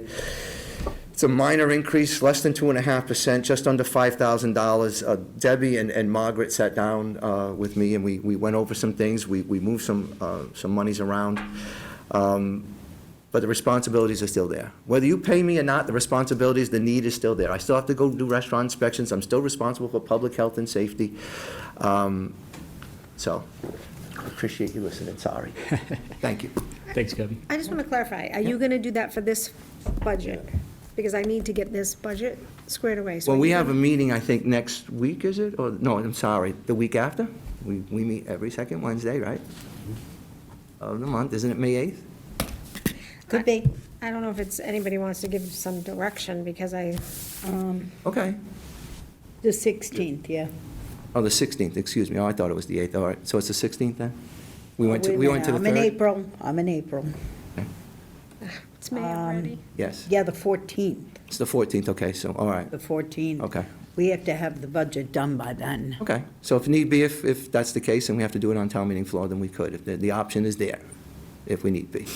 it's a minor increase, less than 2.5%, just under $5,000. Debbie and Margaret sat down with me, and we went over some things. We moved some monies around. But the responsibilities are still there. Whether you pay me or not, the responsibilities, the need is still there. I still have to go do restaurant inspections. I'm still responsible for public health and safety. So I appreciate you listening. Sorry. Thank you. Thanks, Kevin. I just want to clarify, are you going to do that for this budget? Because I need to get this budget squared away. So Well, we have a meeting, I think, next week, is it? Or, no, I'm sorry, the week after? We meet every second Wednesday, right? Of the month. Isn't it May 8th? Could be. I don't know if anybody wants to give some direction, because Okay. The 16th, yeah. Oh, the 16th, excuse me. Oh, I thought it was the 8th. All right, so it's the 16th then? We went to the I'm in 3rd? April. I'm in April. it's May already. Yes. Yeah, the 14th, It's the 14th, okay, so, all right. the 14th. Okay. We have to have the budget done by then. Okay, so if need be, if that's the case and we have to do it on town meeting floor, then we could. If the option is there, if we need be.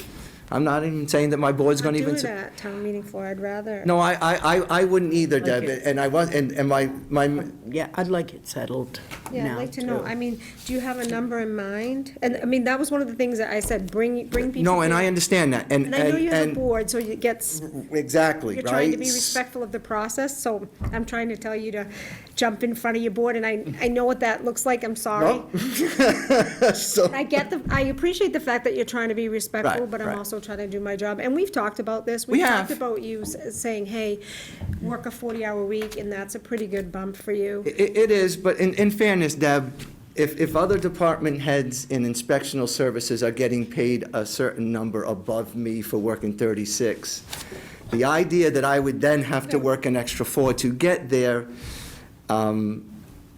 I'm not even saying that my board's Not going to do even. it at town meeting floor, I'd rather. No, I wouldn't either, Deb, it. and I was, and my, Yeah, I'd like it settled Yeah, I'd now, like to know, too. I mean, do you have a number in mind? And, I mean, that was one of the things that I said, bring people. no, and I here. understand that, And I know you have a board, so it gets, exactly, right? you're trying to be respectful of the process, so I'm trying to tell you to jump in front of your board, and I know what that looks like, I'm sorry. So, I I appreciate the fact that you're trying to be respectful, Right, but I'm right. also trying to do my job. And we've talked about this. We We've have. talked about you saying, hey, work a 40-hour week, and that's a pretty good bump for you. it is, but in fairness, Deb, if other department heads in inspectional services are getting paid a certain number above me for working 36, the idea that I would then have to work an extra 4 to get there,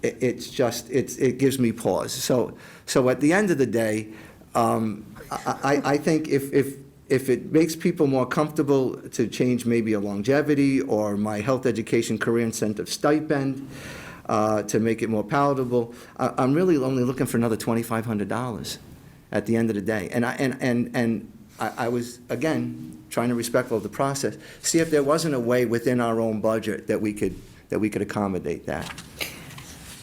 it gives me pause. So at the end of the day, I think if it makes people more comfortable to change maybe a longevity or my health education career incentive stipend, to make it more palatable, I'm really only looking for another $2,500 at the end of the day. And I was, again, trying to be respectful of the process, see if there wasn't a way within our own budget that we could accommodate that.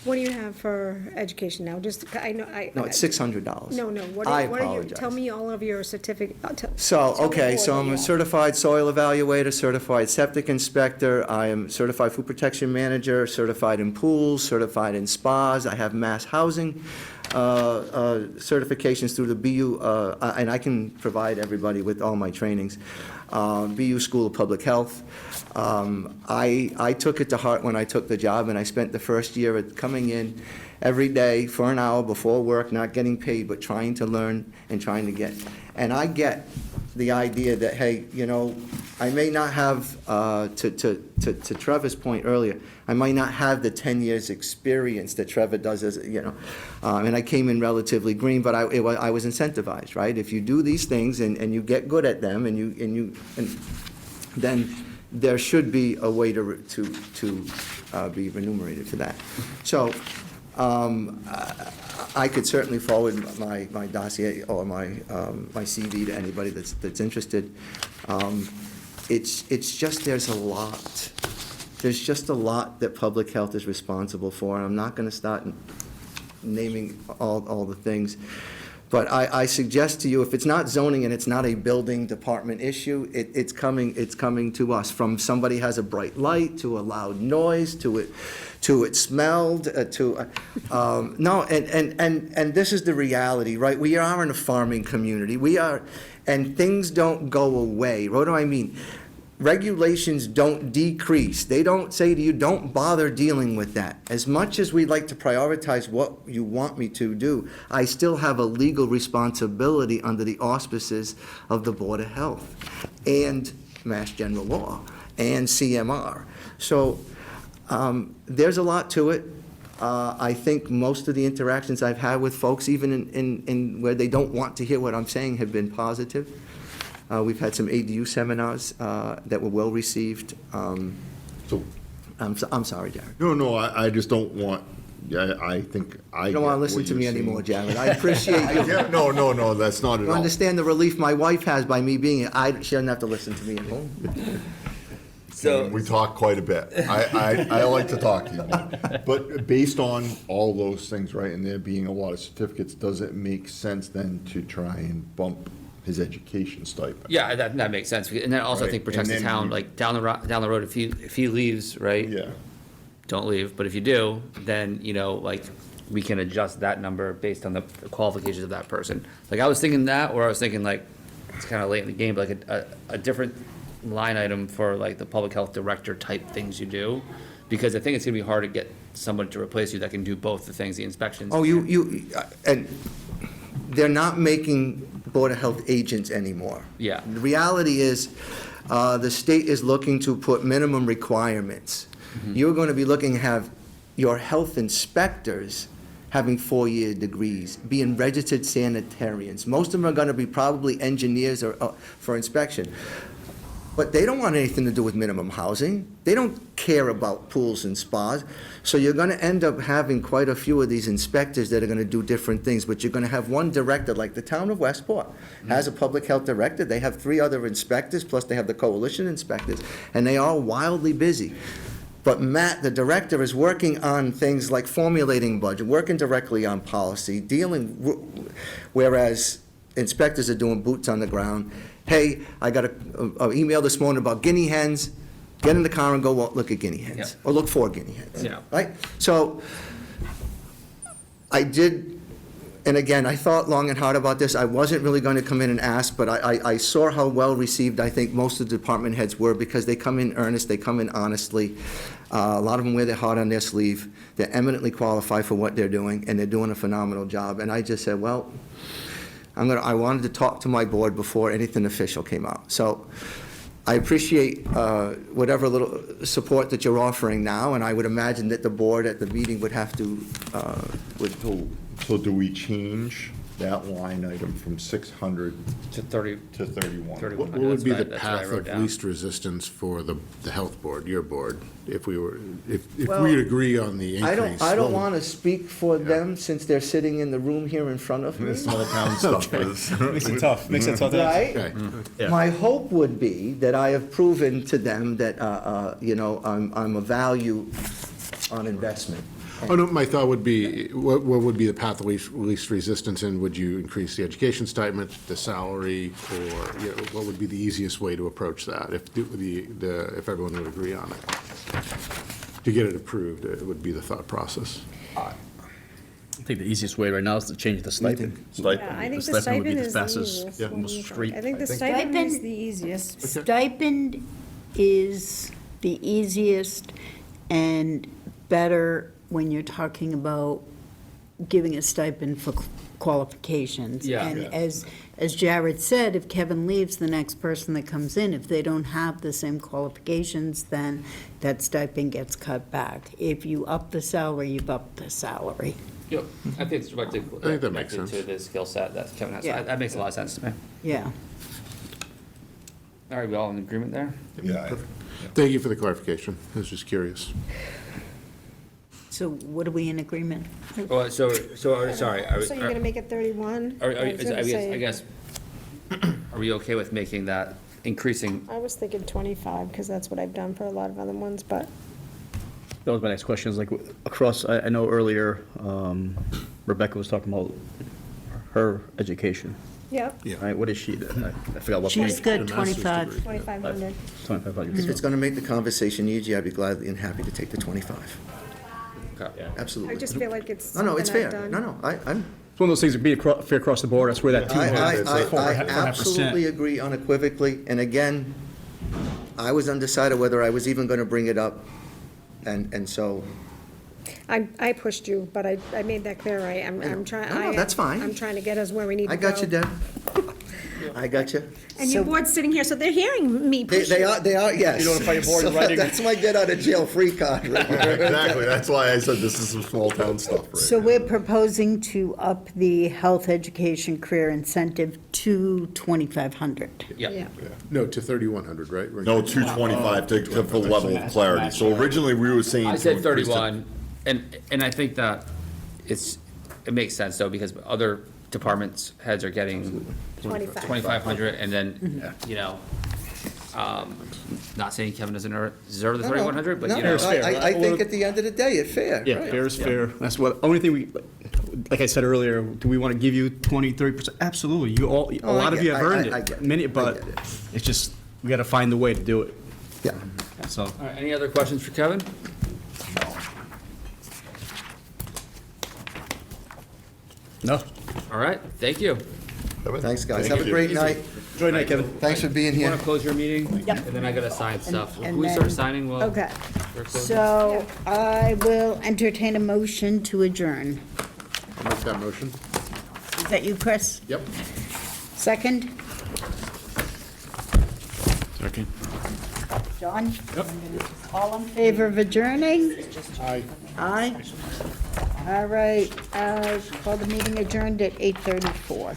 What do you have for education now? Just, I know, No, it's $600. No, what I are you, apologize. tell me all of your certificate. So, tell me okay, more so than I'm a that. certified soil evaluator, certified septic inspector, I am certified food protection manager, certified in pools, certified in spas, I have mass housing certifications through the BU, and I can provide everybody with all my trainings. BU School of Public Health. I took it to heart when I took the job, and I spent the first year coming in every day for an hour before work, not getting paid, but trying to learn and trying to get. And I get the idea that, hey, you know, I may not have, to Trevor's point earlier, I might not have the 10 years experience that Trevor does, as you know, and I came in relatively green, but I was incentivized, right? If you do these things and you get good at them, and then there should be a way to be remunerated for that. So I could certainly forward my dossier or my CV to anybody that's interested. it's just, there's just a lot that public health is responsible for, and I'm not gonna start naming all the things. But I suggest to you, if it's not zoning and it's not a building department issue, it's coming to us, from somebody has a bright light, to a loud noise, to it smelled, no, and this is the reality, right? We are in a farming community. We are, and things don't go away. What do I mean? Regulations don't decrease. They don't say to you, don't bother dealing with that. As much as we'd like to prioritize what you want me to do, I still have a legal responsibility under the auspices of the Board of Health and Mass General Law and CMR. So there's a lot to it. I think most of the interactions I've had with folks, even in where they don't want to hear what I'm saying, have been positive. We've had some ADU seminars that were well-received. So, I'm sorry, Jared. no, I just don't want, I think I. You don't want to listen to me anymore, Jared. I appreciate you. No, that's not at You all. understand the relief my wife has by me being here. She doesn't have to listen to me at home. So, We talk quite a bit. I like to talk to you. But based on all those things, right, and there being a lot of certificates, does it make sense then to try and bump his education stipend? yeah, that makes sense. And then also I think Right, protects and the then town, you- like down the road, if he leaves, right? Yeah. Don't leave, but if you do, then, like, we can adjust that number based on the qualifications of that person. Like, I was thinking that, or I was thinking like, it's kind of late in the game, but like a different line item for like the public health director type things you do. Because I think it's gonna be hard to get someone to replace you that can do both the things, the inspections. Oh, and they're not making Board of Health agents anymore. Yeah. The reality is, the state is looking to put minimum requirements. You're going to be looking to have your health inspectors having 4-year degrees, being registered sanitarians. Most of them are going to be probably engineers or for inspection. But they don't want anything to do with minimum housing. They don't care about pools and spas. So you're going to end up having quite a few of these inspectors that are going to do different things. But you're going to have one director, like the town of Westport has a public health director. They have 3 other inspectors, plus they have the coalition inspectors, and they are wildly busy. But Matt, the director, is working on things like formulating budget, working directly on policy, whereas inspectors are doing boots on the ground. Hey, I got an email this morning about guinea hens. Get in the car and go look at guinea hens, Yeah. or look for guinea hens. Yeah. Right? So I did, and again, I thought long and hard about this. I wasn't really going to come in and ask, but I saw how well received I think most of the department heads were, because they come in earnest, they come in honestly. A lot of them wear their heart on their sleeve. They're eminently qualified for what they're doing, and they're doing a phenomenal job. And I just said, well, I wanted to talk to my board before anything official came out. So I appreciate whatever little support that you're offering now, and I would imagine that the board at the meeting would have to, So do we change that line item from 600 To 30, to 31? 31. What would be the That's what I path wrote of down. least resistance for the health board, your board, if we Well, we'd agree on the increase? I don't what want to speak for them since they're sitting in the room here in front of me. Small town stuff is. Makes it tough, makes it tough. Right? Okay. Yeah. My hope would be that I have proven to them that, I'm a value on investment. Oh, no, my thought would be, what would be the path of least resistance, and would you increase the education stipend, the salary, or, what would be the easiest way to approach that, if everyone would agree on it? To get it approved, it would be the thought process. I think the easiest way right now is to change the stipend. Yeah, I think the stipend would be stipend the is the fastest, easiest. yeah, What do most you think? straight. I think the I think. stipend is Stipend- the easiest. Stipend is the easiest and better when you're talking about giving a stipend for qualifications. Yeah. And Yeah. as Jared said, if Kevin leaves, the next person that comes in, if they don't have the same qualifications, then that stipend gets cut back. If you up the salary, you've upped the salary. Yep, I think it's directly I think that makes connected sense. to the skill set that Kevin has. Yeah. That makes a lot of sense to me. Yeah. All right, we all in agreement there? Yeah. Thank you for the clarification, I was just curious. So what are we in agreement? Oh, so, sorry. So you're gonna make it 31? I was gonna say- guess, are we okay with making that increasing. I was thinking 25, because that's what I've done for a lot of other ones, but That was my next question, is like, across, I know earlier, Rebecca was talking about her education, yep, right? What is she, I forgot what. She's page. good, 25. 2,500. 2,500. If it's going to make the conversation easier, I'd be glad and happy to take the 25. Okay. Absolutely. I just feel like it's No, it's something fair. I've No, done. no, I'm, It's one of those things that be fair across the board, that's where that I absolutely agree unequivocally, and again, I was undecided whether I was even going to bring it up, and so, I pushed you, but I made that clear, I'm trying. No, that's fine. I'm trying to get us where we need to I go. got you, Deb. I got you. And your board's sitting here, so they're hearing me push They you. are, yes. You notify your board in So writing? That's my get-out-of-jail-free card, right? Exactly, that's why I said this is some small town stuff, right? So we're proposing to up the health education career incentive to 2,500. Yeah. No, to 3,100, right? We're- No, 225 to for the level of clarity. So originally, we were saying. I to said increase to- 31, and I think that it makes sense though, because other departments heads are getting 2,500, and then, you know, not saying Kevin doesn't deserve the No, no, 3,100, but no, you know. I think at the end of the day, it's fair. Yeah, right? fair is fair. That's what, only thing we, like I said earlier, do we want to give you 20, 30%? Absolutely. You all, a Oh, I lot of get- you have earned I get it. it. Many, I but get it. it's just, we got to find the way to do it, Yeah. so. All right, any other questions for Kevin? No. All right, thank you. Thanks, guys. Thank Have a you. great night. Enjoy your night, Kevin. Thanks for being You here. want to close your meeting? Yep. And then I gotta sign stuff. and Can we start then- signing while? Okay, we're closing? so I will entertain a motion to adjourn. I'll make that motion. Is that you, Chris? Yep. Second? Second. John? Yep. All in favor of adjourning? Aye. Aye. All right, call the meeting adjourned at 8:34.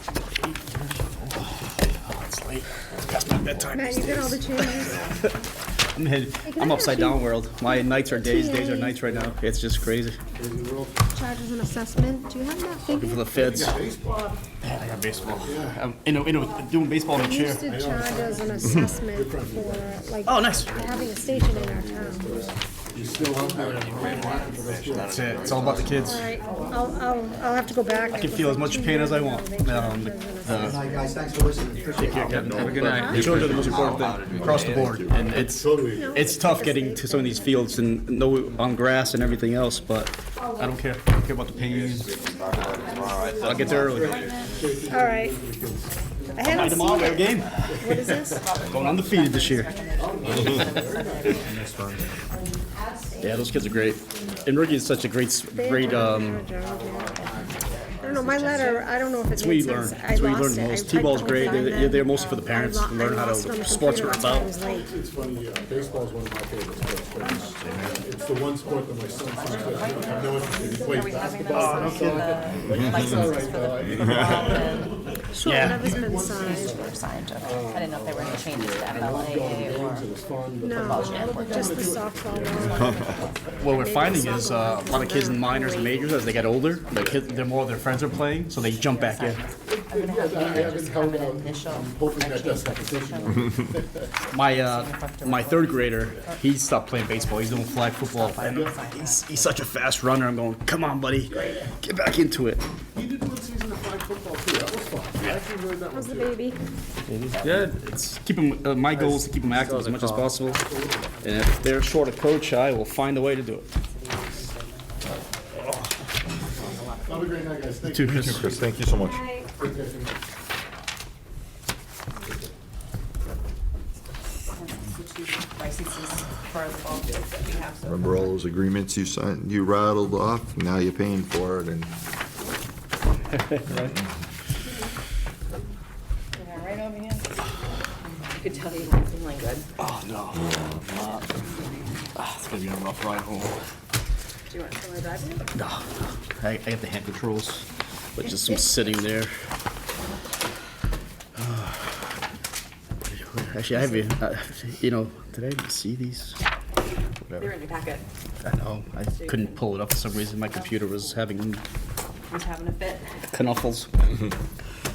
It's late. Past my bedtime. Matt, you get all the changes? I'm upside down world. My nights are days, days are nights right now. It's just crazy. Charges and assessment, do you have that Looking figure? for the feds. Yeah, I got baseball. I'm doing baseball in a We chair. used to charge us an assessment for, like, Oh, nice. having a station in our town. That's it. It's all about the kids. All right, I'll have to go back. I can feel as much pain as I want. Hi, guys. Thanks for listening. Appreciate it. Have a good night. The children are the most important thing across the board, and it's tough getting to some of these fields and no on grass and everything else. But I don't care. I don't care about the pain. I'll get there early. All right. I haven't Tomorrow we have a seen it. game. What is this? Going undefeated this year. Yeah, those kids are great. And Ricky is such a great. I don't know, my letter, I don't know if it That's where you made learn. sense. I That's where you lost learn it. most. I typed T-ball's the great. whole thing They're then. mostly for the parents to learn how lost it on to the sports are computer, that's why I about. was late. It's funny, baseball is one of my favorite sports. It's the one sport that my son seems to have no interest in. He plays basketball. Sure, Yeah. whatever's been signed. I didn't know if there were any changes to FLAA or. No, just the softball one. What we're finding is a lot of kids in minors and majors, as they get older, they're more of their friends are playing, so they jump back in. I haven't held out, I'm hoping that does competition. My third grader, he stopped playing baseball. He's doing flag football, and he's such a fast runner. I'm going, come on, buddy, get back into it. He did one season of flag football too, that was fun. I actually enjoyed that one How's the too. baby? Good. It's keep him. My goal is to keep him active as much as possible, and if they're short a coach, I will find a way to do it. Have a great night, guys. Thank you. Chris, thank you so much. Remember all those agreements you signed, you rattled off, now you're paying for it, and Right over here. You could tell you weren't feeling good. Oh no. It's gonna be a rough ride home. Do you want to drive you? No, I got the hand controls, but just I'm sitting there. Actually, I have did I even see these? They're in your packet. I know, I couldn't pull it up for some reason. My computer was having Who's having a fit? knuffles.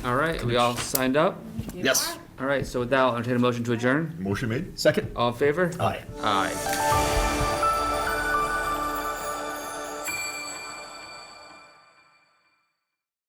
All right, we all signed up? Yes. All right, so with that, I'll entertain a motion to adjourn. Motion made? Second? All in favor? Aye. Aye.